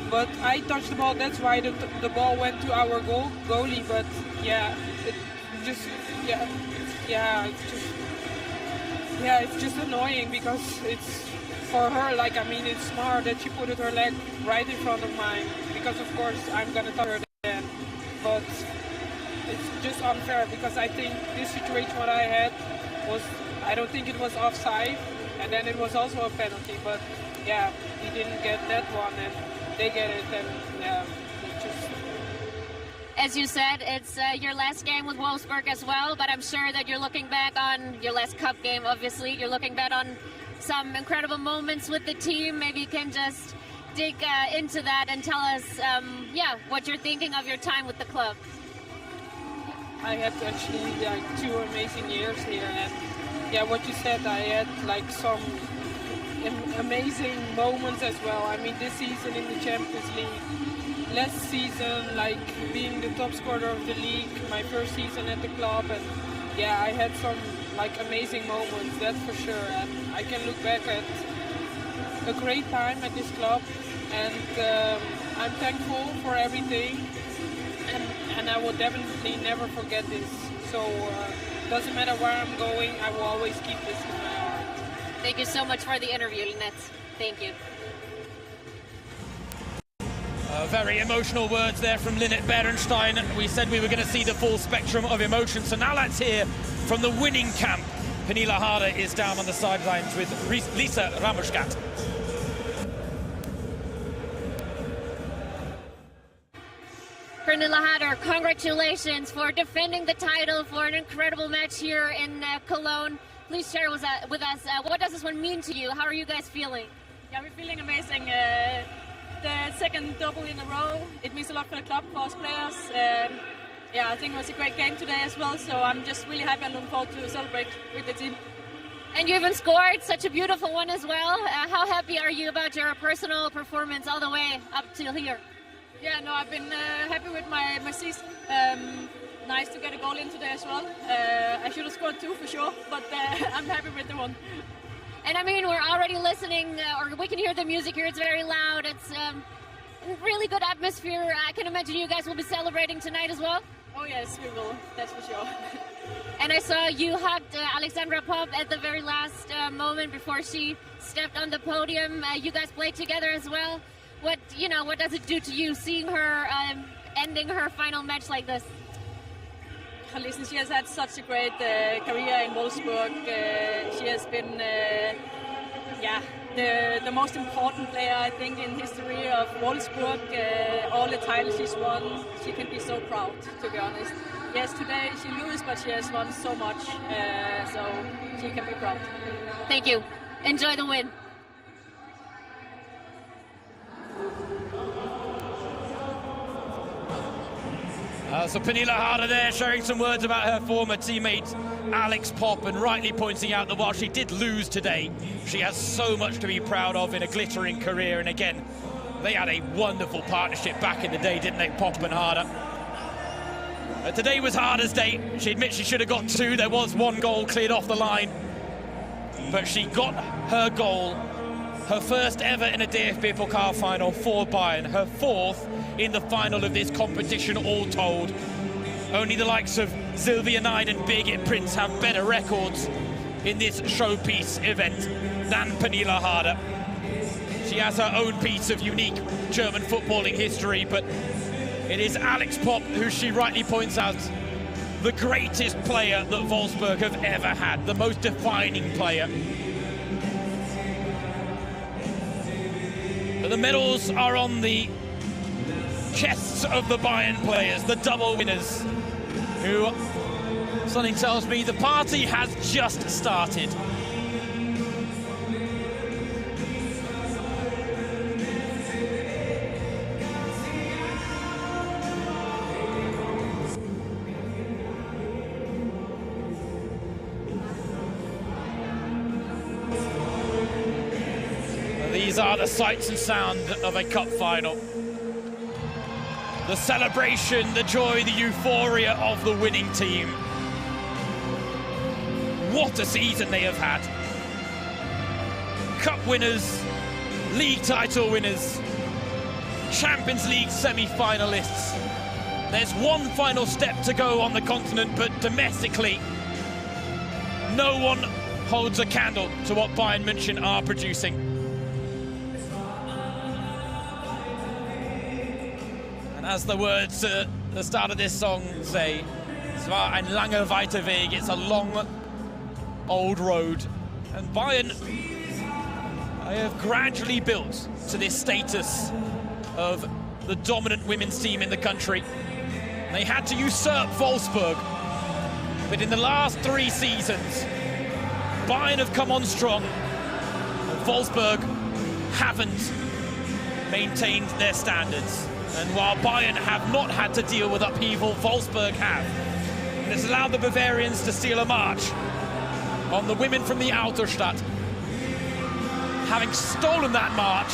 But I touched the ball, that's why the ball went to our goalie. But yeah, it just it's just annoying because it's for her. Like, I mean, it's smart that she put her leg right in front of mine because of course I'm gonna touch her then. But it's just unfair because I think this situation what I had was, I don't think it was offside, and then it was also a penalty. But yeah, he didn't get that one, and they get it, and yeah, it's just. As you said, it's your last game with Wolfsburg as well, but I'm sure that you're looking back on your last cup game, obviously. You're looking back on some incredible moments with the team. Maybe you can just dig into that and tell us, what you're thinking of your time with the club. I had actually like 2 amazing years here, and yeah, what you said, I had like some amazing moments as well. I mean, this season in the Champions League, last season, like being the top scorer of the league, my first season at the club, and yeah, I had some like amazing moments, that's for sure. And I can look back at a great time at this club, and I'm thankful for everything, and I will definitely never forget this. So Doesn't matter where I'm going, I will always keep this in my heart. Thank you so much for the interview, Lynette. Thank you. Very emotional words there from Lynette Berenstein. We said we were going to see the full spectrum of emotion, so now let's hear from the winning camp. Pernille Harder is down on the sidelines with Lisa Ramushkat. Pernille Harder, congratulations for defending the title, for an incredible match here in Cologne. Please share with us, what does this one mean to you? How are you guys feeling? Yeah, we're feeling amazing. The second double in a row, it means a lot for the club, for us players. Yeah, I think it was a great game today as well, so I'm just really happy and looking forward to celebrate with the team. And you even scored such a beautiful one as well. How happy are you about your personal performance all the way up till here? Yeah, no, I've been happy with my season. Nice to get a goal in today as well. I should have scored 2 for sure, but I'm happy with the one. And I mean, we're already listening, or we can hear the music here. It's very loud. It's a really good atmosphere. I can imagine you guys will be celebrating tonight as well. Oh yes, we will. That's for sure. And I saw you hugged Alexandra Popp at the very last moment before she stepped on the podium. You guys played together as well. What does it do to you seeing her ending her final match like this? Listen, she has had such a great career in Wolfsburg. She has been, the most important player, I think, in history of Wolfsburg. All the titles she's won, she can be so proud, to be honest. Yes, today she loses, but she has won so much, so she can be proud. Thank you. Enjoy the win. So Pernille Harder there sharing some words about her former teammate Alex Popp, and rightly pointing out that while she did lose today, she has so much to be proud of in a glittering career. And again, they had a wonderful partnership back in the day, didn't they, Popp and Harder? Today was Harder's day. She admits she should have got 2. There was 1 goal cleared off the line, but she got her goal, her first ever in a DFB Pokal final for Bayern, her 4th in the final of this competition all told. Only the likes of Sylvia Neid and Birgit Prinz have better records in this showpiece event than Pernille Harder. She has her own piece of unique German footballing history, but it is Alex Popp who she rightly points out the greatest player that Wolfsburg have ever had, the most defining player. But the medals are on the chests of the Bayern players, the double winners, who, something tells me, the party has just started. These are the sights and sound of a cup final. The celebration, the joy, the euphoria of the winning team. What a season they have had. Cup winners, league title winners, Champions League semi-finalists. There's one final step to go on the continent, but domestically, no one holds a candle to what Bayern Munchen are producing. As the words at the start of this song say, es war ein langer weiter Weg, it's a long, old road. And Bayern, they have gradually built to this status of the dominant women's team in the country. They had to usurp Wolfsburg, but in the last 3 seasons, Bayern have come on strong, and Wolfsburg haven't maintained their standards. And while Bayern have not had to deal with upheaval, Wolfsburg have. And it's allowed the Bavarians to steal a march on the women from the Autostadt. Having stolen that march,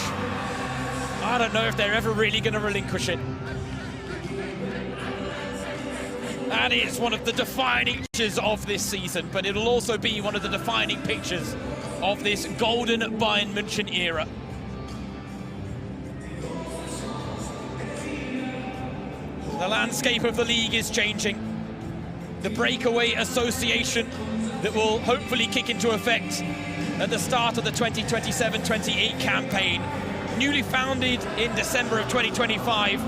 I don't know if they're ever really going to relinquish it. That is one of the defining pictures of this season, but it'll also be one of the defining pictures of this golden Bayern Munchen era. The landscape of the league is changing. the breakaway association that will hopefully kick into effect at the start of the 2027-28 campaign. Newly founded in December of 2025,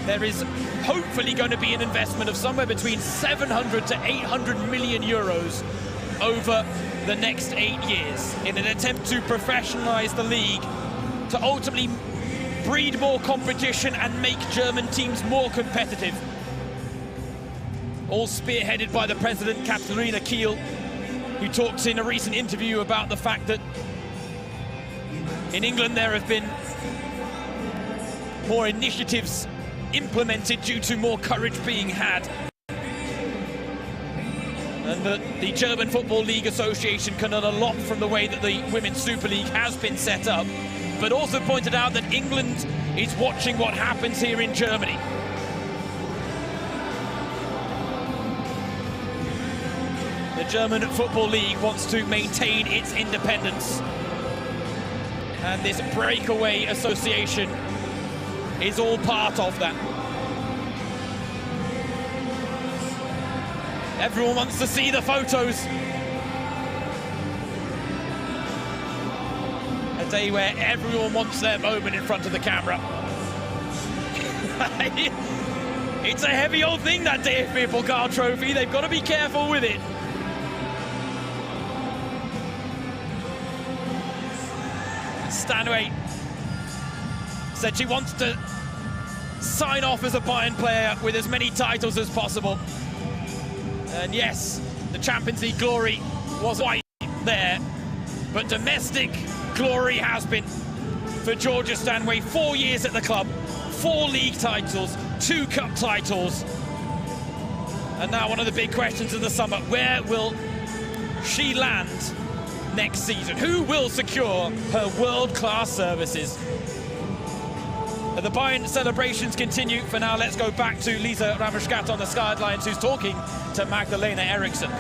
there is hopefully going to be an investment of somewhere between 700 to 800 million euros over the next 8 years in an attempt to professionalize the league, to ultimately breed more competition and make German teams more competitive. All spearheaded by the president, Katharina Kiel, who talks in a recent interview about the fact that in England there have been more initiatives implemented due to more courage being had. And that the German Football League Association can learn a lot from the way that the Women's Super League has been set up, but also pointed out that England is watching what happens here in Germany. The German Football League wants to maintain its independence, and this breakaway association is all part of that. Everyone wants to see the photos. A day where everyone wants their moment in front of the camera. It's a heavy old thing, that DFB Pokal trophy. They've got to be careful with it. Stanway said she wants to sign off as a Bayern player with as many titles as possible. And yes, the Champions League glory was quite there, but domestic glory has been for Georgia Stanway. 4 years at the club, 4 league titles, 2 cup titles. And now one of the big questions of the summer, where will she land next season? Who will secure her world-class services? The Bayern celebrations continue. For now, let's go back to Lisa Rammerskatt on the sidelines, who's talking to Magdalena Eriksson.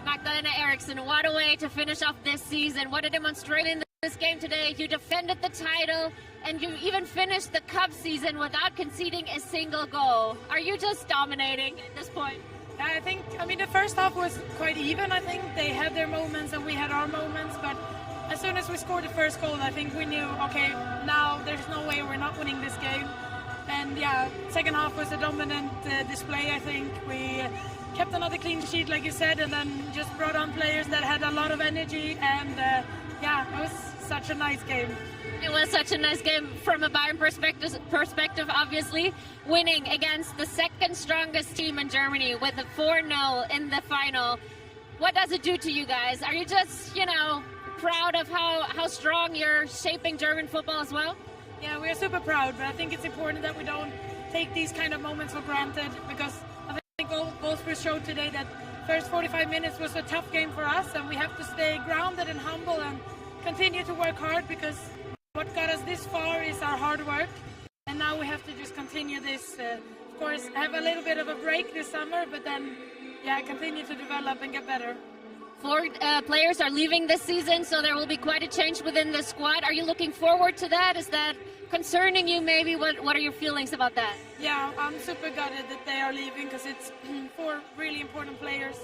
Magdalena Eriksson, what a way to finish off this season. What a demonstration in this game today. You defended the title, and you even finished the cup season without conceding a single goal. Are you just dominating at this point? I mean, the first half was quite even. I think they had their moments and we had our moments, but as soon as we scored the first goal, I think we knew, okay, now there's no way we're not winning this game. And yeah, second half was a dominant display. I think we kept another clean sheet, like you said, and then just brought on players that had a lot of energy. And yeah, it was such a nice game. It was such a nice game from a Bayern perspective, obviously. Winning against the second strongest team in Germany with a 4-0 in the final. What does it do to you guys? Are you just, you know, proud of how strong you're shaping German football as well? Yeah, we're super proud, but I think it's important that we don't take these kind of moments for granted, because I think Wolfsburg showed today that first 45 minutes was a tough game for us, and we have to stay grounded and humble and continue to work hard, because what got us this far is our hard work, and now we have to just continue this. Of course, have a little bit of a break this summer, but then, yeah, continue to develop and get better. 4 players are leaving this season, so there will be quite a change within the squad. Are you looking forward to that? Is that concerning you maybe? What are your feelings about that? Yeah, I'm super gutted that they are leaving, because it's 4 really important players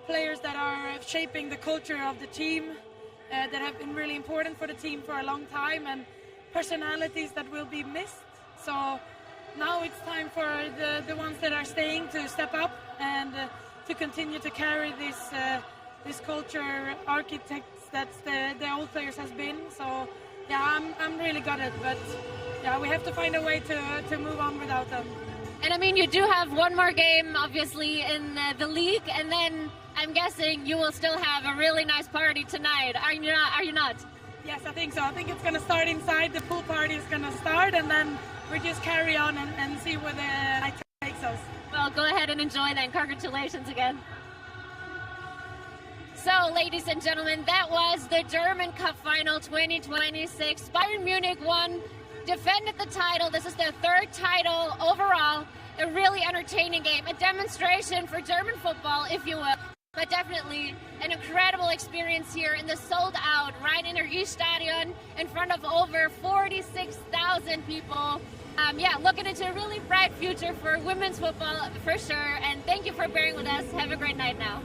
that are shaping the culture of the team, that have been really important for the team for a long time, and personalities that will be missed. So now it's time for the ones that are staying to step up and to continue to carry this culture architects that the old players has been. So yeah, I'm really gutted, but yeah, we have to find a way to move on without them. And I mean, you do have one more game, obviously, in the league, and then I'm guessing you will still have a really nice party tonight. Are you not? Yes, I think so. I think it's going to start inside. The pool party is going to start, and then we just carry on and see where the night takes us. Well, go ahead and enjoy that. Congratulations again. So, ladies and gentlemen, that was the German Cup Final 2026. Bayern Munich won, defended the title. This is their 3rd title overall. A really entertaining game, a demonstration for German football, if you will. But definitely an incredible experience here in the sold-out Rhein-Energiestadion in front of over 46,000 people. Yeah, looking into a really bright future for women's football for sure. And thank you for bearing with us. Have a great night now.